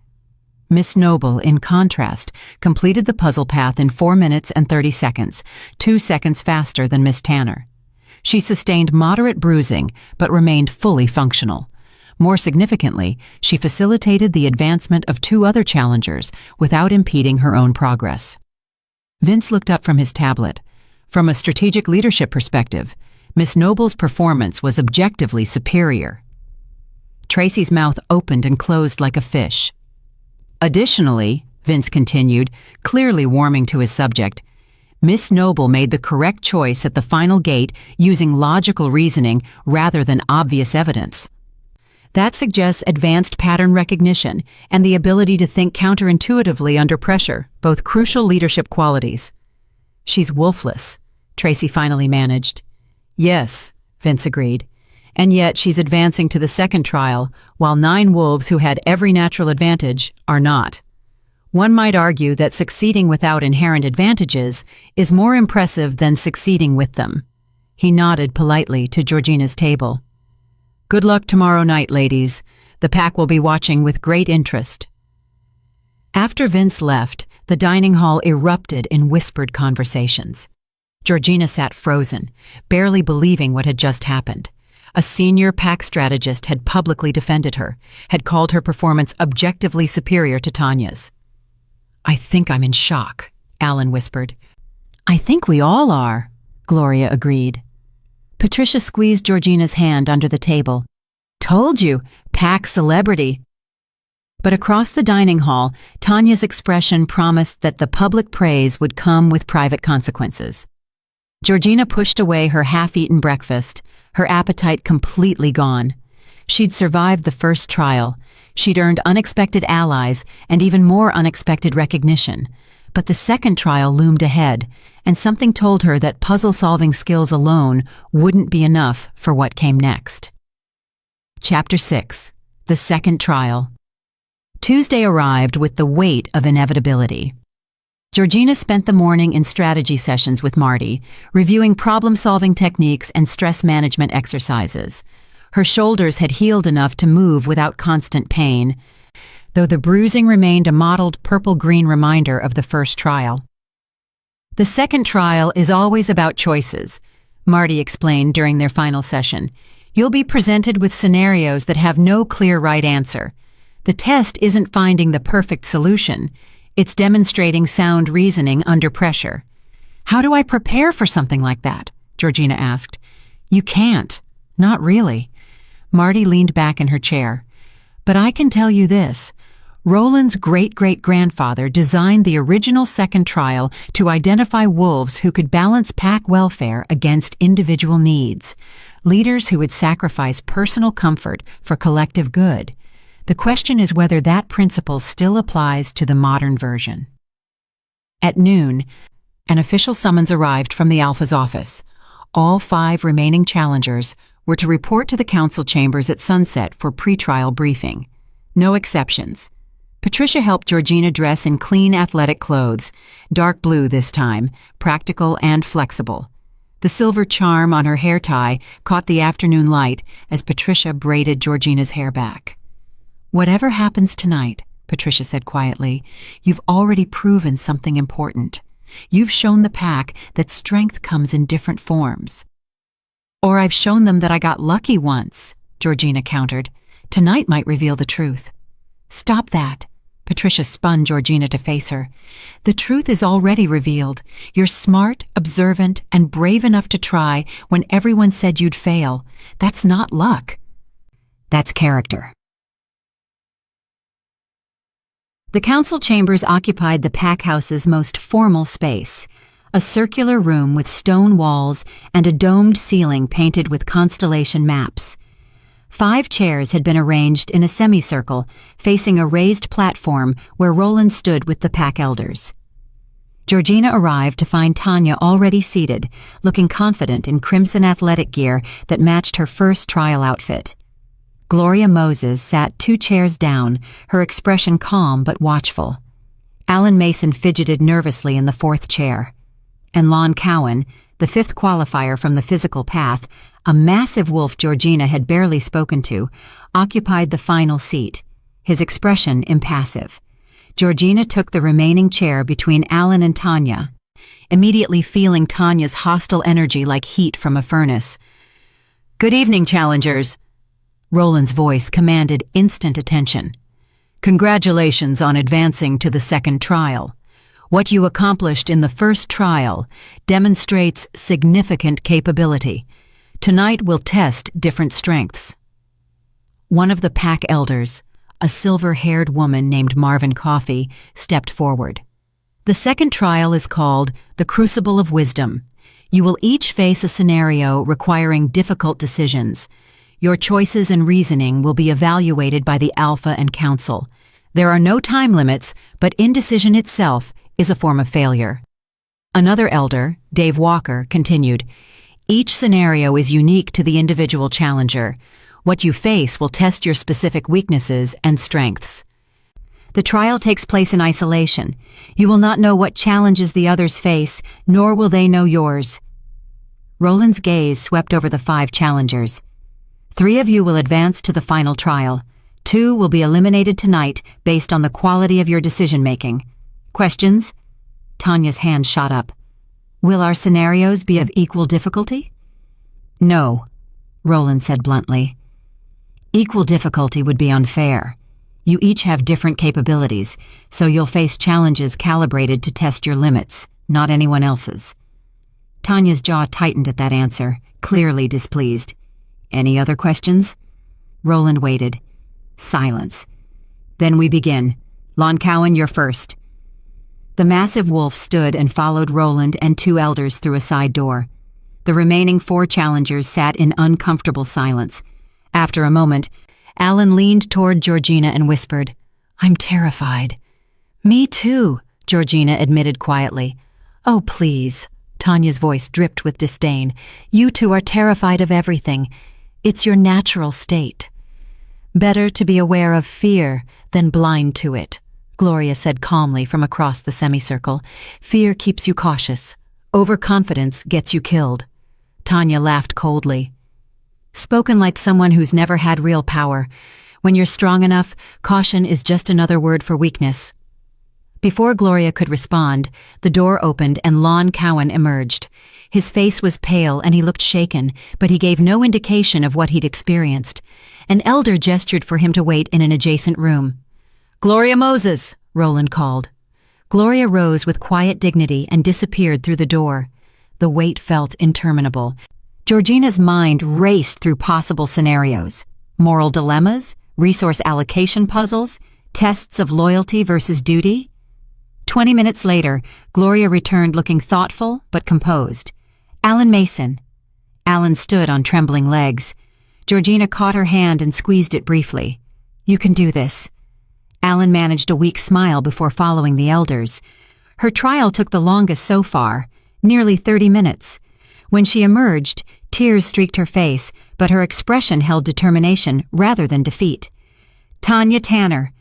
B: Miss Noble, in contrast, completed the puzzle path in 4 minutes and 30 seconds, 2 seconds faster than Miss Tanner. She sustained moderate bruising, but remained fully functional. More significantly, she facilitated the advancement of 2 other challengers without impeding her own progress. Vince looked up from his tablet. From a strategic leadership perspective, Miss Noble's performance was objectively superior. Tracy's mouth opened and closed like a fish. "Additionally," Vince continued, clearly warming to his subject, "Miss Noble made the correct choice at the final gate using logical reasoning rather than obvious evidence. That suggests advanced pattern recognition and the ability to think counterintuitively under pressure, both crucial leadership qualities." "She's wolfless," Tracy finally managed. "Yes," Vince agreed. "And yet she's advancing to the second trial, while 9 wolves who had every natural advantage are not. One might argue that succeeding without inherent advantages is more impressive than succeeding with them." He nodded politely to Georgina's table. "Good luck tomorrow night, ladies. The pack will be watching with great interest." After Vince left, the dining hall erupted in whispered conversations. Georgina sat frozen, barely believing what had just happened. A senior pack strategist had publicly defended her, had called her performance objectively superior to Tanya's. "I think I'm in shock," Alan whispered. "I think we all are," Gloria agreed. Patricia squeezed Georgina's hand under the table. "Told you, pack celebrity." But across the dining hall, Tanya's expression promised that the public praise would come with private consequences. Georgina pushed away her half-eaten breakfast, her appetite completely gone. She'd survived the first trial. She'd earned unexpected allies and even more unexpected recognition. But the second trial loomed ahead, and something told her that puzzle-solving skills alone wouldn't be enough for what came next. Chapter 6. The Second Trial. Tuesday arrived with the weight of inevitability. Georgina spent the morning in strategy sessions with Marty, reviewing problem-solving techniques and stress management exercises. Her shoulders had healed enough to move without constant pain. though the bruising remained a mottled purple-green reminder of the first trial. The second trial is always about choices, Marty explained during their final session. You'll be presented with scenarios that have no clear right answer. The test isn't finding the perfect solution. It's demonstrating sound reasoning under pressure. How do I prepare for something like that? Georgina asked. You can't. Not really. Marty leaned back in her chair. But I can tell you this. Roland's great-great-grandfather designed the original second trial to identify wolves who could balance pack welfare against individual needs, leaders who would sacrifice personal comfort for collective good. The question is whether that principle still applies to the modern version. At noon, an official summons arrived from the Alpha's office. All 5 remaining challengers were to report to the council chambers at sunset for pre-trial briefing. No exceptions. Patricia helped Georgina dress in clean athletic clothes, dark blue this time, practical and flexible. The silver charm on her hair tie caught the afternoon light as Patricia braided Georgina's hair back. Whatever happens tonight, Patricia said quietly, you've already proven something important. You've shown the pack that strength comes in different forms. Or I've shown them that I got lucky once, Georgina countered. Tonight might reveal the truth. Stop that. Patricia spun Georgina to face her. The truth is already revealed. You're smart, observant, and brave enough to try when everyone said you'd fail. That's not luck. That's character. The council chambers occupied the pack house's most formal space, a circular room with stone walls and a domed ceiling painted with constellation maps. 5 chairs had been arranged in a semicircle, facing a raised platform where Roland stood with the pack elders. Georgina arrived to find Tanya already seated, looking confident in crimson athletic gear that matched her first trial outfit. Gloria Moses sat 2 chairs down, her expression calm but watchful. Alan Mason fidgeted nervously in the 4th chair. And Lon Cowan, the 5th qualifier from the physical path, a massive wolf Georgina had barely spoken to, occupied the final seat, his expression impassive. Georgina took the remaining chair between Alan and Tanya, immediately feeling Tanya's hostile energy like heat from a furnace. "Good evening, challengers." Roland's voice commanded instant attention. "Congratulations on advancing to the second trial. What you accomplished in the first trial demonstrates significant capability. Tonight we'll test different strengths." One of the pack elders, a silver-haired woman named Marvin Coffey, stepped forward. "The second trial is called the Crucible of Wisdom. You will each face a scenario requiring difficult decisions. Your choices and reasoning will be evaluated by the Alpha and Council. There are no time limits, but indecision itself is a form of failure." Another elder, Dave Walker, continued, "Each scenario is unique to the individual challenger. What you face will test your specific weaknesses and strengths. The trial takes place in isolation. You will not know what challenges the others face, nor will they know yours." Roland's gaze swept over the 5 challengers. 3 of you will advance to the final trial. 2 will be eliminated tonight based on the quality of your decision-making. Questions? Tanya's hand shot up. "Will our scenarios be of equal difficulty?" "No," Roland said bluntly. "Equal difficulty would be unfair. You each have different capabilities, so you'll face challenges calibrated to test your limits, not anyone else's." Tanya's jaw tightened at that answer, clearly displeased. "Any other questions?" Roland waited. Silence. "Then we begin. Lon Cowan, you're first." The massive wolf stood and followed Roland and 2 elders through a side door. The remaining 4 challengers sat in uncomfortable silence. After a moment, Alan leaned toward Georgina and whispered, "I'm terrified." "Me too," Georgina admitted quietly. "Oh, please." Tanya's voice dripped with disdain. "You 2 are terrified of everything. It's your natural state." "Better to be aware of fear than blind to it," Gloria said calmly from across the semicircle. "Fear keeps you cautious. Overconfidence gets you killed." Tanya laughed coldly. "Spoken like someone who's never had real power. When you're strong enough, caution is just another word for weakness. Before Gloria could respond, the door opened and Lon Cowan emerged. His face was pale and he looked shaken, but he gave no indication of what he'd experienced. An elder gestured for him to wait in an adjacent room. "Gloria Moses," Roland called. Gloria rose with quiet dignity and disappeared through the door. The wait felt interminable. Georgina's mind raced through possible scenarios. Moral dilemmas, resource allocation puzzles, tests of loyalty versus duty. 20 minutes later, Gloria returned looking thoughtful but composed. "Alan Mason." Alan stood on trembling legs. Georgina caught her hand and squeezed it briefly. "You can do this." Alan managed a weak smile before following the elders. Her trial took the longest so far, nearly 30 minutes. When she emerged, tears streaked her face, but her expression held determination rather than defeat. "Tanya Tanner."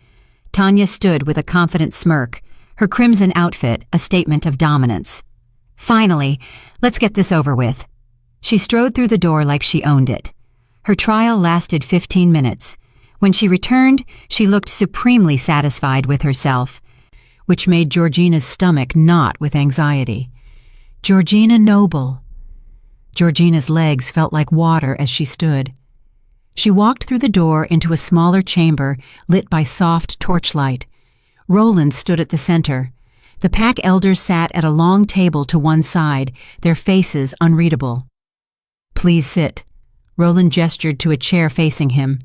B: Tanya stood with a confident smirk, her crimson outfit a statement of dominance. "Finally, let's get this over with." She strode through the door like she owned it. Her trial lasted 15 minutes. When she returned, she looked supremely satisfied with herself, which made Georgina's stomach knot with anxiety. Georgina Noble. Georgina's legs felt like water as she stood. She walked through the door into a smaller chamber lit by soft torchlight. Roland stood at the center. The pack elders sat at a long table to one side, their faces unreadable. "Please sit." Roland gestured to a chair facing him.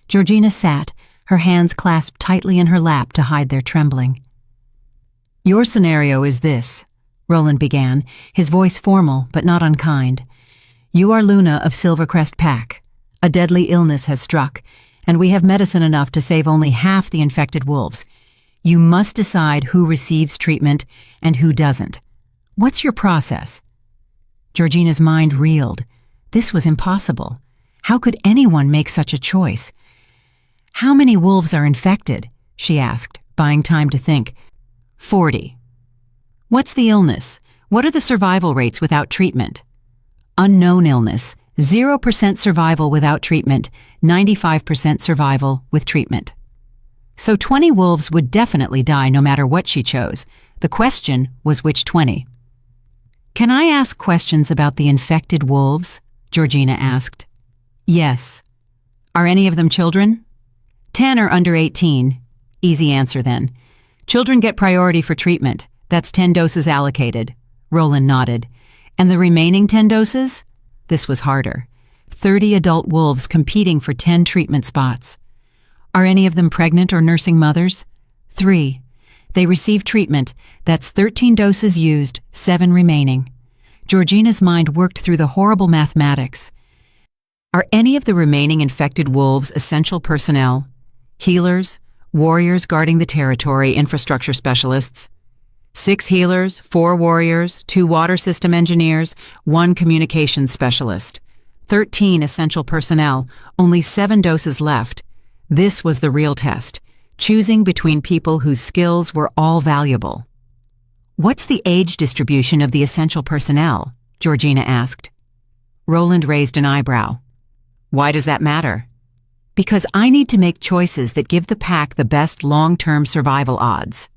B: Georgina sat, her hands clasped tightly in her lap to hide their trembling. "Your scenario is this," Roland began, his voice formal but not unkind. "You are Luna of Silvercrest Pack. A deadly illness has struck, and we have medicine enough to save only half the infected wolves. You must decide who receives treatment and who doesn't. What's your process?" Georgina's mind reeled. This was impossible. How could anyone make such a choice? "How many wolves are infected?" she asked, buying time to think. 40. "What's the illness? What are the survival rates without treatment?" "Unknown illness. 0% survival without treatment, 95% survival with treatment." So 20 wolves would definitely die no matter what she chose. The question was which 20. "Can I ask questions about the infected wolves?" Georgina asked. "Yes." "Are any of them children?" 10 are under 18. Easy answer then. "Children get priority for treatment. That's 10 doses allocated." Roland nodded. "And the remaining 10 doses?" This was harder. 30 adult wolves competing for 10 treatment spots. "Are any of them pregnant or nursing mothers?" 3. They receive treatment. That's 13 doses used, 7 remaining. Georgina's mind worked through the horrible mathematics. "Are any of the remaining infected wolves essential personnel? Healers, warriors guarding the territory, infrastructure specialists? 6 healers, 4 warriors, 2 water system engineers, 1 communications specialist. 13 essential personnel, only 7 doses left. This was the real test, choosing between people whose skills were all valuable." "What's the age distribution of the essential personnel?" Georgina asked. Roland raised an eyebrow. "Why does that matter?" "Because I need to make choices that give the pack the best long-term survival odds."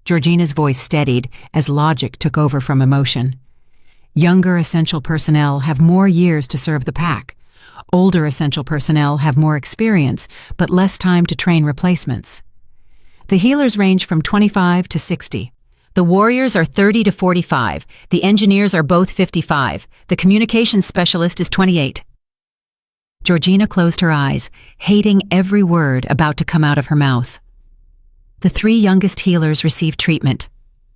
B: Georgina's voice steadied as logic took over from emotion. "Younger essential personnel have more years to serve the pack. Older essential personnel have more experience, but less time to train replacements. The healers range from 25 to 60. The warriors are 30 to 45. The engineers are both 55. The communications specialist is 28. Georgina closed her eyes, hating every word about to come out of her mouth. The 3 youngest healers receive treatment.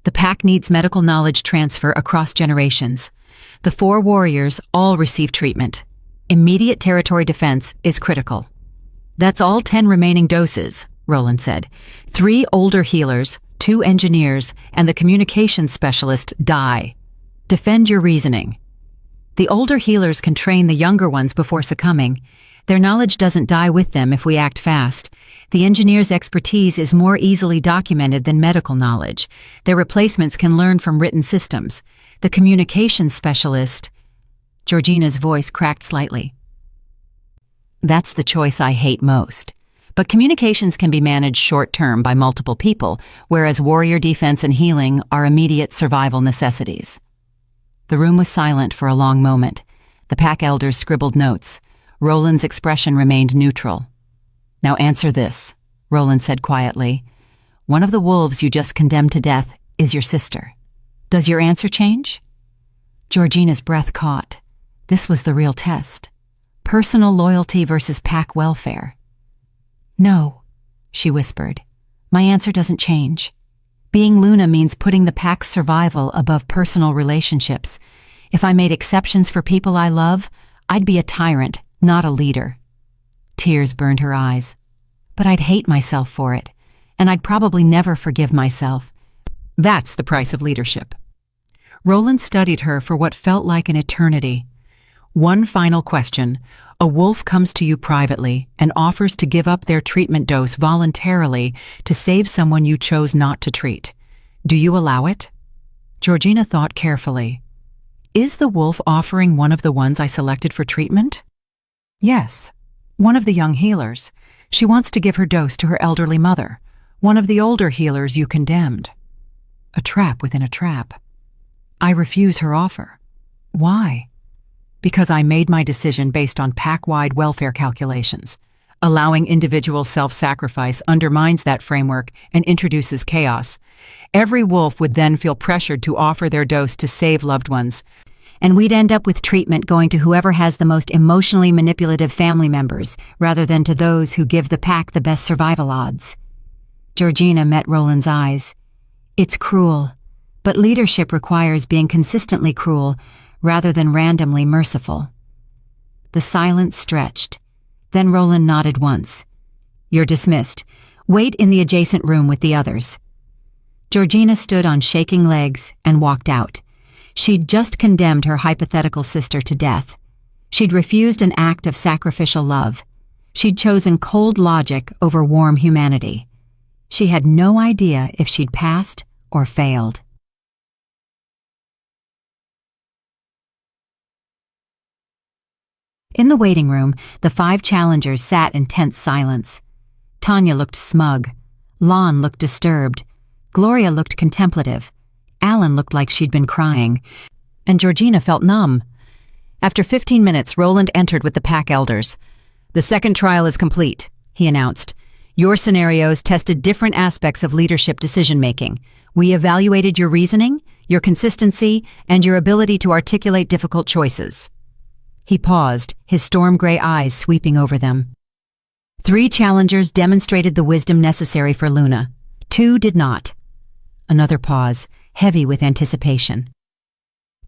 B: The pack needs medical knowledge transfer across generations. The 4 warriors all receive treatment. Immediate territory defense is critical. That's all 10 remaining doses, Roland said. 3 older healers, 2 engineers, and the communications specialist die. Defend your reasoning. The older healers can train the younger ones before succumbing. Their knowledge doesn't die with them if we act fast. The engineer's expertise is more easily documented than medical knowledge. Their replacements can learn from written systems. The communications specialist... Georgina's voice cracked slightly. That's the choice I hate most. But communications can be managed short-term by multiple people, whereas warrior defense and healing are immediate survival necessities. The room was silent for a long moment. The pack elders scribbled notes. Roland's expression remained neutral. "Now answer this," Roland said quietly. "One of the wolves you just condemned to death is your sister. Does your answer change?" Georgina's breath caught. This was the real test. Personal loyalty versus pack welfare. "No," she whispered. "My answer doesn't change. Being Luna means putting the pack's survival above personal relationships. If I made exceptions for people I love, I'd be a tyrant, not a leader." Tears burned her eyes. "But I'd hate myself for it, and I'd probably never forgive myself. That's the price of leadership." Roland studied her for what felt like an eternity. "One final question. A wolf comes to you privately and offers to give up their treatment dose voluntarily to save someone you chose not to treat. Do you allow it?" Georgina thought carefully. "Is the wolf offering one of the ones I selected for treatment?" "Yes. One of the young healers. She wants to give her dose to her elderly mother. One of the older healers you condemned." A trap within a trap. "I refuse her offer." "Why?" "Because I made my decision based on pack-wide welfare calculations. Allowing individual self-sacrifice undermines that framework and introduces chaos. Every wolf would then feel pressured to offer their dose to save loved ones, and we'd end up with treatment going to whoever has the most emotionally manipulative family members, rather than to those who give the pack the best survival odds." Georgina met Roland's eyes. "It's cruel, but leadership requires being consistently cruel rather than randomly merciful." The silence stretched. Then Roland nodded once. "You're dismissed. Wait in the adjacent room with the others." Georgina stood on shaking legs and walked out. She'd just condemned her hypothetical sister to death. She'd refused an act of sacrificial love. She'd chosen cold logic over warm humanity. She had no idea if she'd passed or failed. In the waiting room, the 5 challengers sat in tense silence. Tanya looked smug. Lon looked disturbed. Gloria looked contemplative. Alan looked like she'd been crying. And Georgina felt numb. After 15 minutes, Roland entered with the pack elders. "The second trial is complete," he announced. "Your scenarios tested different aspects of leadership decision-making. We evaluated your reasoning, your consistency, and your ability to articulate difficult choices." He paused, his storm-gray eyes sweeping over them. 3 challengers demonstrated the wisdom necessary for Luna. 2 did not. Another pause, heavy with anticipation.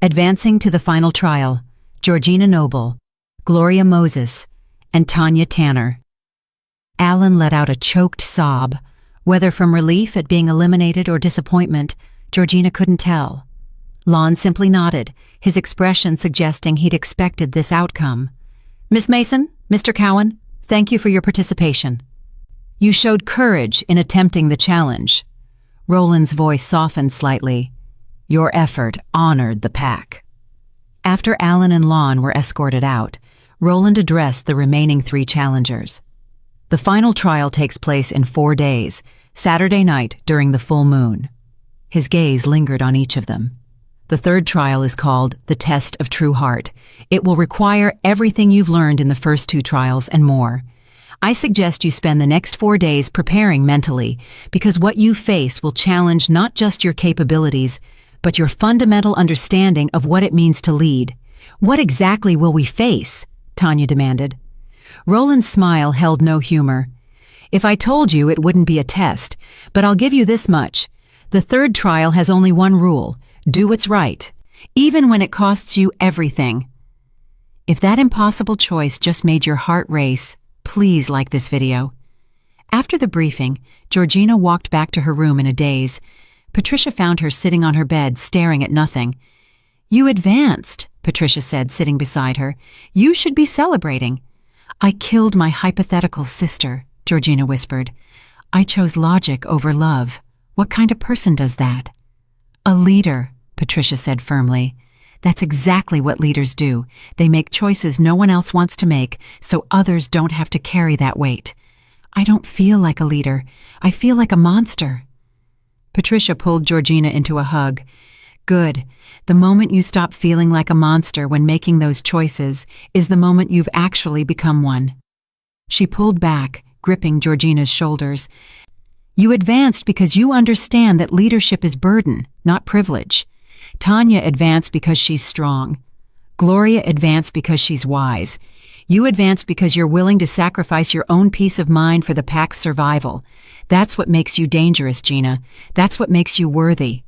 B: Advancing to the final trial, Georgina Noble, Gloria Moses, and Tanya Tanner. Alan let out a choked sob. Whether from relief at being eliminated or disappointment, Georgina couldn't tell. Lon simply nodded, his expression suggesting he'd expected this outcome. "Miss Mason, Mr. Cowan, thank you for your participation. You showed courage in attempting the challenge." Roland's voice softened slightly. "Your effort honored the pack." After Alan and Lon were escorted out, Roland addressed the remaining 3 challengers. "The final trial takes place in 4 days, Saturday night during the full moon." His gaze lingered on each of them. "The third trial is called the Test of True Heart. It will require everything you've learned in the first 2 trials and more. I suggest you spend the next 4 days preparing mentally, because what you face will challenge not just your capabilities, but your fundamental understanding of what it means to lead." "What exactly will we face?" Tanya demanded. Roland's smile held no humor. "If I told you, it wouldn't be a test, but I'll give you this much. The third trial has only one rule: do what's right, even when it costs you everything." If that impossible choice just made your heart race, please like this video. After the briefing, Georgina walked back to her room in a daze. Patricia found her sitting on her bed, staring at nothing. "You advanced," Patricia said, sitting beside her. "You should be celebrating." "I killed my hypothetical sister," Georgina whispered. "I chose logic over love. What kind of person does that?" "A leader," Patricia said firmly. "That's exactly what leaders do. They make choices no one else wants to make, so others don't have to carry that weight. I don't feel like a leader. I feel like a monster. Patricia pulled Georgina into a hug. Good. The moment you stop feeling like a monster when making those choices is the moment you've actually become one. She pulled back, gripping Georgina's shoulders. You advanced because you understand that leadership is burden, not privilege. Tanya advanced because she's strong. Gloria advanced because she's wise. You advance because you're willing to sacrifice your own peace of mind for the pack's survival. That's what makes you dangerous, Gina. That's what makes you worthy.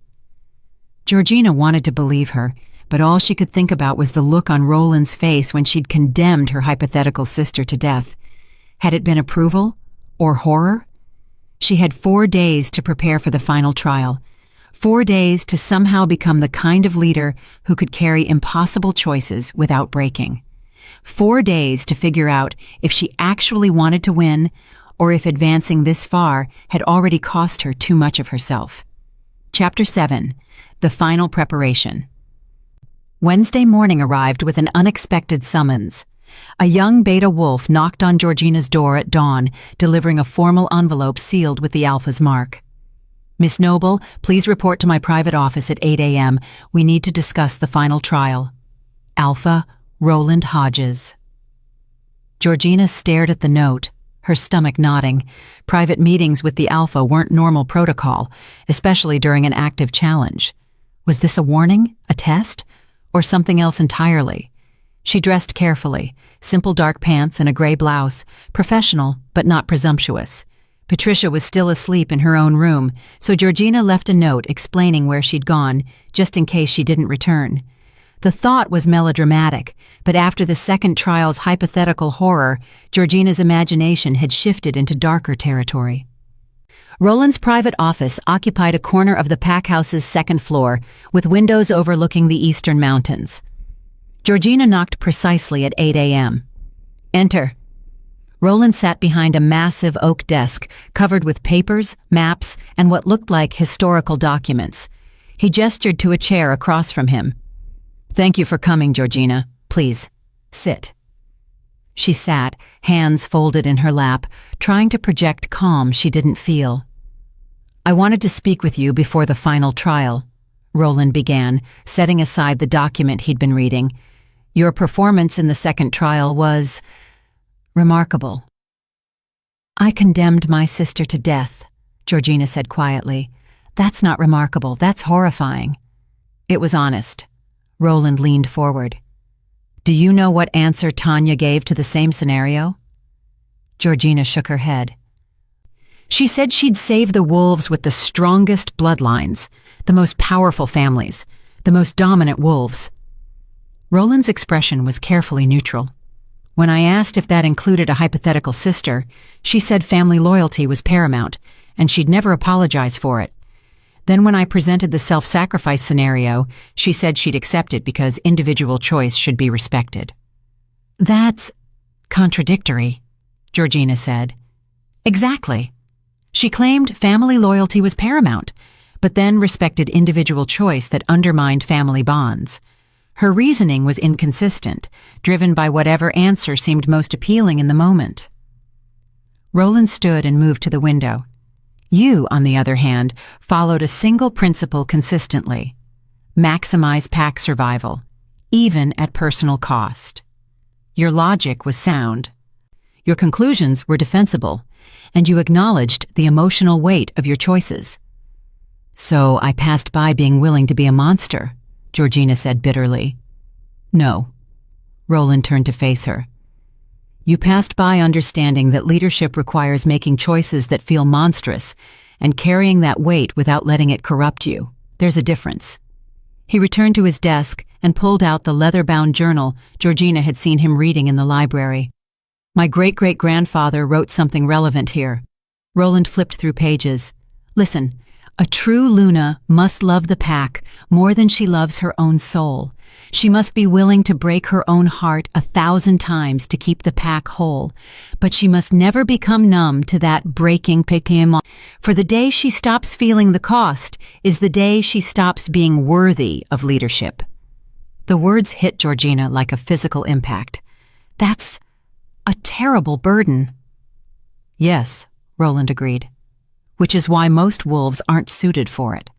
B: Georgina wanted to believe her, but all she could think about was the look on Roland's face when she'd condemned her hypothetical sister to death. Had it been approval or horror? She had 4 days to prepare for the final trial. 4 days to somehow become the kind of leader who could carry impossible choices without breaking. 4 days to figure out if she actually wanted to win or if advancing this far had already cost her too much of herself. Chapter 7. The Final Preparation. Wednesday morning arrived with an unexpected summons. A young beta wolf knocked on Georgina's door at dawn, delivering a formal envelope sealed with the Alpha's mark. Miss Noble, please report to my private office at 8 a.m. We need to discuss the final trial. Alpha, Roland Hodges. Georgina stared at the note, her stomach knotting. Private meetings with the Alpha weren't normal protocol, especially during an active challenge. Was this a warning, a test, or something else entirely? She dressed carefully, simple dark pants and a gray blouse, professional but not presumptuous. Patricia was still asleep in her own room, so Georgina left a note explaining where she'd gone, just in case she didn't return. The thought was melodramatic, but after the second trial's hypothetical horror, Georgina's imagination had shifted into darker territory. Roland's private office occupied a corner of the pack house's second floor, with windows overlooking the eastern mountains. Georgina knocked precisely at 8 a.m. Enter. Roland sat behind a massive oak desk covered with papers, maps, and what looked like historical documents. He gestured to a chair across from him. Thank you for coming, Georgina. Please, sit. She sat, hands folded in her lap, trying to project calm she didn't feel. I wanted to speak with you before the final trial, Roland began, setting aside the document he'd been reading. Your performance in the second trial was remarkable. I condemned my sister to death, Georgina said quietly. That's not remarkable, that's horrifying. It was honest. Roland leaned forward. Do you know what answer Tanya gave to the same scenario? Georgina shook her head. She said she'd save the wolves with the strongest bloodlines, the most powerful families, the most dominant wolves. Roland's expression was carefully neutral. When I asked if that included a hypothetical sister, she said family loyalty was paramount, and she'd never apologize for it. Then when I presented the self-sacrifice scenario, she said she'd accept it because individual choice should be respected. That's contradictory, Georgina said. Exactly. She claimed family loyalty was paramount, but then respected individual choice that undermined family bonds. Her reasoning was inconsistent, driven by whatever answer seemed most appealing in the moment. Roland stood and moved to the window. You, on the other hand, followed a single principle consistently. Maximize pack survival, even at personal cost. Your logic was sound. Your conclusions were defensible, and you acknowledged the emotional weight of your choices. So I passed by being willing to be a monster, Georgina said bitterly. No. Roland turned to face her. You passed by understanding that leadership requires making choices that feel monstrous and carrying that weight without letting it corrupt you. There's a difference. He returned to his desk and pulled out the leather-bound journal Georgina had seen him reading in the library. My great-great-grandfather wrote something relevant here. Roland flipped through pages. Listen, a true Luna must love the pack more than she loves her own soul. She must be willing to break her own heart 1,000 times to keep the pack whole, but she must never become numb to that breaking picking. For the day she stops feeling the cost is the day she stops being worthy of leadership. The words hit Georgina like a physical impact. That's a terrible burden. Yes, Roland agreed. Which is why most wolves aren't suited for it.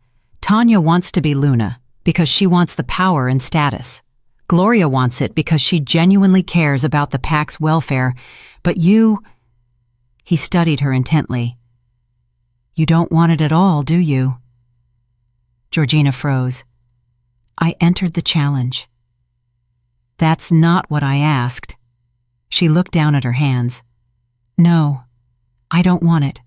B: Tanya wants to be Luna because she wants the power and status. Gloria wants it because she genuinely cares about the pack's welfare, but you— He studied her intently. You don't want it at all, do you? Georgina froze. I entered the challenge. That's not what I asked. She looked down at her hands. No, I don't want it.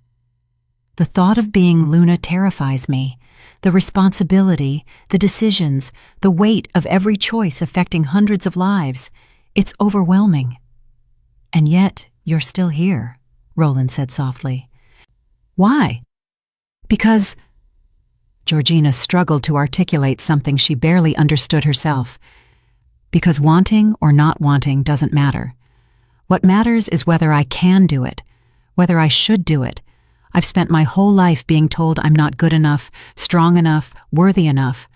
B: The thought of being Luna terrifies me. The responsibility, the decisions, the weight of every choice affecting hundreds of lives. It's overwhelming. And yet, you're still here, Roland said softly. Why? Because— Georgina struggled to articulate something she barely understood herself. Because wanting or not wanting doesn't matter. What matters is whether I can do it, whether I should do it. I've spent my whole life being told I'm not good enough, strong enough, worthy enough.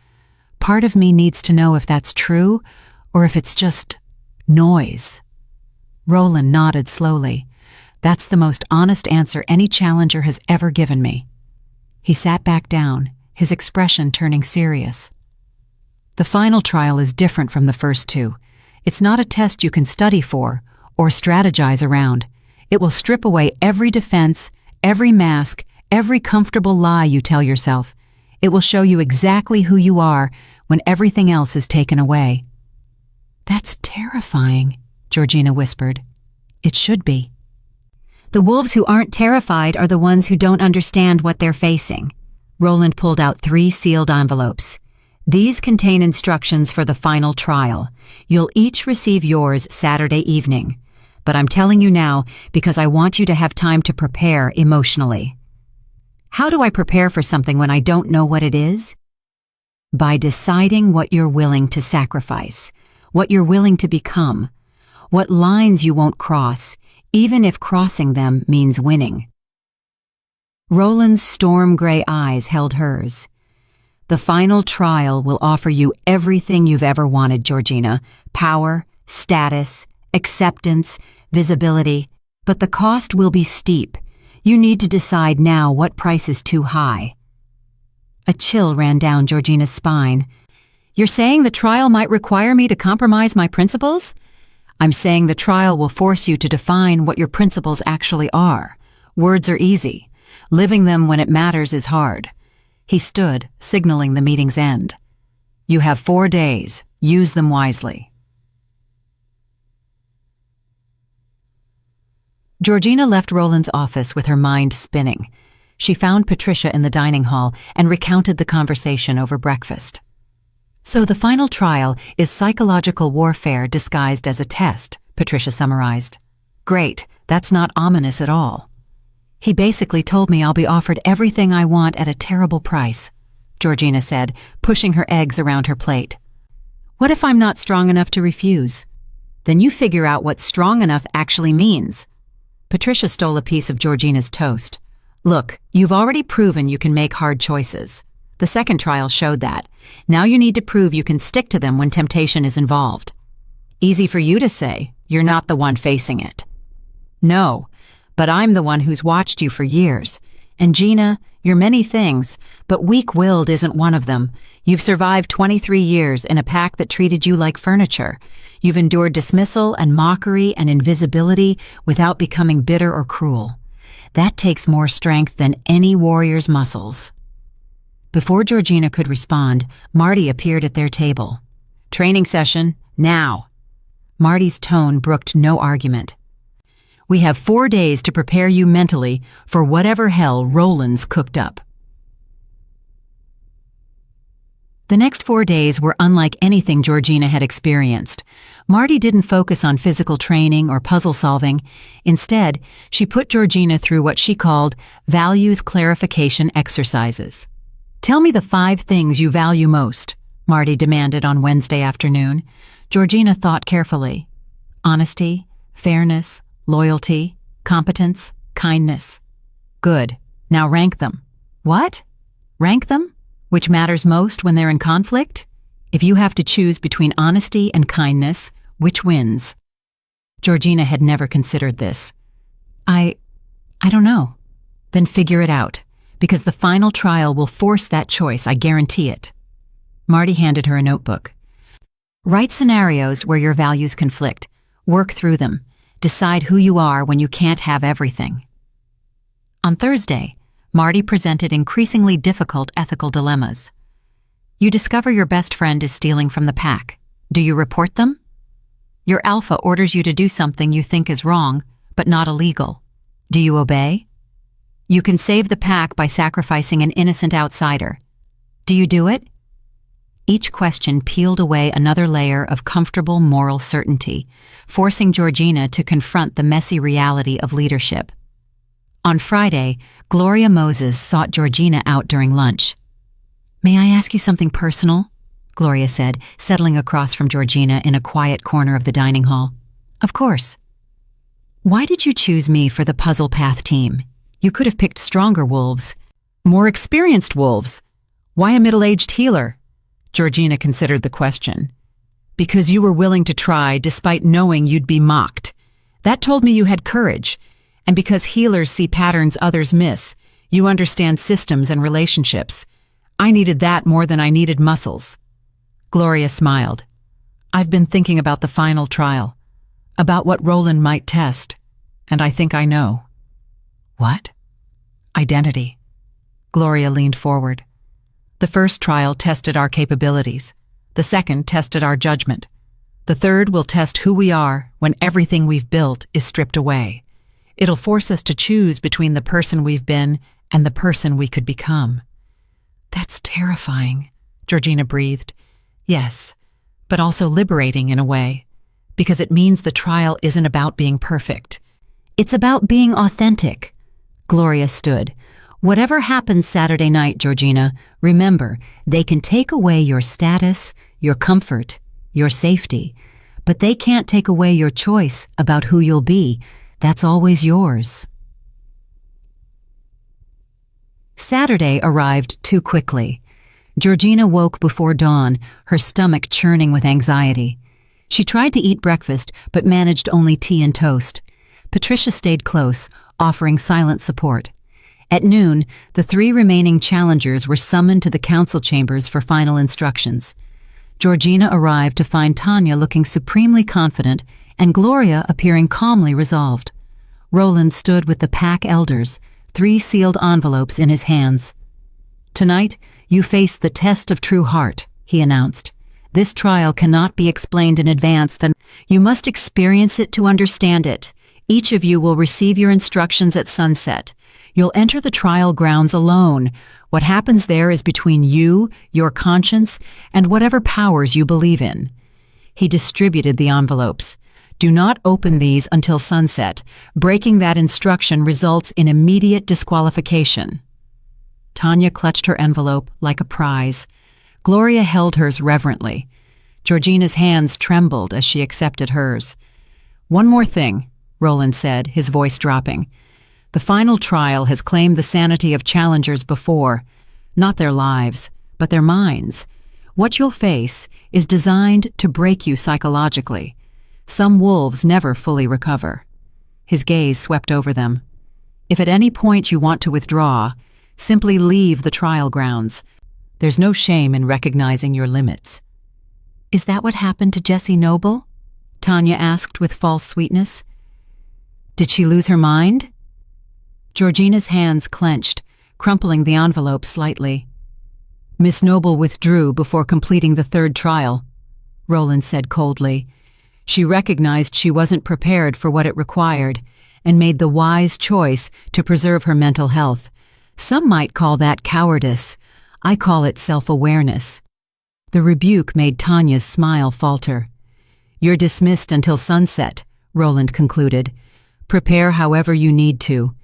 B: Part of me needs to know if that's true or if it's just noise. Roland nodded slowly. That's the most honest answer any challenger has ever given me. He sat back down, his expression turning serious. The final trial is different from the first two. It's not a test you can study for or strategize around. It will strip away every defense, every mask, every comfortable lie you tell yourself. It will show you exactly who you are when everything else is taken away. That's terrifying, Georgina whispered. It should be.
C: The wolves who aren't terrified are the ones who don't understand what they're facing.
B: Roland pulled out 3 sealed envelopes. These contain instructions for the final trial. You'll each receive yours Saturday evening. But I'm telling you now because I want you to have time to prepare emotionally. How do I prepare for something when I don't know what it is? By deciding what you're willing to sacrifice, what you're willing to become, what lines you won't cross, even if crossing them means winning. Roland's storm-gray eyes held hers. The final trial will offer you everything you've ever wanted, Georgina. Power, status, acceptance, visibility. But the cost will be steep. You need to decide now what price is too high. A chill ran down Georgina's spine. You're saying the trial might require me to compromise my principles? I'm saying the trial will force you to define what your principles actually are. Words are easy. Living them when it matters is hard. He stood, signaling the meeting's end. You have 4 days. Use them wisely. Georgina left Roland's office with her mind spinning. She found Patricia in the dining hall and recounted the conversation over breakfast. So the final trial is psychological warfare disguised as a test, Patricia summarized. Great, that's not ominous at all. He basically told me I'll be offered everything I want at a terrible price, Georgina said, pushing her eggs around her plate. What if I'm not strong enough to refuse? Then you figure out what strong enough actually means. Patricia stole a piece of Georgina's toast. Look, you've already proven you can make hard choices. The second trial showed that. Now you need to prove you can stick to them when temptation is involved. Easy for you to say, you're not the one facing it. No, but I'm the one who's watched you for years. And Gina, you're many things, but weak-willed isn't one of them. You've survived 23 years in a pack that treated you like furniture. You've endured dismissal and mockery and invisibility without becoming bitter or cruel. That takes more strength than any warrior's muscles. Before Georgina could respond, Marty appeared at their table. Training session, now. Marty's tone brooked no argument. We have 4 days to prepare you mentally for whatever hell Roland's cooked up. The next 4 days were unlike anything Georgina had experienced. Marty didn't focus on physical training or puzzle solving. Instead, she put Georgina through what she called values clarification exercises. Tell me the 5 things you value most, Marty demanded on Wednesday afternoon. Georgina thought carefully. Honesty, fairness, loyalty, competence, kindness. Good. Now rank them. What? Rank them? Which matters most when they're in conflict? If you have to choose between honesty and kindness, which wins? Georgina had never considered this. I I don't know. Then figure it out, because the final trial will force that choice, I guarantee it. Marty handed her a notebook. Write scenarios where your values conflict. Work through them. Decide who you are when you can't have everything. On Thursday, Marty presented increasingly difficult ethical dilemmas. You discover your best friend is stealing from the pack. Do you report them? Your alpha orders you to do something you think is wrong, but not illegal. Do you obey? You can save the pack by sacrificing an innocent outsider. Do you do it? Each question peeled away another layer of comfortable moral certainty, forcing Georgina to confront the messy reality of leadership. On Friday, Gloria Moses sought Georgina out during lunch. "May I ask you something personal?" Gloria said, settling across from Georgina in a quiet corner of the dining hall. "Of course." "Why did you choose me for the Puzzle Path team? You could have picked stronger wolves. More experienced wolves. Why a middle-aged healer?" Georgina considered the question. "Because you were willing to try despite knowing you'd be mocked. That told me you had courage. And because healers see patterns others miss, you understand systems and relationships. I needed that more than I needed muscles." Gloria smiled. "I've been thinking about the final trial, about what Roland might test, and I think I know." "What?" "Identity." Gloria leaned forward. "The first trial tested our capabilities. The second tested our judgment. The third will test who we are when everything we've built is stripped away. It'll force us to choose between the person we've been and the person we could become." "That's terrifying," Georgina breathed. "Yes, but also liberating in a way, because it means the trial isn't about being perfect. It's about being authentic." Gloria stood. "Whatever happens Saturday night, Georgina, remember, they can take away your status, your comfort, your safety, but they can't take away your choice about who you'll be. That's always yours." Saturday arrived too quickly. Georgina woke before dawn, her stomach churning with anxiety. She tried to eat breakfast, but managed only tea and toast. Patricia stayed close, offering silent support. At noon, the 3 remaining challengers were summoned to the council chambers for final instructions. Georgina arrived to find Tanya looking supremely confident and Gloria appearing calmly resolved. Roland stood with the pack elders, 3 sealed envelopes in his hands. "Tonight, you face the test of true heart," he announced. "This trial cannot be explained in advance, then you must experience it to understand it. Each of you will receive your instructions at sunset. You'll enter the trial grounds alone. What happens there is between you, your conscience, and whatever powers you believe in." He distributed the envelopes. "Do not open these until sunset. Breaking that instruction results in immediate disqualification." Tanya clutched her envelope like a prize. Gloria held hers reverently. Georgina's hands trembled as she accepted hers. "One more thing," Roland said, his voice dropping. "The final trial has claimed the sanity of challengers before, not their lives, but their minds. What you'll face is designed to break you psychologically. Some wolves never fully recover." His gaze swept over them. "If at any point you want to withdraw, simply leave the trial grounds. There's no shame in recognizing your limits." "Is that what happened to Jessie Noble?" Tanya asked with false sweetness. "Did she lose her mind?" Georgina's hands clenched, crumpling the envelope slightly. "Miss Noble withdrew before completing the 3rd trial," Roland said coldly. "She recognized she wasn't prepared for what it required and made the wise choice to preserve her mental health. Some might call that cowardice. I call it self-awareness." The rebuke made Tanya's smile falter. "You're dismissed until sunset," Roland concluded. "Prepare however you need to.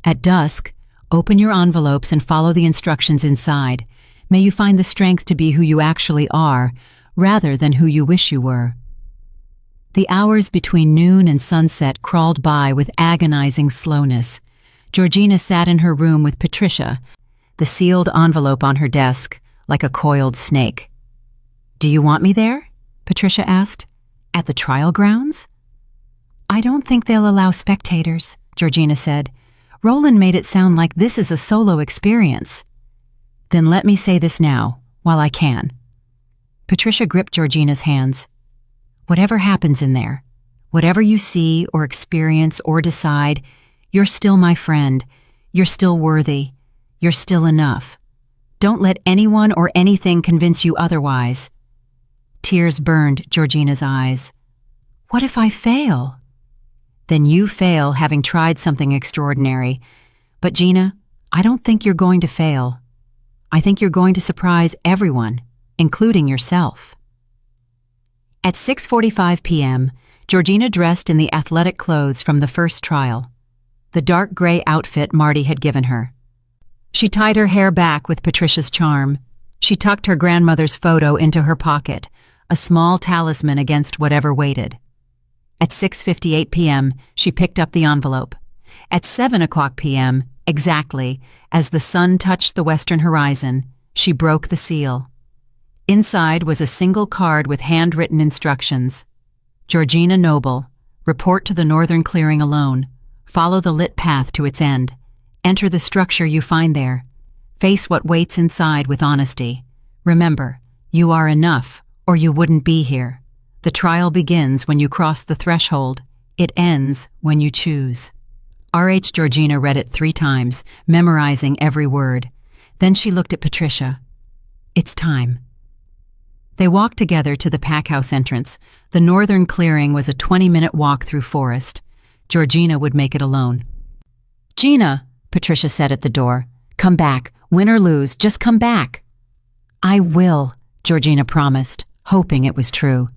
B: At dusk, open your envelopes and follow the instructions inside. May you find the strength to be who you actually are, rather than who you wish you were." The hours between noon and sunset crawled by with agonizing slowness. Georgina sat in her room with Patricia, the sealed envelope on her desk, like a coiled snake. "Do you want me there?" Patricia asked. "At the trial grounds?" "I don't think they'll allow spectators," Georgina said. Roland made it sound like this is a solo experience. Then let me say this now, while I can. Patricia gripped Georgina's hands. Whatever happens in there, whatever you see or experience or decide, you're still my friend. You're still worthy. You're still enough. Don't let anyone or anything convince you otherwise. Tears burned Georgina's eyes. What if I fail? Then you fail having tried something extraordinary. But Gina, I don't think you're going to fail. I think you're going to surprise everyone, including yourself. At 6:45 p.m., Georgina dressed in the athletic clothes from the first trial, the dark gray outfit Marty had given her. She tied her hair back with Patricia's charm. She tucked her grandmother's photo into her pocket, a small talisman against whatever waited. At 6:58 p.m., she picked up the envelope. At 7 o'clock p.m., exactly, as the sun touched the western horizon, she broke the seal. Inside was a single card with handwritten instructions. Georgina Noble, report to the northern clearing alone. Follow the lit path to its end. Enter the structure you find there. Face what waits inside with honesty. Remember, you are enough, or you wouldn't be here. The trial begins when you cross the threshold. It ends when you choose. R.H. Georgina read it 3 times, memorizing every word. Then she looked at Patricia. It's time. They walked together to the pack house entrance. The northern clearing was a 20-minute walk through forest. Georgina would make it alone. Gina, Patricia said at the door, come back. Win or lose, just come back. I will, Georgina promised, hoping it was true.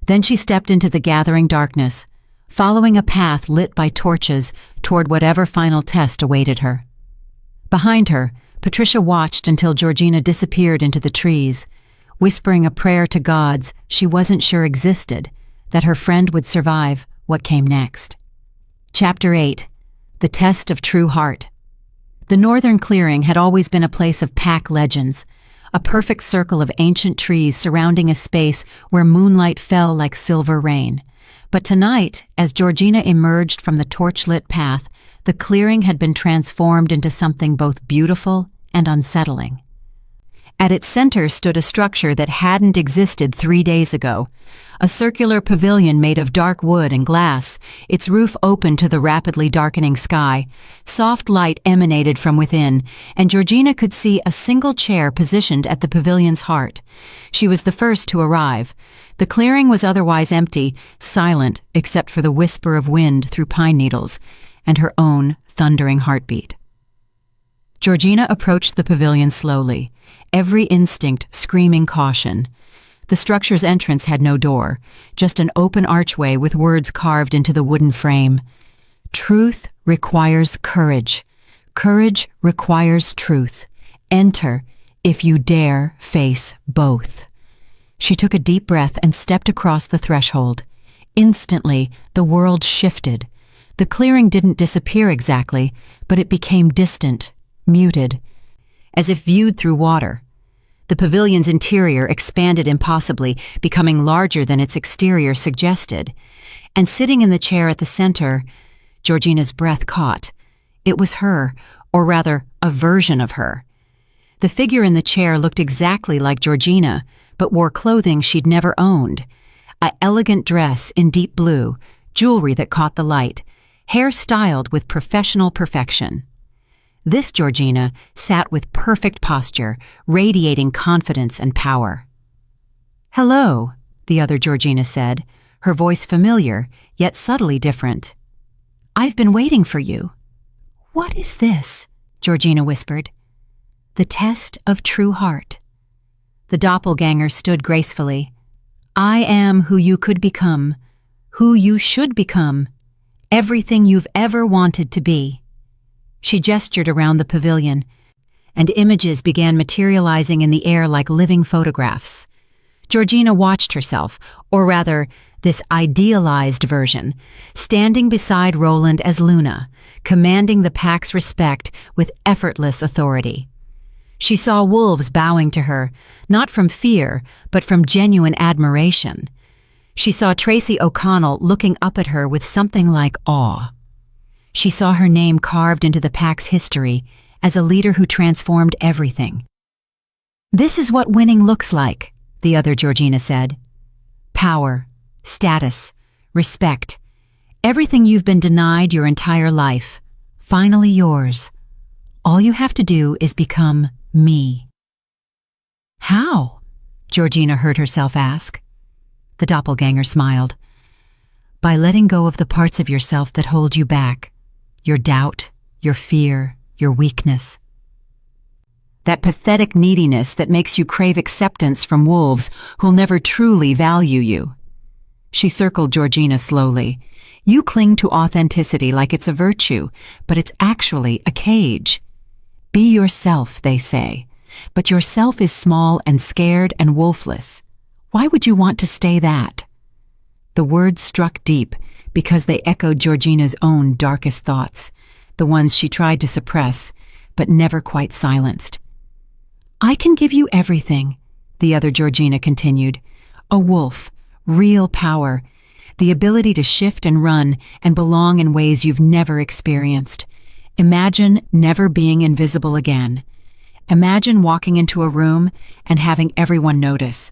B: Then she stepped into the gathering darkness, following a path lit by torches toward whatever final test awaited her. Behind her, Patricia watched until Georgina disappeared into the trees, whispering a prayer to gods she wasn't sure existed, that her friend would survive what came next. Chapter 8. The Test of True Heart. The northern clearing had always been a place of pack legends, a perfect circle of ancient trees surrounding a space where moonlight fell like silver rain. But tonight, as Georgina emerged from the torch-lit path, the clearing had been transformed into something both beautiful and unsettling. At its center stood a structure that hadn't existed 3 days ago, a circular pavilion made of dark wood and glass, its roof open to the rapidly darkening sky. Soft light emanated from within, and Georgina could see a single chair positioned at the pavilion's heart. She was the first to arrive. The clearing was otherwise empty, silent except for the whisper of wind through pine needles, and her own thundering heartbeat. Georgina approached the pavilion slowly, every instinct screaming caution. The structure's entrance had no door, just an open archway with words carved into the wooden frame. Truth requires courage. Courage requires truth. Enter if you dare face both. She took a deep breath and stepped across the threshold. Instantly, the world shifted. The clearing didn't disappear exactly, but it became distant, muted, as if viewed through water. The pavilion's interior expanded impossibly, becoming larger than its exterior suggested. And sitting in the chair at the center, Georgina's breath caught. It was her, or rather, a version of her. The figure in the chair looked exactly like Georgina, but wore clothing she'd never owned. An elegant dress in deep blue, jewelry that caught the light, hair styled with professional perfection. This Georgina sat with perfect posture, radiating confidence and power. Hello, the other Georgina said, her voice familiar, yet subtly different. I've been waiting for you. What is this? Georgina whispered. The test of true heart. The doppelganger stood gracefully. I am who you could become, who you should become, everything you've ever wanted to be. She gestured around the pavilion, and images began materializing in the air like living photographs. Georgina watched herself, or rather, this idealized version, standing beside Roland as Luna, commanding the pack's respect with effortless authority. She saw wolves bowing to her, not from fear, but from genuine admiration. She saw Tracy O'Connell looking up at her with something like awe. She saw her name carved into the pack's history as a leader who transformed everything. "This is what winning looks like," the other Georgina said. "Power, status, respect, everything you've been denied your entire life, finally yours. All you have to do is become me." "How?" Georgina heard herself ask. The doppelganger smiled. "By letting go of the parts of yourself that hold you back, your doubt, your fear, your weakness. That pathetic neediness that makes you crave acceptance from wolves who'll never truly value you." She circled Georgina slowly. "You cling to authenticity like it's a virtue, but it's actually a cage. Be yourself, they say, but yourself is small and scared and wolfless. Why would you want to stay that?" The words struck deep because they echoed Georgina's own darkest thoughts, the ones she tried to suppress, but never quite silenced. "I can give you everything," the other Georgina continued. "A wolf, real power, the ability to shift and run and belong in ways you've never experienced. Imagine never being invisible again. Imagine walking into a room and having everyone notice.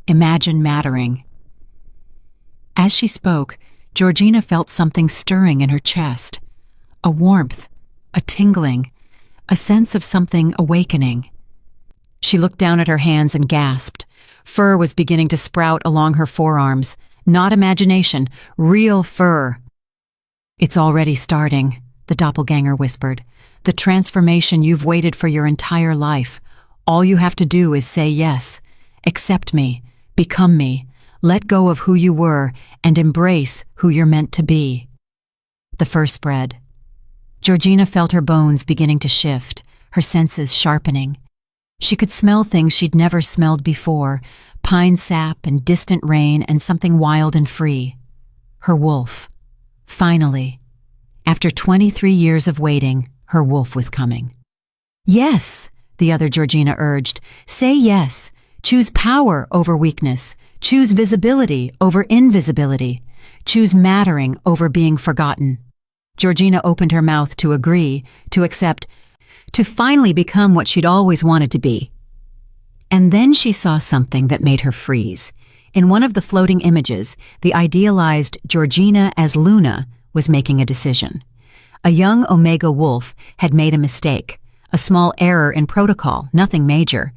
B: Imagine mattering." As she spoke, Georgina felt something stirring in her chest. A warmth, a tingling, a sense of something awakening. She looked down at her hands and gasped. Fur was beginning to sprout along her forearms. Not imagination, real fur. "It's already starting," the doppelganger whispered. "The transformation you've waited for your entire life. All you have to do is say yes. Accept me, become me, let go of who you were, and embrace who you're meant to be." The fur spread. Georgina felt her bones beginning to shift, her senses sharpening. She could smell things she'd never smelled before, pine sap and distant rain and something wild and free. Her wolf. Finally. After 23 years of waiting, her wolf was coming. "Yes," the other Georgina urged. "Say yes. Choose power over weakness. Choose visibility over invisibility. Choose mattering over being forgotten." Georgina opened her mouth to agree, to accept, to finally become what she'd always wanted to be. And then she saw something that made her freeze. In one of the floating images, the idealized Georgina as Luna was making a decision. A young Omega wolf had made a mistake, a small error in protocol, nothing major.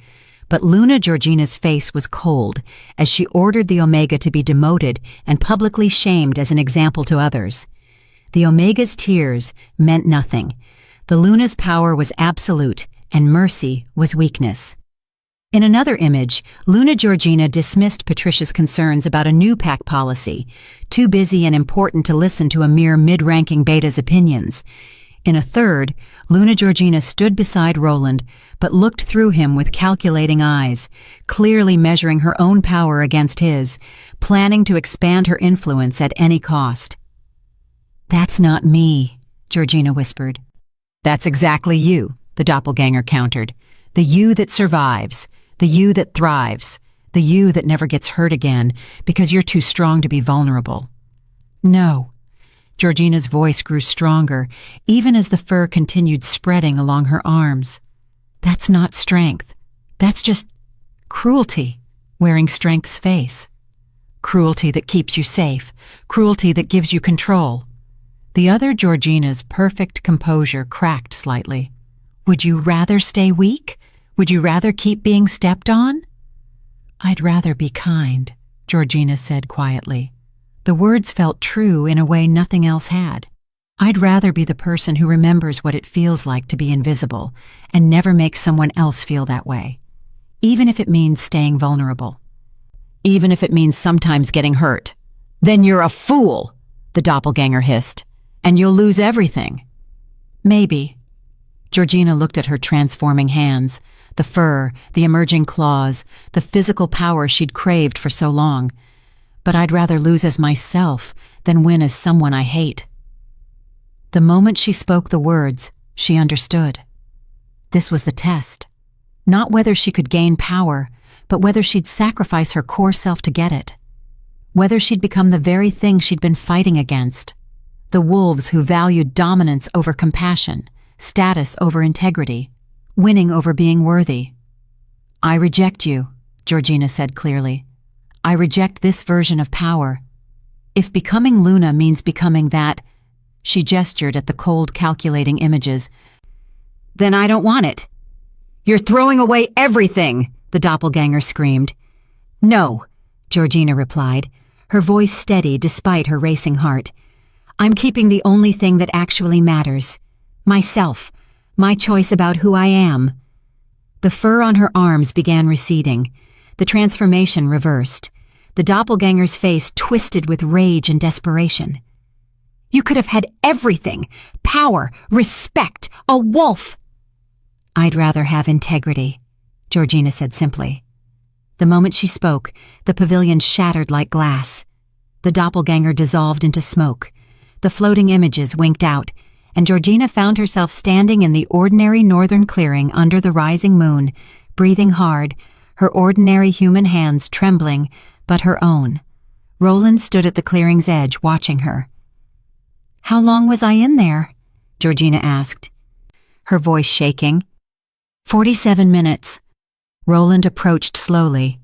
B: But Luna Georgina's face was cold as she ordered the Omega to be demoted and publicly shamed as an example to others. The Omega's tears meant nothing. The Luna's power was absolute, and mercy was weakness. In another image, Luna Georgina dismissed Patricia's concerns about a new pack policy, too busy and important to listen to a mere mid-ranking beta's opinions. In a third, Luna Georgina stood beside Roland, but looked through him with calculating eyes, clearly measuring her own power against his, planning to expand her influence at any cost. "That's not me," Georgina whispered. "That's exactly you," the doppelganger countered. "The you that survives, the you that thrives, the you that never gets hurt again because you're too strong to be vulnerable." "No." Georgina's voice grew stronger, even as the fur continued spreading along her arms. "That's not strength. That's just cruelty, wearing strength's face. Cruelty that keeps you safe, cruelty that gives you control." The other Georgina's perfect composure cracked slightly. "Would you rather stay weak? Would you rather keep being stepped on?" "I'd rather be kind," Georgina said quietly. The words felt true in a way nothing else had. "I'd rather be the person who remembers what it feels like to be invisible and never makes someone else feel that way, even if it means staying vulnerable. Even if it means sometimes getting hurt." "Then you're a fool," the doppelganger hissed, "and you'll lose everything." "Maybe." Georgina looked at her transforming hands, the fur, the emerging claws, the physical power she'd craved for so long. "But I'd rather lose as myself than win as someone I hate." The moment she spoke the words, she understood. This was the test. Not whether she could gain power, but whether she'd sacrifice her core self to get it. Whether she'd become the very thing she'd been fighting against. The wolves who valued dominance over compassion, status over integrity, winning over being worthy. "I reject you," Georgina said clearly. "I reject this version of power. If becoming Luna means becoming that," she gestured at the cold, calculating images, "then I don't want it." "You're throwing away everything!" the doppelganger screamed. "No," Georgina replied, her voice steady despite her racing heart. "I'm keeping the only thing that actually matters. Myself, my choice about who I am." The fur on her arms began receding. The transformation reversed. The doppelganger's face twisted with rage and desperation. "You could have had everything. Power, respect, a wolf." "I'd rather have integrity," Georgina said simply. The moment she spoke, the pavilion shattered like glass. The doppelganger dissolved into smoke. The floating images winked out, and Georgina found herself standing in the ordinary northern clearing under the rising moon, breathing hard, her ordinary human hands trembling, but her own. Roland stood at the clearing's edge, watching her. "How long was I in there?" Georgina asked, her voice shaking. 47 minutes. Roland approached slowly.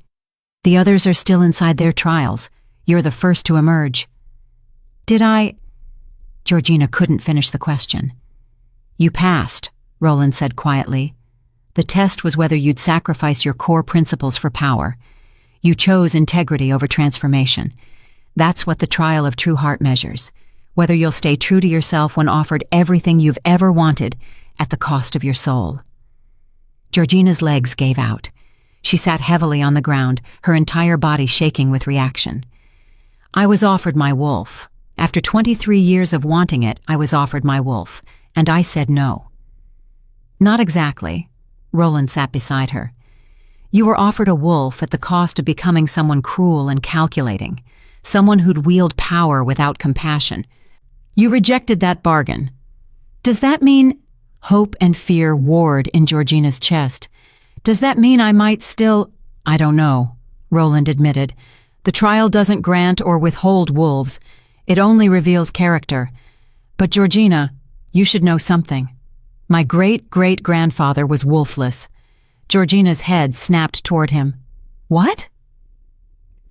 B: "The others are still inside their trials. You're the first to emerge." "Did I—" Georgina couldn't finish the question. "You passed," Roland said quietly. "The test was whether you'd sacrifice your core principles for power. You chose integrity over transformation. That's what the trial of true heart measures, whether you'll stay true to yourself when offered everything you've ever wanted at the cost of your soul." Georgina's legs gave out. She sat heavily on the ground, her entire body shaking with reaction. "I was offered my wolf. After 23 years of wanting it, I was offered my wolf, and I said no." "Not exactly." Roland sat beside her. "You were offered a wolf at the cost of becoming someone cruel and calculating, someone who'd wield power without compassion. You rejected that bargain. Does that mean—" Hope and fear warred in Georgina's chest. "Does that mean I might still—" "I don't know," Roland admitted. "The trial doesn't grant or withhold wolves. It only reveals character. But Georgina, you should know something. My great-great-grandfather was Wolfless." Georgina's head snapped toward him. "What?"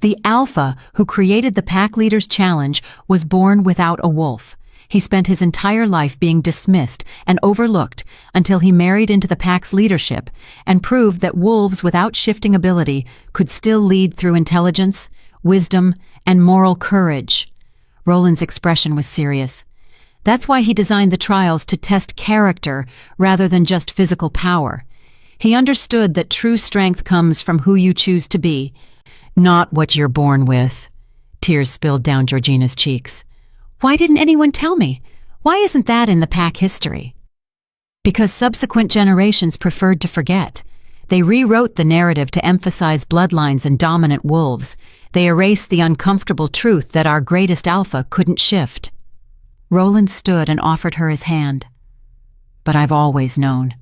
B: "The alpha who created the Pack Leaders Challenge was born without a wolf. He spent his entire life being dismissed and overlooked until he married into the pack's leadership and proved that wolves without shifting ability could still lead through intelligence, wisdom, and moral courage." Roland's expression was serious. "That's why he designed the trials to test character rather than just physical power. He understood that true strength comes from who you choose to be, not what you're born with." Tears spilled down Georgina's cheeks. "Why didn't anyone tell me? Why isn't that in the pack history?" "Because subsequent generations preferred to forget. They rewrote the narrative to emphasize bloodlines and dominant wolves. They erased the uncomfortable truth that our greatest alpha couldn't shift." Roland stood and offered her his hand. "But I've always known.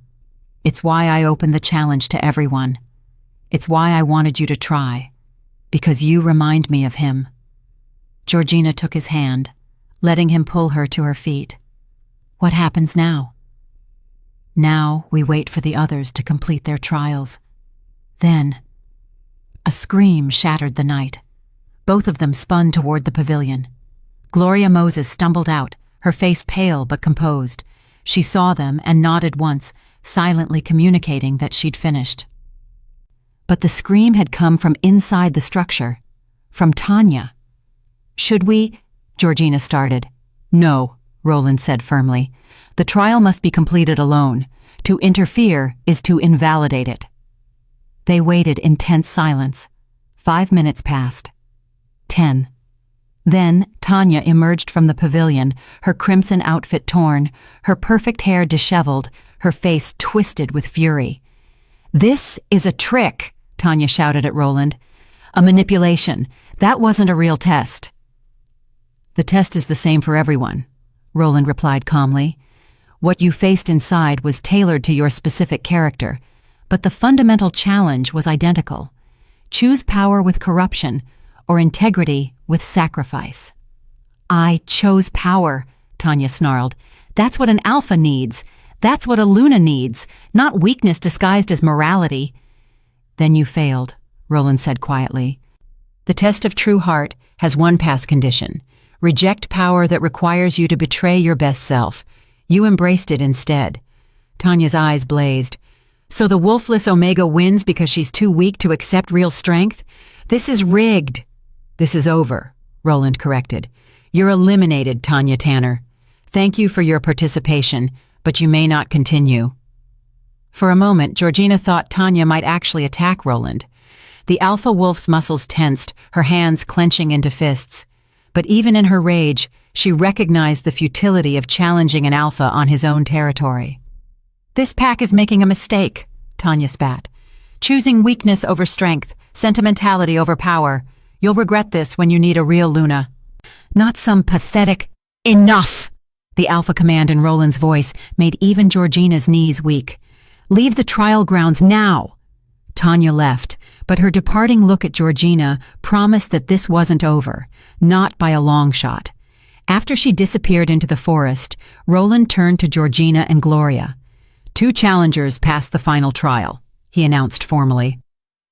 B: It's why I opened the challenge to everyone. It's why I wanted you to try. Because you remind me of him." Georgina took his hand, letting him pull her to her feet. "What happens now?" "Now we wait for the others to complete their trials. Then—" A scream shattered the night. Both of them spun toward the pavilion. Gloria Moses stumbled out, her face pale but composed. She saw them and nodded once, silently communicating that she'd finished. But the scream had come from inside the structure, from Tanya. "Should we—" Georgina started. "No," Roland said firmly. "The trial must be completed alone. To interfere is to invalidate it." They waited in tense silence. 5 minutes passed. 10. Then Tanya emerged from the pavilion, her crimson outfit torn, her perfect hair disheveled, her face twisted with fury. "This is a trick," Tanya shouted at Roland. "A manipulation. That wasn't a real test." "The test is the same for everyone," Roland replied calmly. "What you faced inside was tailored to your specific character, but the fundamental challenge was identical. Choose power with corruption or integrity with sacrifice." "I chose power," Tanya snarled. "That's what an alpha needs. That's what a Luna needs, not weakness disguised as morality." "Then you failed," Roland said quietly. "The test of true heart has one pass condition. Reject power that requires you to betray your best self. You embraced it instead." Tanya's eyes blazed. "So the Wolfless Omega wins because she's too weak to accept real strength? This is rigged." "This is over," Roland corrected. "You're eliminated, Tanya Tanner. Thank you for your participation, but you may not continue." For a moment, Georgina thought Tanya might actually attack Roland. The alpha wolf's muscles tensed, her hands clenching into fists. But even in her rage, she recognized the futility of challenging an alpha on his own territory. "This pack is making a mistake," Tanya spat. "Choosing weakness over strength, sentimentality over power. You'll regret this when you need a real Luna." "Not some pathetic—" "Enough!" The alpha command in Roland's voice made even Georgina's knees weak. "Leave the trial grounds now!" Tanya left, but her departing look at Georgina promised that this wasn't over, not by a long shot. After she disappeared into the forest, Roland turned to Georgina and Gloria. "Two challengers passed the final trial," he announced formally.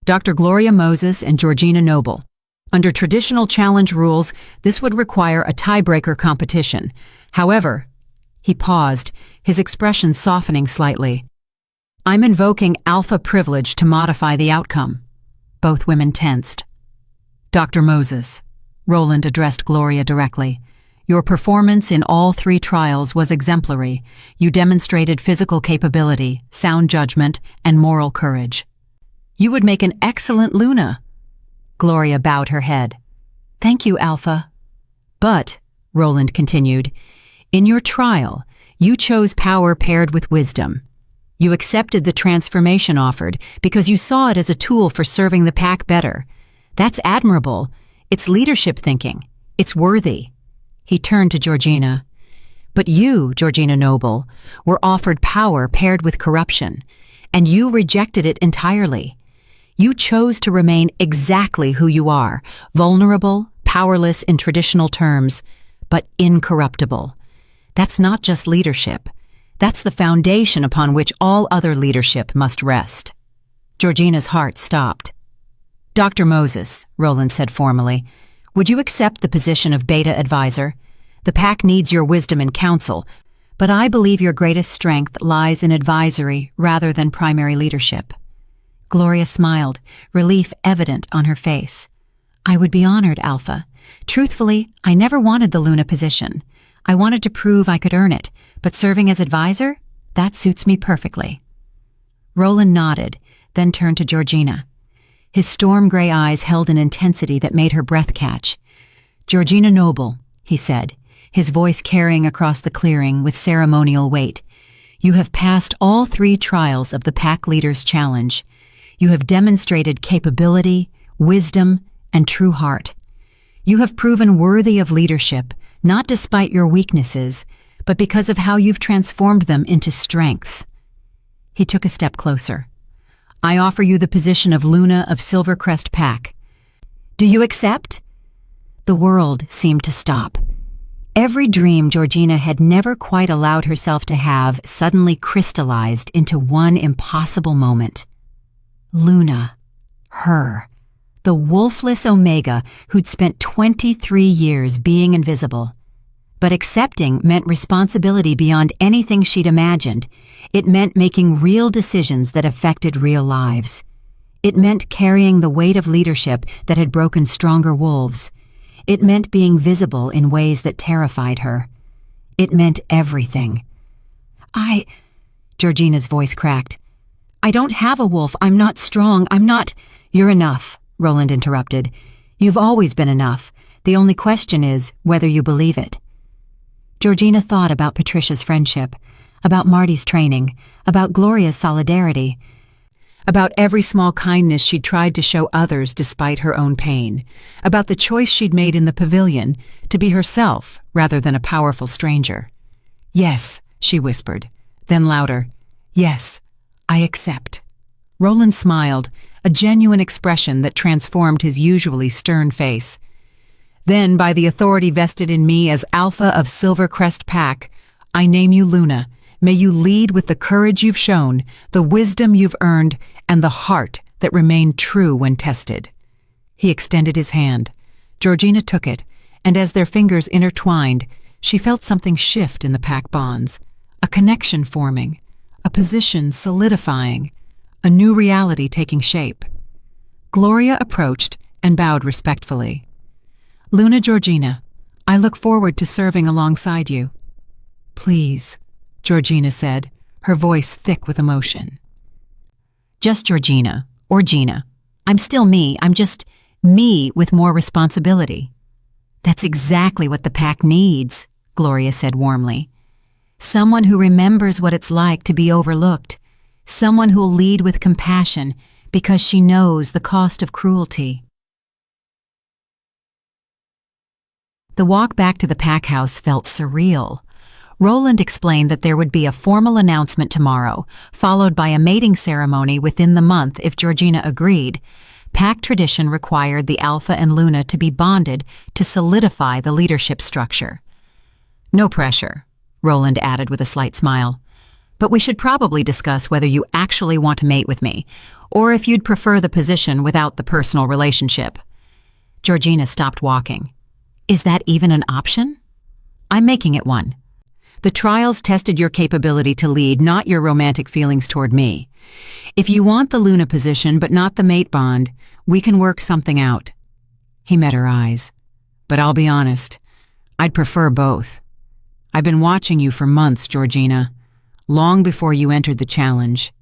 B: "Dr. Gloria Moses and Georgina Noble. Under traditional challenge rules, this would require a tiebreaker competition. However," he paused, his expression softening slightly, "I'm invoking alpha privilege to modify the outcome." Both women tensed. "Dr. Moses," Roland addressed Gloria directly, "your performance in all 3 trials was exemplary. You demonstrated physical capability, sound judgment, and moral courage. You would make an excellent Luna." Gloria bowed her head. "Thank you, Alpha." "But," Roland continued, "in your trial, you chose power paired with wisdom. You accepted the transformation offered because you saw it as a tool for serving the pack better. That's admirable. It's leadership thinking. It's worthy." He turned to Georgina. "But you, Georgina Noble, were offered power paired with corruption, and you rejected it entirely. You chose to remain exactly who you are, vulnerable, powerless in traditional terms, but incorruptible. That's not just leadership. That's the foundation upon which all other leadership must rest." Georgina's heart stopped. "Dr. Moses," Roland said formally, "would you accept the position of beta advisor? The pack needs your wisdom and counsel, but I believe your greatest strength lies in advisory rather than primary leadership." Gloria smiled, relief evident on her face. "I would be honored, Alpha. Truthfully, I never wanted the Luna position. I wanted to prove I could earn it, but serving as advisor? That suits me perfectly." Roland nodded, then turned to Georgina. His storm-gray eyes held an intensity that made her breath catch. "Georgina Noble," he said, his voice carrying across the clearing with ceremonial weight, "you have passed all 3 trials of the Pack Leaders Challenge. You have demonstrated capability, wisdom, and true heart. You have proven worthy of leadership, not despite your weaknesses, but because of how you've transformed them into strengths." He took a step closer. "I offer you the position of Luna of Silvercrest Pack. Do you accept?" The world seemed to stop. Every dream Georgina had never quite allowed herself to have suddenly crystallized into one impossible moment. Luna. Her. The Wolfless Omega who'd spent 23 years being invisible. But accepting meant responsibility beyond anything she'd imagined. It meant making real decisions that affected real lives. It meant carrying the weight of leadership that had broken stronger wolves. It meant being visible in ways that terrified her. It meant everything. Georgina's voice cracked. "I don't have a wolf. I'm not strong. I'm not—" "You're enough," Roland interrupted. "You've always been enough. The only question is whether you believe it." Georgina thought about Patricia's friendship, about Marty's training, about Gloria's solidarity, about every small kindness she'd tried to show others despite her own pain, about the choice she'd made in the pavilion to be herself rather than a powerful stranger. "Yes," she whispered, then louder, "Yes, I accept." Roland smiled, a genuine expression that transformed his usually stern face. Then, by the authority vested in me as Alpha of Silvercrest Pack, I name you Luna. May you lead with the courage you've shown, the wisdom you've earned, and the heart that remained true when tested." He extended his hand. Georgina took it, and as their fingers intertwined, she felt something shift in the pack bonds, a connection forming, a position solidifying, a new reality taking shape. Gloria approached and bowed respectfully. "Luna Georgina, I look forward to serving alongside you." "Please," Georgina said, her voice thick with emotion.
C: Just Georgina, or Gina. I'm still me, I'm just me with more responsibility. That's exactly what the pack needs, Gloria said warmly. Someone who remembers what it's like to be overlooked. Someone who'll lead with compassion because she knows the cost of cruelty. The walk back to the pack house felt surreal. Roland explained that there would be a formal announcement tomorrow, followed by a mating ceremony within the month if Georgina agreed. Pack tradition required the Alpha and Luna to be bonded to solidify the leadership structure. "No pressure," Roland added with a slight smile. "But we should probably discuss whether you actually want to mate with me, or if you'd prefer the position without the personal relationship." Georgina stopped walking. "Is that even an option?" "I'm making it one. The trials tested your capability to lead, not your romantic feelings toward me. If you want the Luna position but not the mate bond, we can work something out." He met her eyes. "But I'll be honest, I'd prefer both. I've been watching you for months, Georgina, long before you entered the challenge.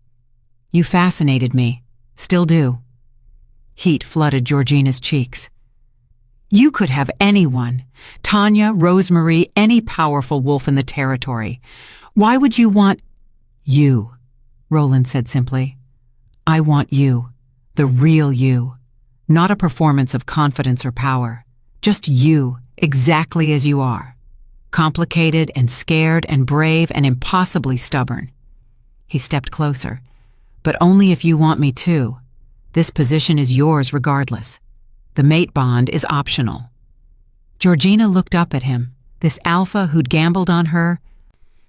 C: You fascinated me, still do." Heat flooded Georgina's cheeks. "You could have anyone, Tanya, Rosemarie, any powerful wolf in the territory. Why would you want—" "You," Roland said simply. "I want you, the real you, not a performance of confidence or power. Just you, exactly as you are. Complicated and scared and brave and impossibly stubborn." He stepped closer. "But only if you want me too. This position is yours regardless. The mate bond is optional." Georgina looked up at him, this alpha who'd gambled on her,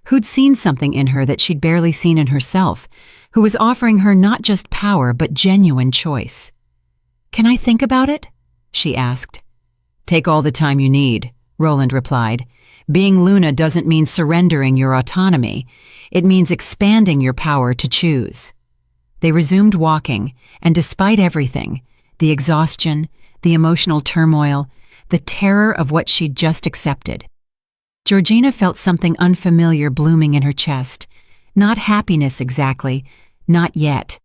C: who'd seen something in her that she'd barely seen in herself, who was offering her not just power but genuine choice. "Can I think about it?" she asked. "Take all the time you need," Roland replied. "Being Luna doesn't mean surrendering your autonomy. It means expanding your power to choose." They resumed walking, and despite everything, the exhaustion, the emotional turmoil, the terror of what she'd just accepted, Georgina felt something unfamiliar blooming in her chest. Not happiness exactly, not yet,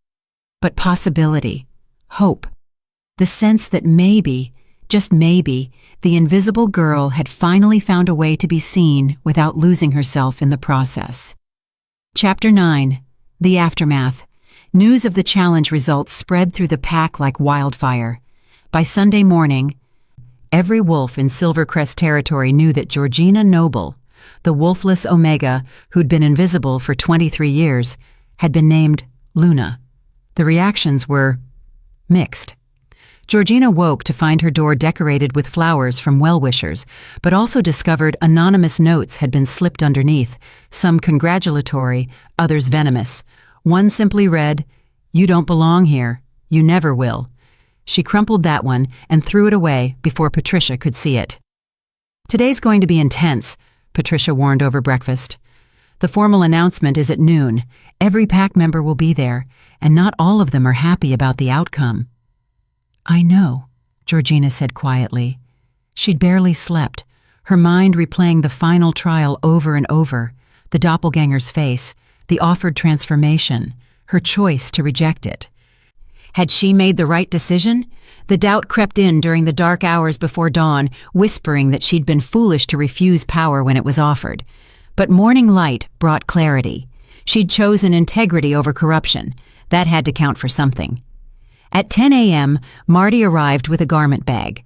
C: but possibility, hope, the sense that maybe, just maybe, the invisible girl had finally found a way to be seen without losing herself in the process. Chapter 9. The Aftermath. News of the challenge results spread through the pack like wildfire. By Sunday morning, every wolf in Silvercrest territory knew that Georgina Noble, the Wolfless Omega who'd been invisible for 23 years, had been named Luna. The reactions were mixed. Georgina woke to find her door decorated with flowers from well-wishers, but also discovered anonymous notes had been slipped underneath, some congratulatory, others venomous. One simply read, "You don't belong here. You never will." She crumpled that one and threw it away before Patricia could see it. "Today's going to be intense," Patricia warned over breakfast. "The formal announcement is at noon. Every pack member will be there, and not all of them are happy about the outcome." "I know," Georgina said quietly. She'd barely slept, her mind replaying the final trial over and over, the doppelganger's face, the offered transformation, her choice to reject it. Had she made the right decision? The doubt crept in during the dark hours before dawn, whispering that she'd been foolish to refuse power when it was offered. But morning light brought clarity. She'd chosen integrity over corruption. That had to count for something. At 10 a.m., Marty arrived with a garment bag.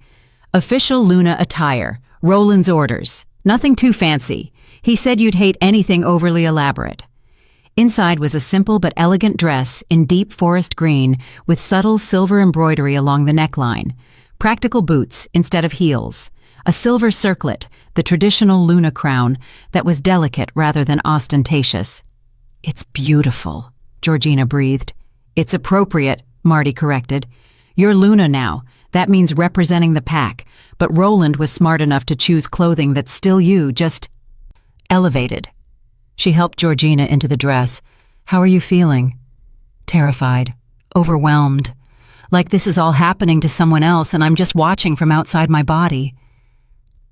C: "Official Luna attire, Roland's orders. Nothing too fancy. He said you'd hate anything overly elaborate." Inside was a simple but elegant dress in deep forest green with subtle silver embroidery along the neckline. practical boots instead of heels, a silver circlet, the traditional Luna crown that was delicate rather than ostentatious. "It's beautiful," Georgina breathed. "It's appropriate," Marty corrected. "You're Luna now. That means representing the pack, but Roland was smart enough to choose clothing that's still you, just elevated." She helped Georgina into the dress. "How are you feeling?" "Terrified. Overwhelmed. Like this is all happening to someone else and I'm just watching from outside my body."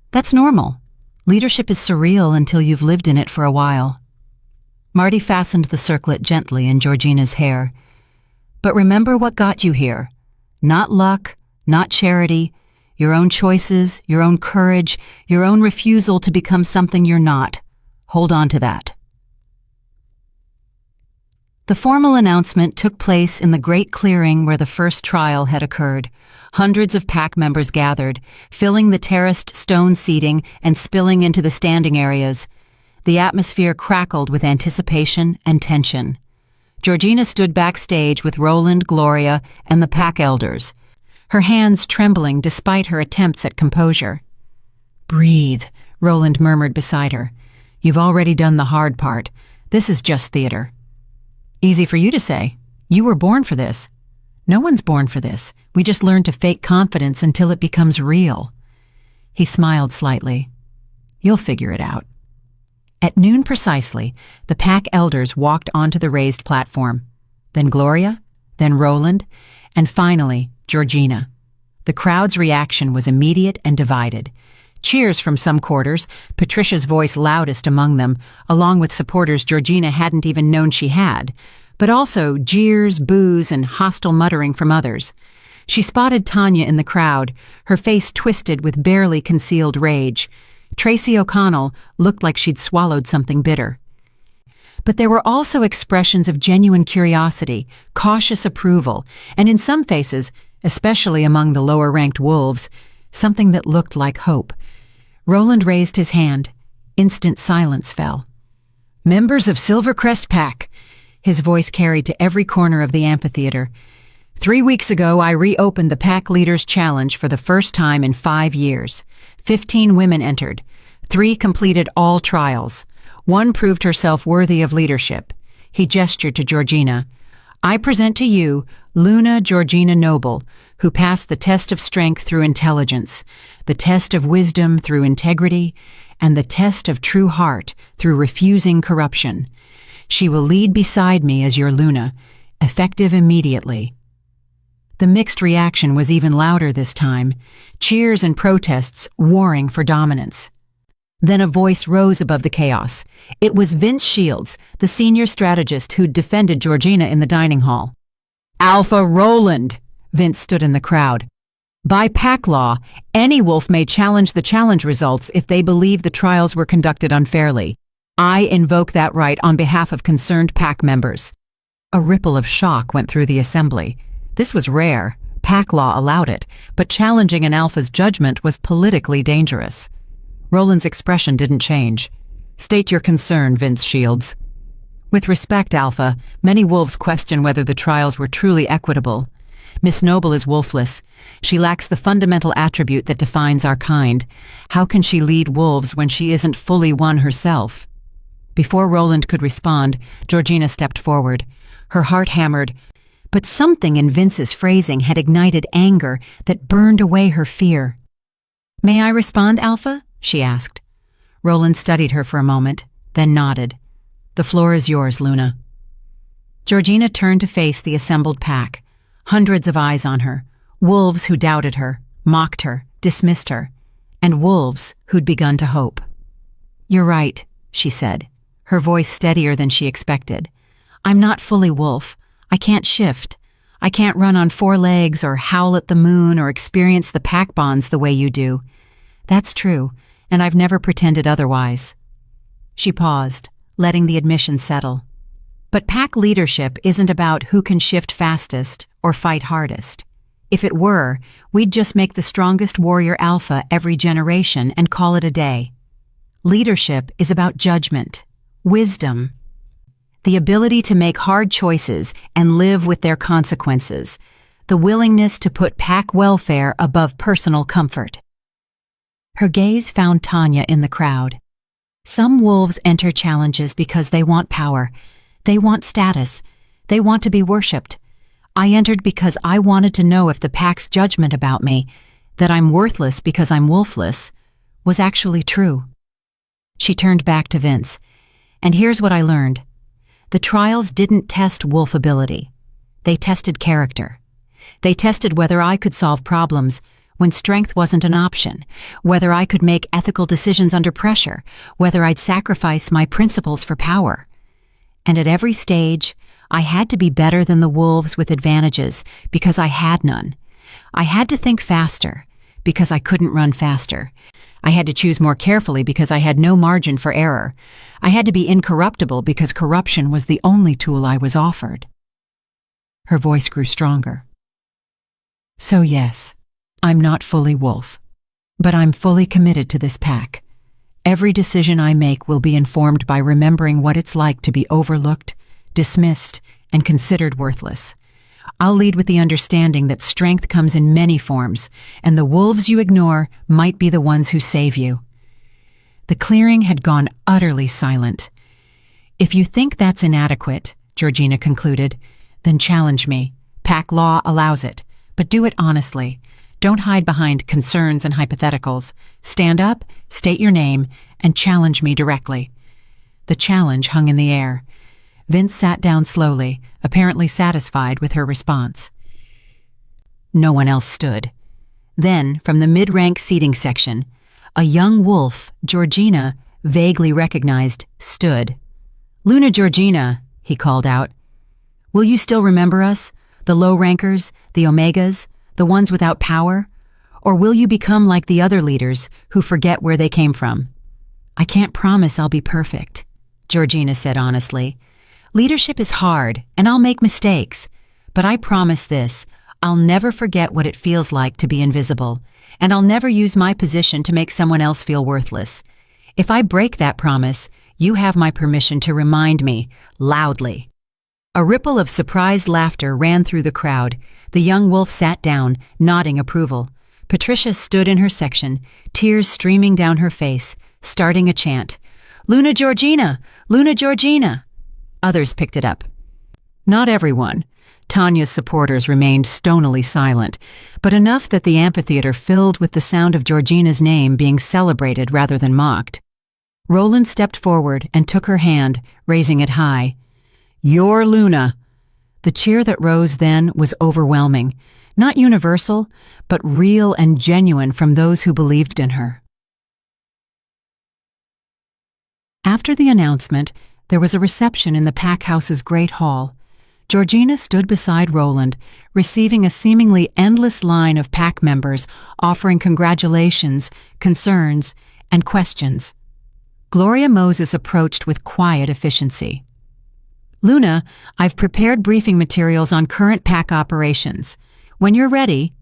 C: "That's normal. Leadership is surreal until you've lived in it for a while." Marty fastened the circlet gently in Georgina's hair. "But remember what got you here. Not luck, not charity, your own choices, your own courage, your own refusal to become something you're not. Hold on to that." The formal announcement took place in the great clearing where the first trial had occurred. Hundreds of pack members gathered, filling the terraced stone seating and spilling into the standing areas. The atmosphere crackled with anticipation and tension. Georgina stood backstage with Roland, Gloria, and the pack elders, her hands trembling despite her attempts at composure. "Breathe," Roland murmured beside her. "You've already done the hard part. This is just theater." "Easy for you to say. You were born for this." "No one's born for this. We just learn to fake confidence until it becomes real." He smiled slightly. "You'll figure it out." At noon precisely, the pack elders walked onto the raised platform. Then Gloria, then Roland, and finally, Georgina. The crowd's reaction was immediate and divided. Cheers from some quarters, Patricia's voice loudest among them, along with supporters Georgina hadn't even known she had, but also jeers, boos, and hostile muttering from others. She spotted Tanya in the crowd, her face twisted with barely concealed rage. Tracy O'Connell looked like she'd swallowed something bitter. But there were also expressions of genuine curiosity, cautious approval, and in some faces, especially among the lower-ranked wolves, something that looked like hope. Roland raised his hand. Instant silence fell. "Members of Silvercrest Pack," his voice carried to every corner of the amphitheater. 3 weeks ago, I reopened the Pack Leaders Challenge for the first time in 5 years. 15 women entered. 3 completed all trials. 1 proved herself worthy of leadership. He gestured to Georgina. "I present to you Luna Georgina Noble, who passed the test of strength through intelligence, the test of wisdom through integrity, and the test of true heart through refusing corruption. She will lead beside me as your Luna, effective immediately." The mixed reaction was even louder this time, cheers and protests warring for dominance. Then a voice rose above the chaos. It was Vince Shields, the senior strategist who'd defended Georgina in the dining hall. "Alpha Roland!" Vince stood in the crowd. "By pack law, any wolf may challenge the challenge results if they believe the trials were conducted unfairly. I invoke that right on behalf of concerned pack members." A ripple of shock went through the assembly. This was rare. Pack law allowed it, but challenging an alpha's judgment was politically dangerous. Roland's expression didn't change. "State your concern, Vince Shields." "With respect, Alpha, many wolves question whether the trials were truly equitable. Miss Noble is wolfless. She lacks the fundamental attribute that defines our kind. How can she lead wolves when she isn't fully one herself?" Before Roland could respond, Georgina stepped forward. Her heart hammered, but something in Vince's phrasing had ignited anger that burned away her fear. "May I respond, Alpha?" she asked. Roland studied her for a moment, then nodded. "The floor is yours, Luna." Georgina turned to face the assembled pack. Hundreds of eyes on her. Wolves who doubted her, mocked her, dismissed her, and wolves who'd begun to hope. "You're right," she said, her voice steadier than she expected. "I'm not fully wolf. I can't shift. I can't run on 4 legs or howl at the moon or experience the pack bonds the way you do. That's true, and I've never pretended otherwise." She paused, letting the admission settle. But pack leadership isn't about who can shift fastest or fight hardest. If it were, we'd just make the strongest warrior alpha every generation and call it a day. Leadership is about judgment, wisdom, the ability to make hard choices and live with their consequences, the willingness to put pack welfare above personal comfort. Her gaze found Tanya in the crowd. Some wolves enter challenges because they want power. They want status. They want to be worshipped. I entered because I wanted to know if the pack's judgment about me, that I'm worthless because I'm wolfless, was actually true. She turned back to Vince. And here's what I learned. The trials didn't test wolf ability. They tested character. They tested whether I could solve problems when strength wasn't an option, whether I could make ethical decisions under pressure, whether I'd sacrifice my principles for power. And at every stage, I had to be better than the wolves with advantages because I had none. I had to think faster because I couldn't run faster. I had to choose more carefully because I had no margin for error. I had to be incorruptible because corruption was the only tool I was offered. Her voice grew stronger. So yes, I'm not fully wolf, but I'm fully committed to this pack. Every decision I make will be informed by remembering what it's like to be overlooked, dismissed, and considered worthless. I'll lead with the understanding that strength comes in many forms, and the wolves you ignore might be the ones who save you. The clearing had gone utterly silent. If you think that's inadequate, Georgina concluded, then challenge me. Pack law allows it, but do it honestly. Don't hide behind concerns and hypotheticals. Stand up, state your name, and challenge me directly. The challenge hung in the air. Vince sat down slowly, apparently satisfied with her response. No one else stood. Then, from the mid-rank seating section, a young wolf, Georgina, vaguely recognized, stood. "Luna Georgina," he called out. "Will you still remember us? The low-rankers, the Omegas, the ones without power? Or will you become like the other leaders who forget where they came from?" "I can't promise I'll be perfect," Georgina said honestly. "Leadership is hard, and I'll make mistakes. But I promise this, I'll never forget what it feels like to be invisible, and I'll never use my position to make someone else feel worthless. If I break that promise, you have my permission to remind me, loudly." A ripple of surprised laughter ran through the crowd. The young wolf sat down, nodding approval. Patricia stood in her section, tears streaming down her face, starting a chant. "Luna Georgina! Luna Georgina!" Others picked it up. Not everyone. Tanya's supporters remained stonily silent, but enough that the amphitheater filled with the sound of Georgina's name being celebrated rather than mocked. Roland stepped forward and took her hand, raising it high. "You're Luna." The cheer that rose then was overwhelming, not universal, but real and genuine from those who believed in her. After the announcement, there was a reception in the pack house's great hall. Georgina stood beside Roland, receiving a seemingly endless line of pack members offering congratulations, concerns, and questions. Gloria Moses approached with quiet efficiency. "Luna, I've prepared briefing materials on current pack operations. When you're ready,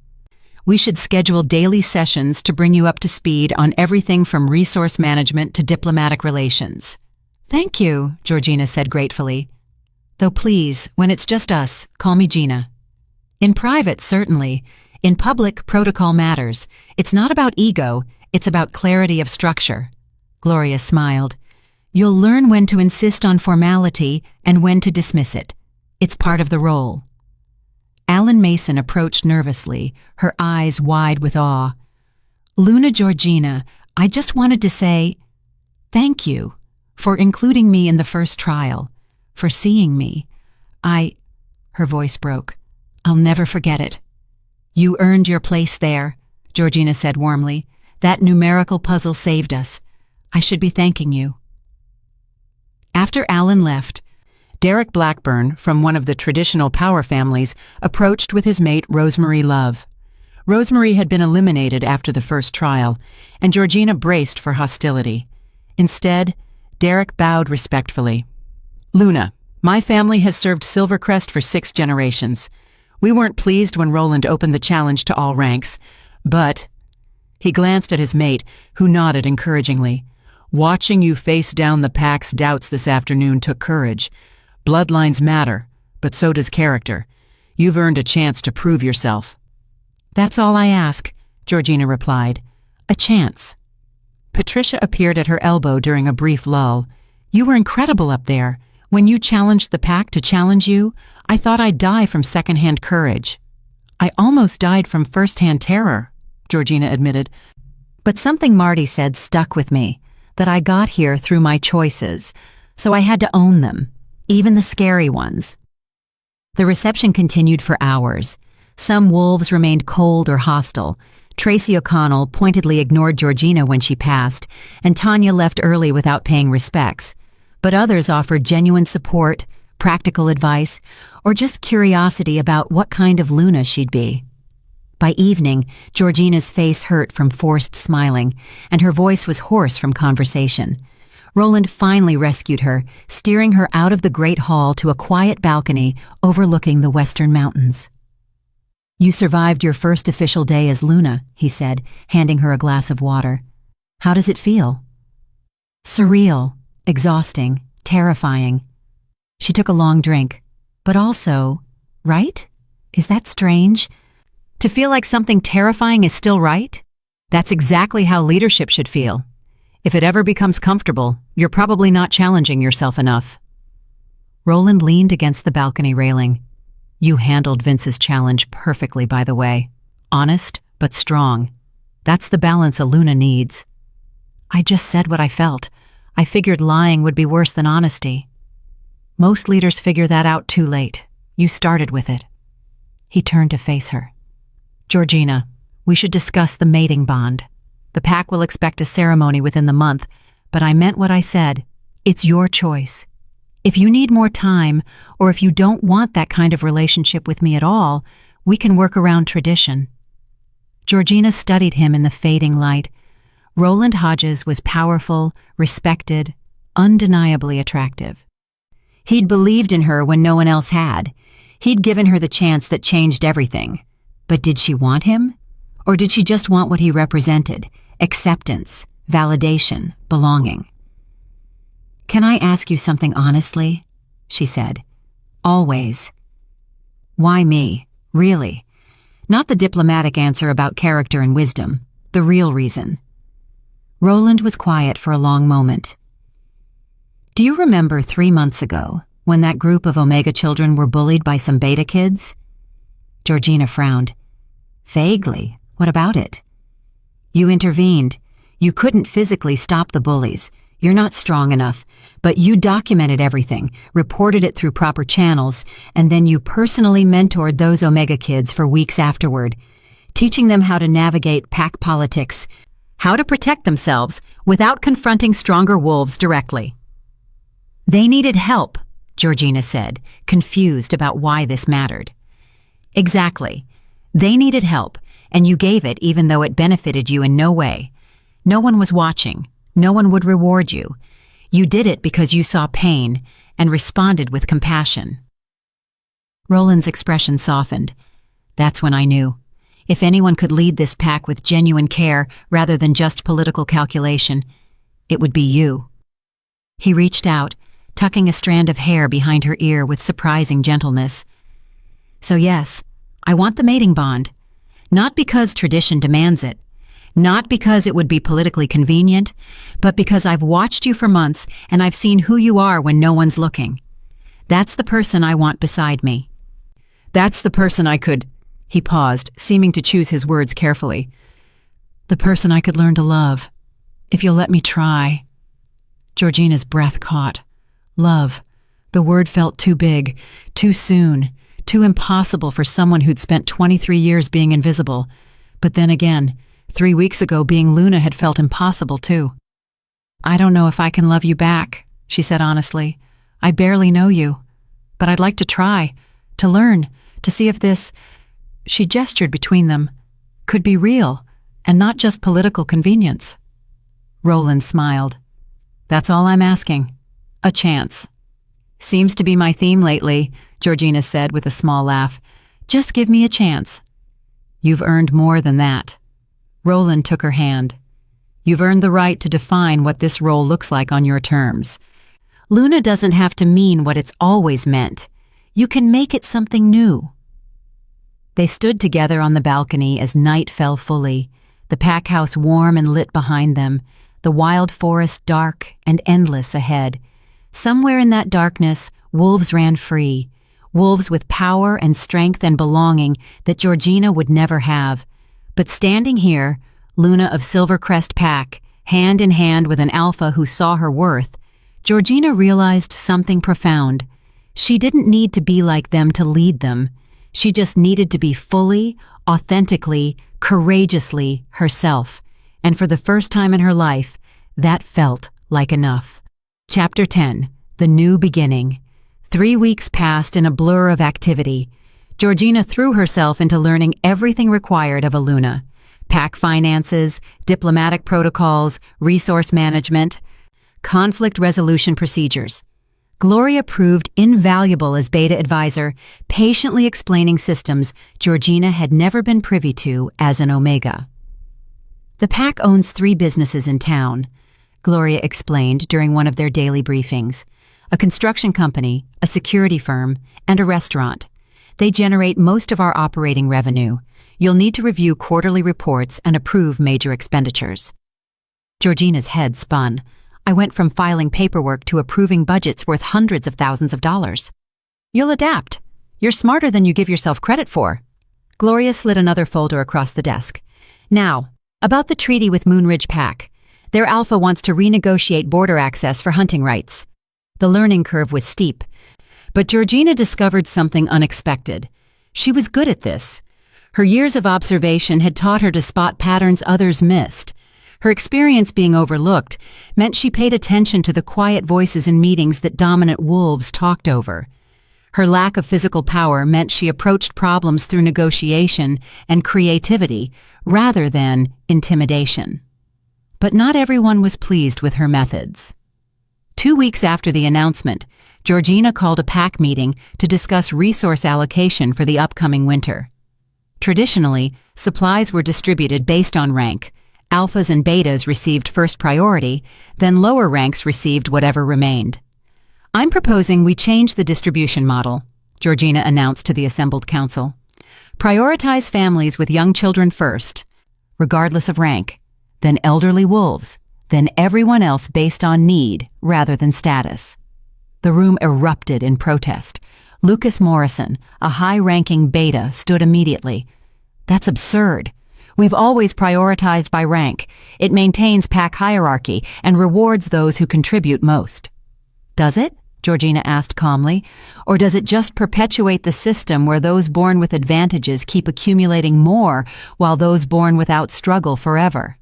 C: we should schedule daily sessions to bring you up to speed on everything from resource management to diplomatic relations." "Thank you," Georgina said gratefully. "Though please, when it's just us, call me Gina." "In private, certainly. In public, protocol matters. It's not about ego, it's about clarity of structure." Gloria smiled. "You'll learn when to insist on formality and when to dismiss it. It's part of the role." Alan Mason approached nervously, her eyes wide with awe. "Luna Georgina, I just wanted to say thank you for including me in the first trial, for seeing me. Her voice broke. "I'll never forget it." "You earned your place there," Georgina said warmly. "That numerical puzzle saved us. I should be thanking you." After Alan left, Derek Blackburn, from one of the traditional power families, approached with his mate Rosemary Love. Rosemary had been eliminated after the first trial, and Georgina braced for hostility. Instead, Derek bowed respectfully. "Luna, my family has served Silvercrest for 6 generations. We weren't pleased when Roland opened the challenge to all ranks, but—" He glanced at his mate, who nodded encouragingly. "Watching you face down the pack's doubts this afternoon took courage. Bloodlines matter, but so does character.
B: You've earned a chance to prove yourself." "That's all I ask," Georgina replied. "A chance." Patricia appeared at her elbow during a brief lull. "You were incredible up there. When you challenged the pack to challenge you, I thought I'd die from secondhand courage." "I almost died from firsthand terror," Georgina admitted. "But something Marty said stuck with me, that I got here through my choices, so I had to own them, even the scary ones." The reception continued for hours. Some wolves remained cold or hostile. Tracy O'Connell pointedly ignored Georgina when she passed, and Tanya left early without paying respects. But others offered genuine support, practical advice, or just curiosity about what kind of Luna she'd be. By evening, Georgina's face hurt from forced smiling, and her voice was hoarse from conversation. Roland finally rescued her, steering her out of the great hall to a quiet balcony overlooking the western mountains. "You survived your first official day as Luna," he said, handing her a glass of water. "How does it feel?" "Surreal, exhausting, terrifying." She took a long drink. "But also, right? Is that strange? To feel like something terrifying is still right? That's exactly how leadership should feel. If it ever becomes comfortable, you're probably not challenging yourself enough." Roland leaned against the balcony railing. "You handled Vince's challenge perfectly, by the way. Honest, but strong. That's the balance a Luna needs." "I just said what I felt. I figured lying would be worse than honesty." "Most leaders figure that out too late. You started with it." He turned to face her. "Georgina, we should discuss the mating bond. The pack will expect a ceremony within the month, but I meant what I said. It's your choice. If you need more time, or if you don't want that kind of relationship with me at all, we can work around tradition." Georgina studied him in the fading light. Roland Hodges was powerful, respected, undeniably attractive. He'd believed in her when no one else had. He'd given her the chance that changed everything. But did she want him? Or did she just want what he represented? Acceptance, validation, belonging. "Can I ask you something honestly?" she said. "Always." "Why me? Really? Not the diplomatic answer about character and wisdom. The real reason." Roland was quiet for a long moment. "Do you remember 3 months ago, when that group of Omega children were bullied by some Beta kids?" Georgina frowned. "Vaguely. What about it?" "You intervened. You couldn't physically stop the bullies. You're not strong enough, but you documented everything, reported it through proper channels, and then you personally mentored those Omega kids for weeks afterward, teaching them how to navigate pack politics, how to protect themselves without confronting stronger wolves directly." "They needed help," Georgina said, confused about why this mattered. "Exactly. They needed help, and you gave it even though it benefited you in no way. No one was watching. No one would reward you. You did it because you saw pain and responded with compassion." Roland's expression softened. "That's when I knew. If anyone could lead this pack with genuine care rather than just political calculation, it would be you." He reached out, tucking a strand of hair behind her ear with surprising gentleness. "So yes, I want the mating bond. Not because tradition demands it. Not because it would be politically convenient, but because I've watched you for months and I've seen who you are when no one's looking. That's the person I want beside me. That's the person I could—" He paused, seeming to choose his words carefully. "The person I could learn to love. If you'll let me try." Georgina's breath caught. Love. The word felt too big, too soon, too impossible for someone who'd spent 23 years being invisible. But then again, 3 weeks ago being Luna had felt impossible too. "I don't know if I can love you back," she said honestly. "I barely know you. But I'd like to try, to learn, to see if this—" she gestured between them— "could be real, and not just political convenience." Roland smiled. "That's all I'm asking. A chance." "Seems to be my theme lately," Georgina said with a small laugh. "Just give me a chance." "You've earned more than that." Roland took her hand. "You've earned the right to define what this role looks like on your terms. Luna doesn't have to mean what it's always meant. You can make it something new.
C: They stood together on the balcony as night fell fully, the pack house warm and lit behind them, the wild forest dark and endless ahead. Somewhere in that darkness, wolves ran free, wolves with power and strength and belonging that Georgina would never have. But standing here, Luna of Silvercrest Pack, hand in hand with an alpha who saw her worth, Georgina realized something profound. She didn't need to be like them to lead them. She just needed to be fully, authentically, courageously herself. And for the first time in her life, that felt like enough. Chapter 10. The New Beginning. 3 weeks passed in a blur of activity. Georgina threw herself into learning everything required of a Luna. Pack finances, diplomatic protocols, resource management, conflict resolution procedures. Gloria proved invaluable as beta advisor, patiently explaining systems Georgina had never been privy to as an Omega. The pack owns 3 businesses in town, Gloria explained during one of their daily briefings. A construction company, a security firm, and a restaurant. They generate most of our operating revenue. You'll need to review quarterly reports and approve major expenditures. Georgina's head spun. I went from filing paperwork to approving budgets worth hundreds of thousands of dollars. You'll adapt. You're smarter than you give yourself credit for. Gloria slid another folder across the desk. Now, about the treaty with Moonridge Pack. Their alpha wants to renegotiate border access for hunting rights. The learning curve was steep, but Georgina discovered something unexpected. She was good at this. Her years of observation had taught her to spot patterns others missed. Her experience being overlooked meant she paid attention to the quiet voices in meetings that dominant wolves talked over. Her lack of physical power meant she approached problems through negotiation and creativity rather than intimidation. But not everyone was pleased with her methods. 2 weeks after the announcement, Georgina called a pack meeting to discuss resource allocation for the upcoming winter. Traditionally, supplies were distributed based on rank. Alphas and betas received first priority, then lower ranks received whatever remained. I'm proposing we change the distribution model, Georgina announced to the assembled council. Prioritize families with young children first, regardless of rank, then elderly wolves, then everyone else based on need rather than status. The room erupted in protest. Lucas Morrison, a high-ranking beta, stood immediately. That's absurd. We've always prioritized by rank. It maintains pack hierarchy and rewards those who contribute most. Does it? Georgina asked calmly. Or does it just perpetuate the system where those born with advantages keep accumulating more while those born without struggle forever?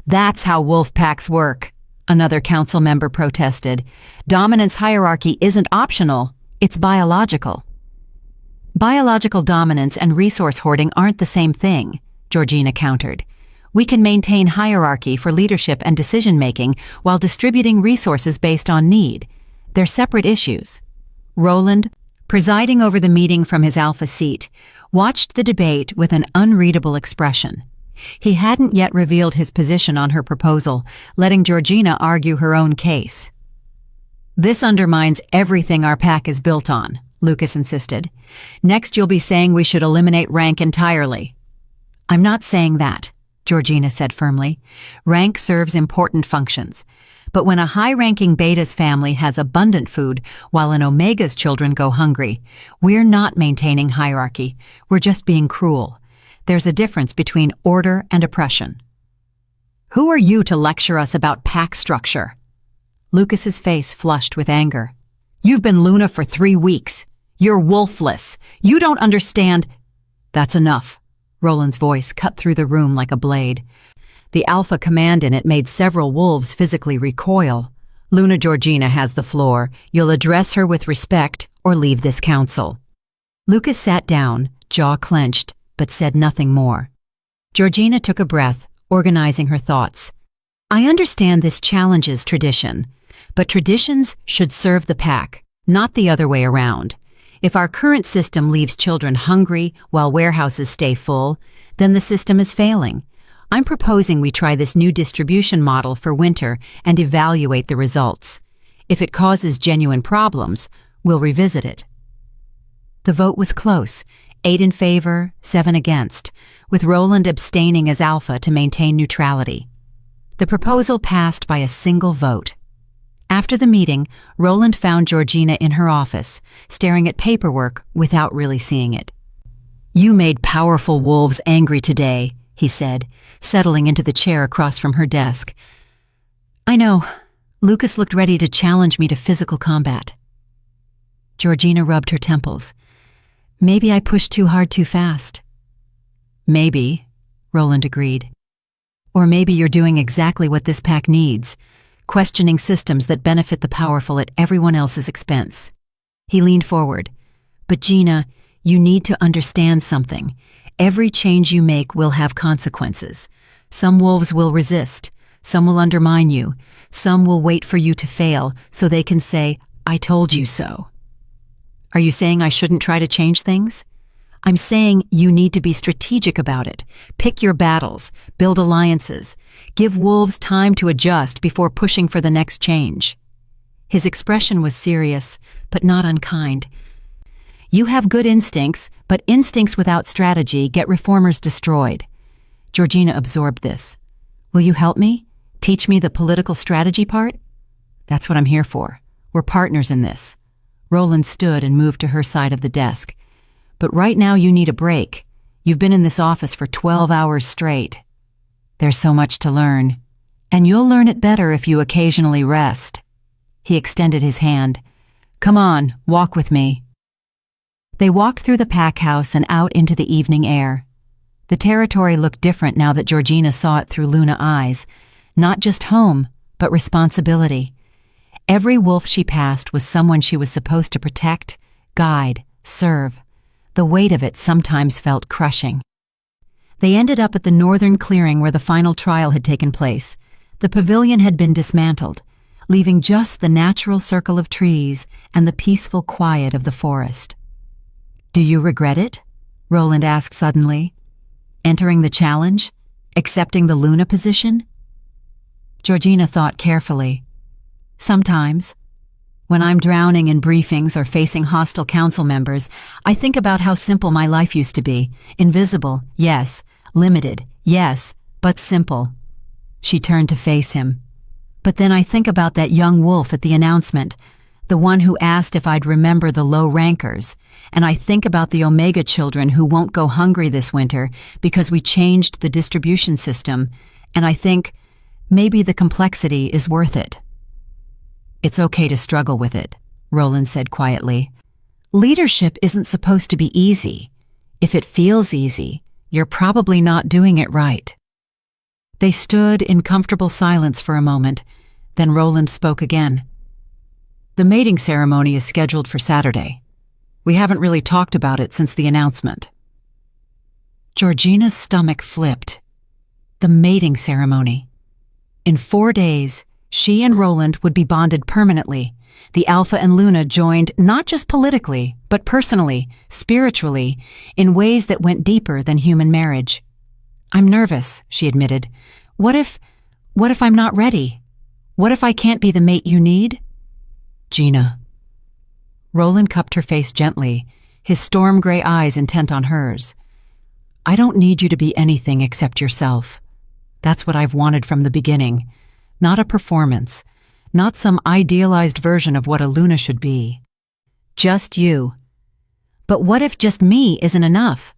C: That's how wolf packs work, another council member protested. Dominance hierarchy isn't optional, it's biological. Biological dominance and resource hoarding aren't the same thing, Georgina countered. We can maintain hierarchy for leadership and decision-making while distributing resources based on need. They're separate issues. Roland, presiding over the meeting from his alpha seat, watched the debate with an unreadable expression. He hadn't yet revealed his position on her proposal, letting Georgina argue her own case. This undermines everything our pack is built on, Lucas insisted. Next you'll be saying we should eliminate rank entirely. I'm not saying that, Georgina said firmly. Rank serves important functions. But when a high-ranking beta's family has abundant food while an omega's children go hungry, we're not maintaining hierarchy. We're just being cruel. There's a difference between order and oppression. Who are you to lecture us about pack structure? Lucas's face flushed with anger. You've been Luna for 3 weeks. You're wolfless. You don't understand. That's enough. Roland's voice cut through the room like a blade. The alpha command in it made several wolves physically recoil. Luna Georgina has the floor. You'll address her with respect or leave this council. Lucas sat down, jaw clenched, but said nothing more. Georgina took a breath, organizing her thoughts. I understand this challenges tradition, but traditions should serve the pack, not the other way around. If our current system leaves children hungry while warehouses stay full, then the system is failing. I'm proposing we try this new distribution model for winter and evaluate the results. If it causes genuine problems, we'll revisit it. The vote was close, 8 in favor, 7 against, with Roland abstaining as alpha to maintain neutrality. The proposal passed by a single vote. After the meeting, Roland found Georgina in her office, staring at paperwork without really seeing it. "You made powerful wolves angry today," he said, settling into the chair across from her desk. "I know. Lucas looked ready to challenge me to physical combat." Georgina rubbed her temples. "Maybe I pushed too hard too fast." "Maybe," Roland agreed. "Or maybe you're doing exactly what this pack needs, questioning systems that benefit the powerful at everyone else's expense." He leaned forward. "But Gina, you need to understand something. Every change you make will have consequences. Some wolves will resist, some will undermine you, some will wait for you to fail so they can say, 'I told you so.' Are you saying I shouldn't try to change things? I'm saying you need to be strategic about it. Pick your battles, build alliances, give wolves time to adjust before pushing for the next change." His expression was serious, but not unkind. "You have good instincts, but instincts without strategy get reformers destroyed." Georgina absorbed this. "Will you help me? Teach me the political strategy part?" "That's what I'm here for. We're partners in this." Roland stood and moved to her side of the desk. "But right now you need a break. You've been in this office for 12 hours straight." "There's so much to learn. And you'll learn it better if you occasionally rest." He extended his hand. "Come on, walk with me." They walked through the pack house and out into the evening air. The territory looked different now that Georgina saw it through Luna eyes. Not just home, but responsibility. Every wolf she passed was someone she was supposed to protect, guide, serve. The weight of it sometimes felt crushing. They ended up at the northern clearing where the final trial had taken place. The pavilion had been dismantled, leaving just the natural circle of trees and the peaceful quiet of the forest. "Do you regret it?" Roland asked suddenly. "Entering the challenge? Accepting the Luna position?" Georgina thought carefully. "Sometimes. When I'm drowning in briefings or facing hostile council members, I think about how simple my life used to be. Invisible, yes. Limited, yes, but simple." She turned to face him. "But then I think about that young wolf at the announcement, the one who asked if I'd remember the low rankers, and I think about the Omega children who won't go hungry this winter because we changed the distribution system, and I think maybe the complexity is worth it." "It's okay to struggle with it," Roland said quietly. "Leadership isn't supposed to be easy. If it feels easy, you're probably not doing it right." They stood in comfortable silence for a moment, then Roland spoke again. "The mating ceremony is scheduled for Saturday. We haven't really talked about it since the announcement." Georgina's stomach flipped. The mating ceremony. In 4 days, she and Roland would be bonded permanently. The Alpha and Luna joined not just politically, but personally, spiritually, in ways that went deeper than human marriage. "I'm nervous," she admitted. What if I'm not ready? What if I can't be the mate you need?" "Gina." Roland cupped her face gently, his storm gray eyes intent on hers. "I don't need you to be anything except yourself. That's what I've wanted from the beginning. Not a performance, not some idealized version of what a Luna should be. Just you." "But what if just me isn't enough?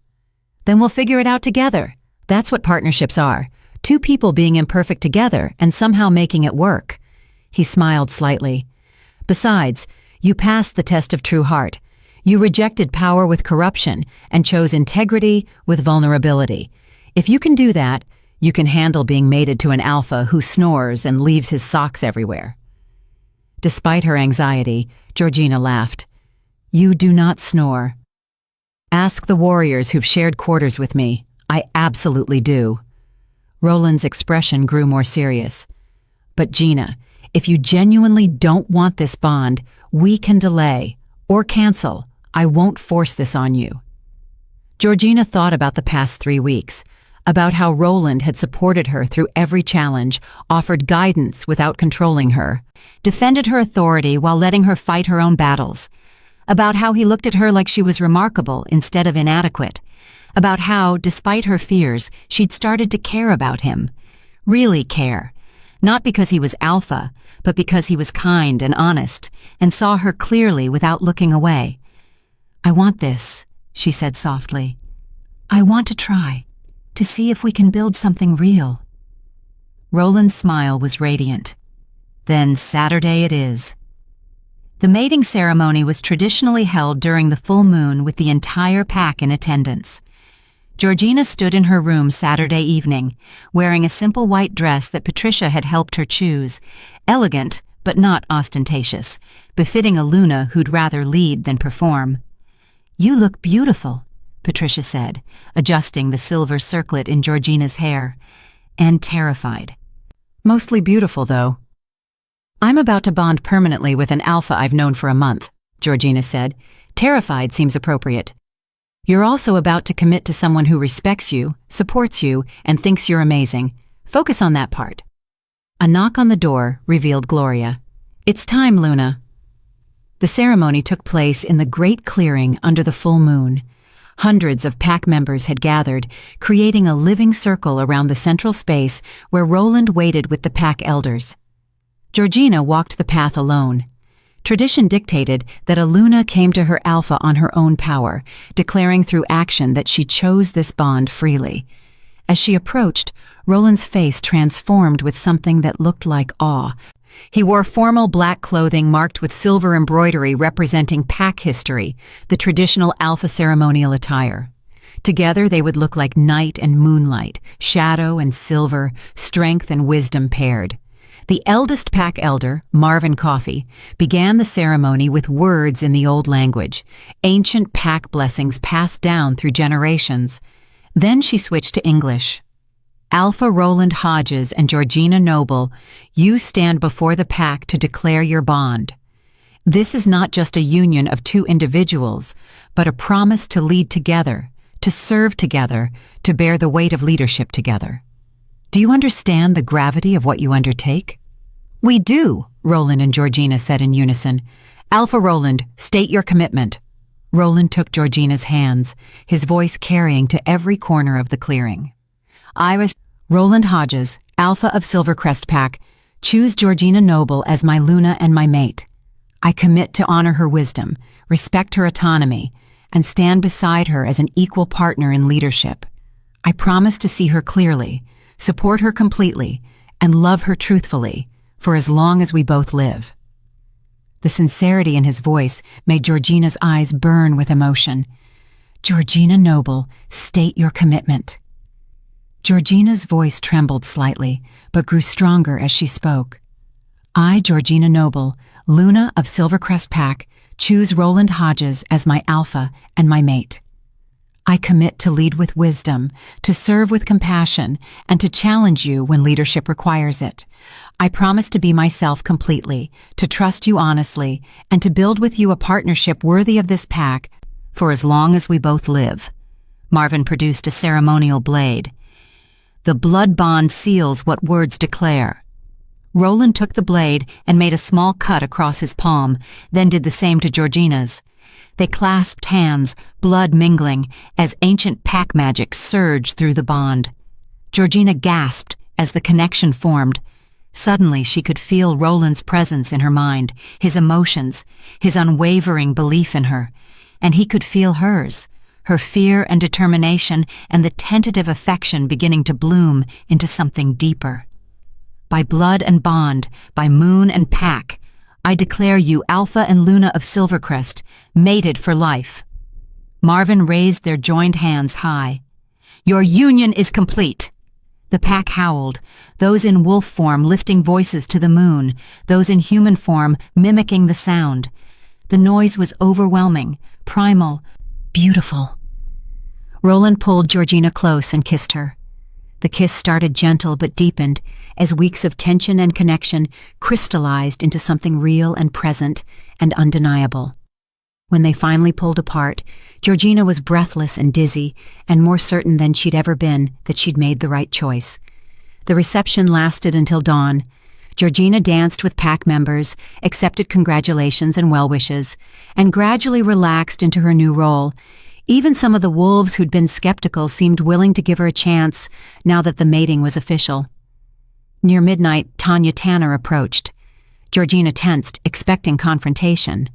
C: Then we'll figure it out together. That's what partnerships are. 2 people being imperfect together and somehow making it work." He smiled slightly. "Besides, you passed the test of true heart. You rejected power with corruption and chose integrity with vulnerability. If you can do that, you can handle being mated to an alpha who snores and leaves his socks everywhere." Despite her anxiety, Georgina laughed. "You do not snore. Ask the warriors who've shared quarters with me. I absolutely do." Roland's expression grew more serious. "But Gina, if you genuinely don't want this bond, we can delay or cancel. I won't force this on you." Georgina thought about the past 3 weeks, about how Roland had supported her through every challenge, offered guidance without controlling her, defended her authority while letting her fight her own battles. about how he looked at her like she was remarkable instead of inadequate, about how, despite her fears, she'd started to care about him. Really care. Not because he was alpha, but because he was kind and honest, and saw her clearly without looking away. "I want this," she said softly. "I want to try, to see if we can build something real." Roland's smile was radiant. "Then Saturday it is." The mating ceremony was traditionally held during the full moon with the entire pack in attendance. Georgina stood in her room Saturday evening, wearing a simple white dress that Patricia had helped her choose, elegant but not ostentatious, befitting a Luna who'd rather lead than perform. "You look beautiful," Patricia said, adjusting the silver circlet in Georgina's hair, "and terrified." "Mostly beautiful, though." "I'm about to bond permanently with an alpha I've known for a month," Georgina said. "Terrified seems appropriate. You're also about to commit to someone who respects you, supports you, and thinks you're amazing. Focus on that part." A knock on the door revealed Gloria. "It's time, Luna." The ceremony took place in the great clearing under the full moon. Hundreds of pack members had gathered, creating a living circle around the central space where Roland waited with the pack elders. Georgina walked the path alone. Tradition dictated that a Luna came to her alpha on her own power, declaring through action that she chose this bond freely. As she approached, Roland's face transformed with something that looked like awe. He wore formal black clothing marked with silver embroidery representing pack history, the traditional alpha ceremonial attire. Together they would look like night and moonlight, shadow and silver, strength and wisdom paired. The eldest pack elder, Marvin Coffey, began the ceremony with words in the old language, ancient pack blessings passed down through generations. Then she switched to English. "Alpha Roland Hodges and Georgina Noble, you stand before the pack to declare your bond. This is not just a union of two individuals, but a promise to lead together, to serve together, to bear the weight of leadership together. Do you understand the gravity of what you undertake?" "We do," Roland and Georgina said in unison. "Alpha Roland, state your commitment." Roland took Georgina's hands, his voice carrying to every corner of the clearing. "I was Roland Hodges, Alpha of Silvercrest Pack. Choose Georgina Noble as my Luna and my mate. I commit to honor her wisdom, respect her autonomy, and stand beside her as an equal partner in leadership. I promise to see her clearly, support her completely, and love her truthfully, for as long as we both live." The sincerity in his voice made Georgina's eyes burn with emotion. "Georgina Noble, state your commitment." Georgina's voice trembled slightly, but grew stronger as she spoke. "I, Georgina Noble, Luna of Silvercrest Pack, choose Roland Hodges as my alpha and my mate. I commit to lead with wisdom, to serve with compassion, and to challenge you when leadership requires it. I promise to be myself completely, to trust you honestly, and to build with you a partnership worthy of this pack for as long as we both live." Marvin produced a ceremonial blade. "The blood bond seals what words declare." Roland took the blade and made a small cut across his palm, then did the same to Georgina's. They clasped hands, blood mingling, as ancient pack magic surged through the bond. Georgina gasped as the connection formed. Suddenly she could feel Roland's presence in her mind, his emotions, his unwavering belief in her, and he could feel hers, her fear and determination and the tentative affection beginning to bloom into something deeper. "By blood and bond, by moon and pack, I declare you Alpha and Luna of Silvercrest, mated for life." Marvin raised their joined hands high. "Your union is complete." The pack howled, those in wolf form lifting voices to the moon, those in human form mimicking the sound. The noise was overwhelming, primal, beautiful. Roland pulled Georgina close and kissed her. The kiss started gentle but deepened as weeks of tension and connection crystallized into something real and present and undeniable. When they finally pulled apart, Georgina was breathless and dizzy and more certain than she'd ever been that she'd made the right choice. The reception lasted until dawn. Georgina danced with pack members, accepted congratulations and well wishes, and gradually relaxed into her new role. Even some of the wolves who'd been skeptical seemed willing to give her a chance now that the mating was official. Near midnight, Tanya Tanner approached. Georgina tensed, expecting confrontation.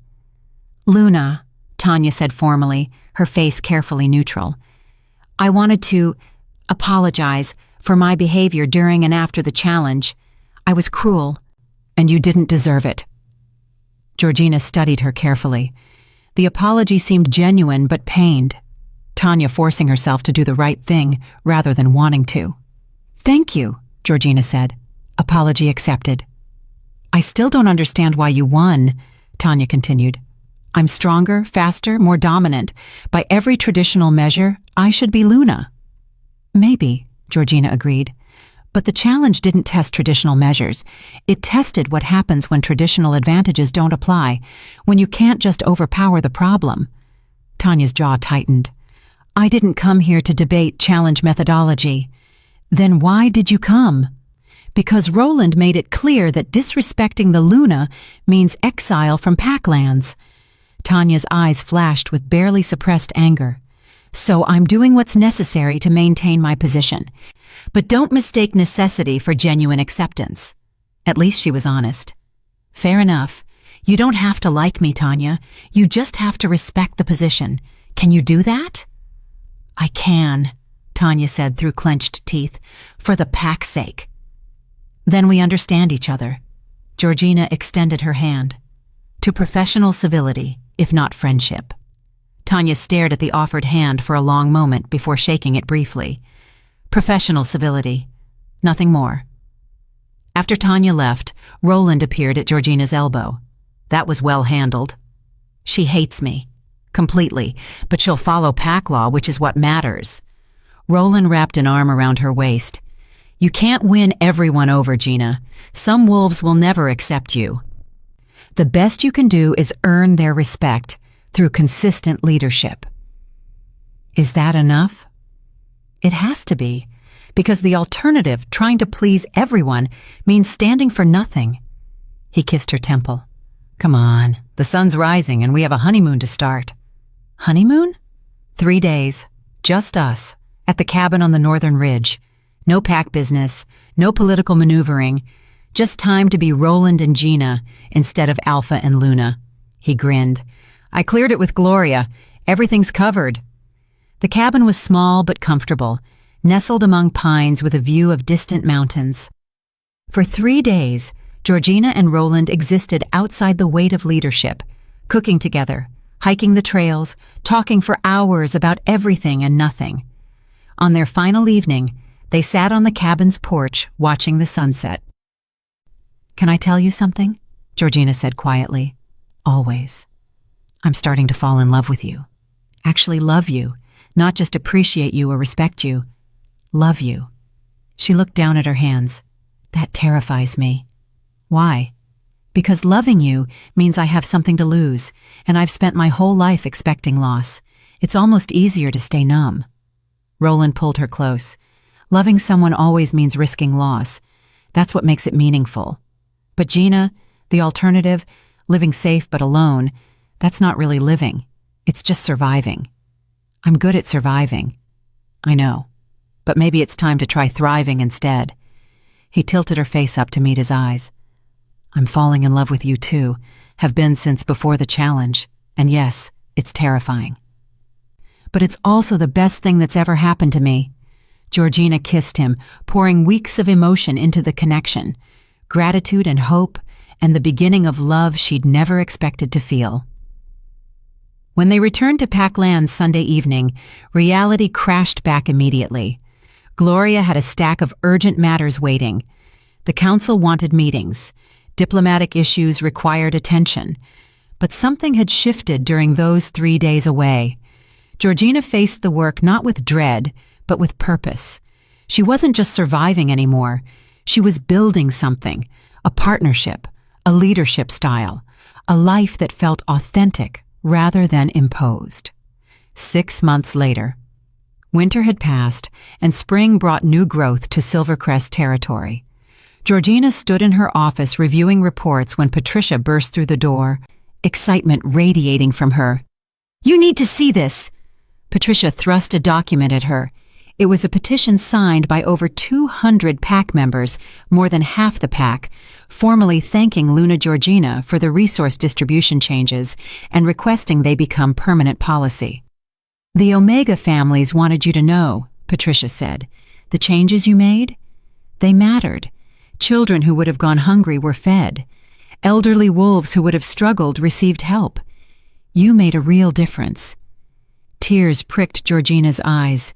C: "Luna," Tanya said formally, her face carefully neutral. "I wanted to apologize for my behavior during and after the challenge. I was cruel." "And you didn't deserve it." Georgina studied her carefully. The apology seemed genuine but pained. Tanya forcing herself to do the right thing rather than wanting to. "Thank you," Georgina said. "Apology accepted." "I still don't understand why you won," Tanya continued. "I'm stronger, faster, more dominant. By every traditional measure, I should be Luna." "Maybe," Georgina agreed. "But the challenge didn't test traditional measures. It tested what happens when traditional advantages don't apply, when you can't just overpower the problem." Tanya's jaw tightened. "I didn't come here to debate challenge methodology." "Then why did you come?" "Because Roland made it clear that disrespecting the Luna means exile from Packlands." Tanya's eyes flashed with barely suppressed anger. "So I'm doing what's necessary to maintain my position. But don't mistake necessity for genuine acceptance." At least she was honest. "Fair enough. You don't have to like me, Tanya. You just have to respect the position. Can you do that?" "I can," Tanya said through clenched teeth, "for the pack's sake." "Then we understand each other." Georgina extended her hand. "To professional civility, if not friendship." Tanya stared at the offered hand for a long moment before shaking it briefly. Professional civility. Nothing more. After Tanya left, Roland appeared at Georgina's elbow. That was well handled. "She hates me. Completely. But she'll follow pack law, which is what matters." Roland wrapped an arm around her waist. "You can't win everyone over, Gina. Some wolves will never accept you. The best you can do is earn their respect through consistent leadership." "Is that enough?" "It has to be, because the alternative, trying to please everyone, means standing for nothing." He kissed her temple. "Come on, the sun's rising and we have a honeymoon to start." "Honeymoon?" 3 days, just us, at the cabin on the northern ridge. No pack business, no political maneuvering, just time to be Roland and Gina instead of Alpha and Luna. He grinned. "I cleared it with Gloria. Everything's covered." The cabin was small but comfortable, nestled among pines with a view of distant mountains. For 3 days, Georgina and Roland existed outside the weight of leadership, cooking together, hiking the trails, talking for hours about everything and nothing. On their final evening, they sat on the cabin's porch watching the sunset. "Can I tell you something?" Georgina said quietly. "Always. I'm starting to fall in love with you. Actually love you. Not just appreciate you or respect you. Love you." She looked down at her hands. "That terrifies me." "Why?" "Because loving you means I have something to lose, and I've spent my whole life expecting loss. It's almost easier to stay numb." Roland pulled her close. "Loving someone always means risking loss. That's what makes it meaningful. But Gina, the alternative, living safe but alone, that's not really living. It's just surviving. I'm good at surviving. I know. But maybe it's time to try thriving instead." He tilted her face up to meet his eyes. "I'm falling in love with you too, have been since before the challenge. And yes, it's terrifying. But it's also the best thing that's ever happened to me." Georgina kissed him, pouring weeks of emotion into the connection, gratitude and hope, and the beginning of love she'd never expected to feel. When they returned to Packlands Sunday evening, reality crashed back immediately. Gloria had a stack of urgent matters waiting. The council wanted meetings. Diplomatic issues required attention. But something had shifted during those 3 days away. Georgina faced the work not with dread, but with purpose. She wasn't just surviving anymore. She was building something, a partnership, a leadership style, a life that felt authentic rather than imposed. 6 months later, winter had passed and spring brought new growth to Silvercrest territory. Georgina stood in her office reviewing reports when Patricia burst through the door, excitement radiating from her. "You need to see this!" Patricia thrust a document at her. It was a petition signed by over 200 PAC members, more than half the PAC, formally thanking Luna Georgina for the resource distribution changes and requesting they become permanent policy. "The Omega families wanted you to know," Patricia said. "The changes you made? They mattered. Children who would have gone hungry were fed. Elderly wolves who would have struggled received help. You made a real difference." Tears pricked Georgina's eyes.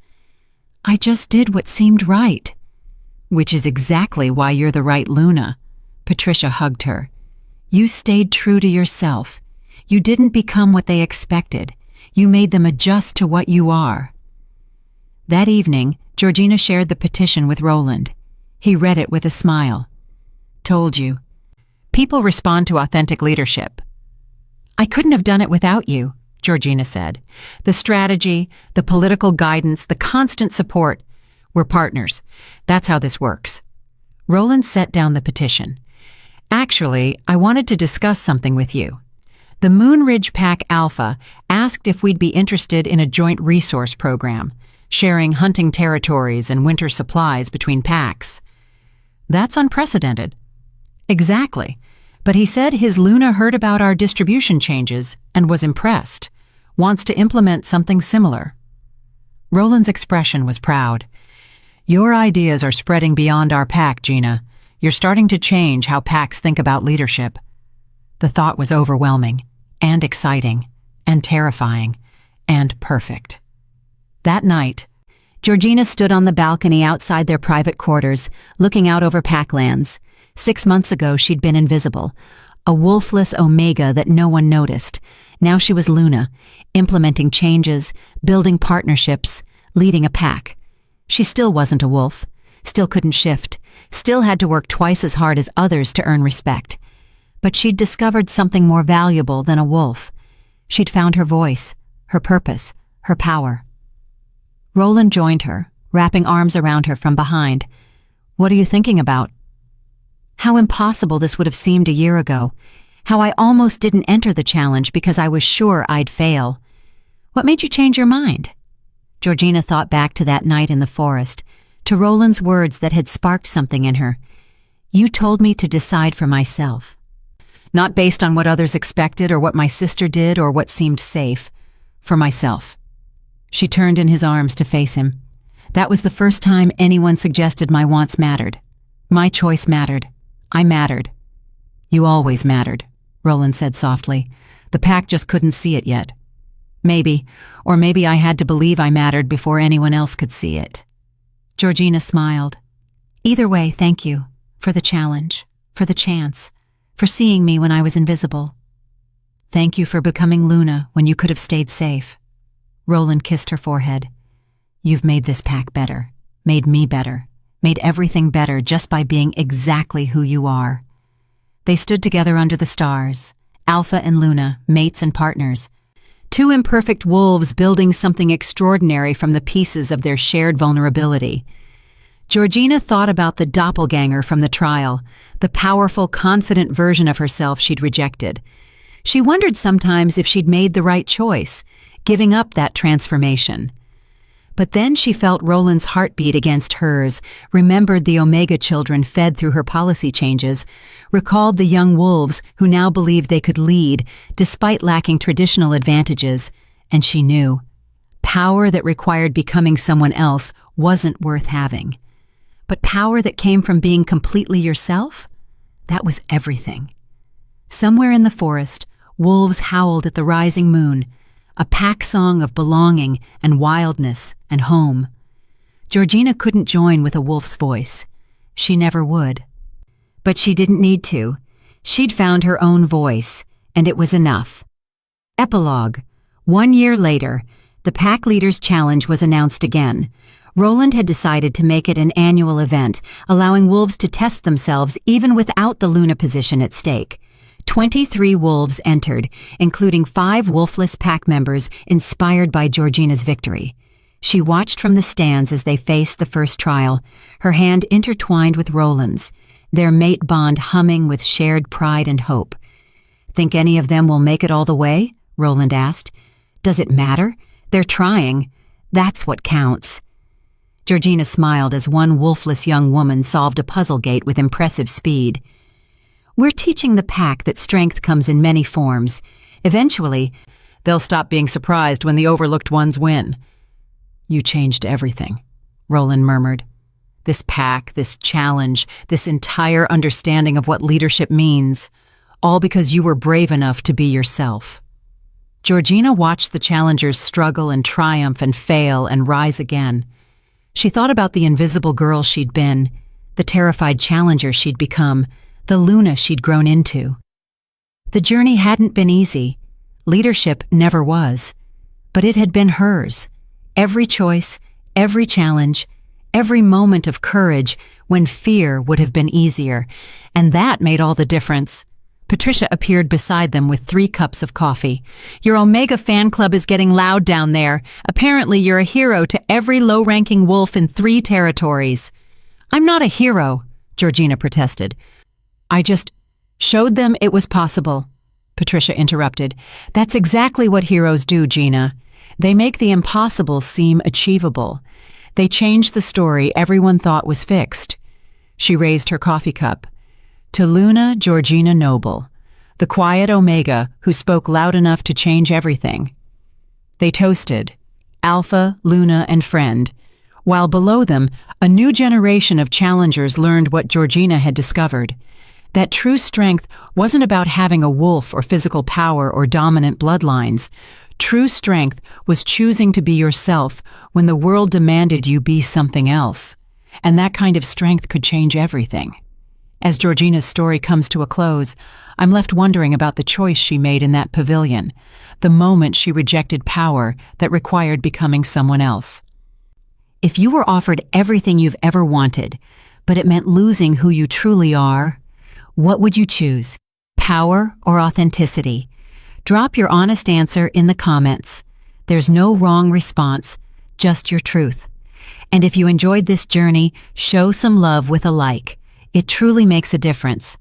C: "I just did what seemed right." "Which is exactly why you're the right Luna." Patricia hugged her. "You stayed true to yourself. You didn't become what they expected. You made them adjust to what you are." That evening, Georgina shared the petition with Roland. He read it with a smile. "Told you. People respond to authentic leadership." "I couldn't have done it without you," Georgina said. "The strategy, the political guidance, the constant support. We're partners. That's how this works." Roland set down the petition. "Actually, I wanted to discuss something with you. The Moonridge Pack Alpha asked if we'd be interested in a joint resource program, sharing hunting territories and winter supplies between packs." "That's unprecedented." "Exactly. But he said his Luna heard about our distribution changes and was impressed. Wants to implement something similar." Roland's expression was proud. "Your ideas are spreading beyond our pack, Gina. You're starting to change how packs think about leadership." The thought was overwhelming, and exciting, and terrifying, and perfect. That night, Georgina stood on the balcony outside their private quarters, looking out over packlands. 6 months ago, she'd been invisible, a wolfless Omega that no one noticed. Now she was Luna, implementing changes, building partnerships, leading a pack. She still wasn't a wolf, still couldn't shift, still had to work twice as hard as others to earn respect. But she'd discovered something more valuable than a wolf. She'd found her voice, her purpose, her power. Roland joined her, wrapping arms around her from behind. "What are you thinking about?" "How impossible this would have seemed a year ago. How I almost didn't enter the challenge because I was sure I'd fail." "What made you change your mind?" Georgina thought back to that night in the forest, to Roland's words that had sparked something in her. "You told me to decide for myself. Not based on what others expected or what my sister did or what seemed safe. For myself." She turned in his arms to face him. "That was the first time anyone suggested my wants mattered. My choice mattered. I mattered." "You always mattered," Roland said softly. "The pack just couldn't see it yet. Maybe, or maybe I had to believe I mattered before anyone else could see it." Georgina smiled. "Either way, thank you. For the challenge, for the chance, for seeing me when I was invisible. Thank you for becoming Luna when you could have stayed safe." Roland kissed her forehead. "You've made this pack better, made me better, made everything better just by being exactly who you are." They stood together under the stars, Alpha and Luna, mates and partners. Two imperfect wolves building something extraordinary from the pieces of their shared vulnerability. Georgina thought about the doppelganger from the trial, the powerful, confident version of herself she'd rejected. She wondered sometimes if she'd made the right choice, giving up that transformation. But then she felt Roland's heartbeat against hers, remembered the Omega children fed through her policy changes, recalled the young wolves who now believed they could lead despite lacking traditional advantages, and she knew power that required becoming someone else wasn't worth having. But power that came from being completely yourself? That was everything. Somewhere in the forest, wolves howled at the rising moon, a pack song of belonging and wildness and home. Georgina couldn't join with a wolf's voice. She never would. But she didn't need to. She'd found her own voice, and it was enough. Epilogue. 1 year later, the Pack Leaders Challenge was announced again. Roland had decided to make it an annual event, allowing wolves to test themselves even without the Luna position at stake. 23 wolves entered, including 5 wolfless pack members inspired by Georgina's victory. She watched from the stands as they faced the first trial, her hand intertwined with Roland's. their mate bond humming with shared pride and hope. "Think any of them will make it all the way?" Roland asked. "Does it matter? They're trying. That's what counts." Georgina smiled as one wolfless young woman solved a puzzle gate with impressive speed. "We're teaching the pack that strength comes in many forms. Eventually, they'll stop being surprised when the overlooked ones win." "You changed everything," Roland murmured. "This pack, this challenge, this entire understanding of what leadership means, all because you were brave enough to be yourself." Georgina watched the challengers struggle and triumph and fail and rise again. She thought about the invisible girl she'd been, the terrified challenger she'd become, the Luna she'd grown into. The journey hadn't been easy. Leadership never was. But it had been hers. Every choice, every challenge, every moment of courage when fear would have been easier. And that made all the difference. Patricia appeared beside them with 3 cups of coffee. "Your Omega fan club is getting loud down there. Apparently you're a hero to every low-ranking wolf in 3 territories." "I'm not a hero," Georgina protested. "I just showed them it was possible," Patricia interrupted. "That's exactly what heroes do, Gina. They make the impossible seem achievable. They change the story everyone thought was fixed." She raised her coffee cup. "To Luna Georgina Noble, the quiet Omega who spoke loud enough to change everything." They toasted, Alpha, Luna, and Friend, while below them, a new generation of challengers learned what Georgina had discovered. That true strength wasn't about having a wolf or physical power or dominant bloodlines. True strength was choosing to be yourself when the world demanded you be something else. And that kind of strength could change everything. As Georgina's story comes to a close, I'm left wondering about the choice she made in that pavilion, the moment she rejected power that required becoming someone else. If you were offered everything you've ever wanted, but it meant losing who you truly are, what would you choose? Power or authenticity? Drop your honest answer in the comments. There's no wrong response, just your truth. And if you enjoyed this journey, show some love with a like. It truly makes a difference.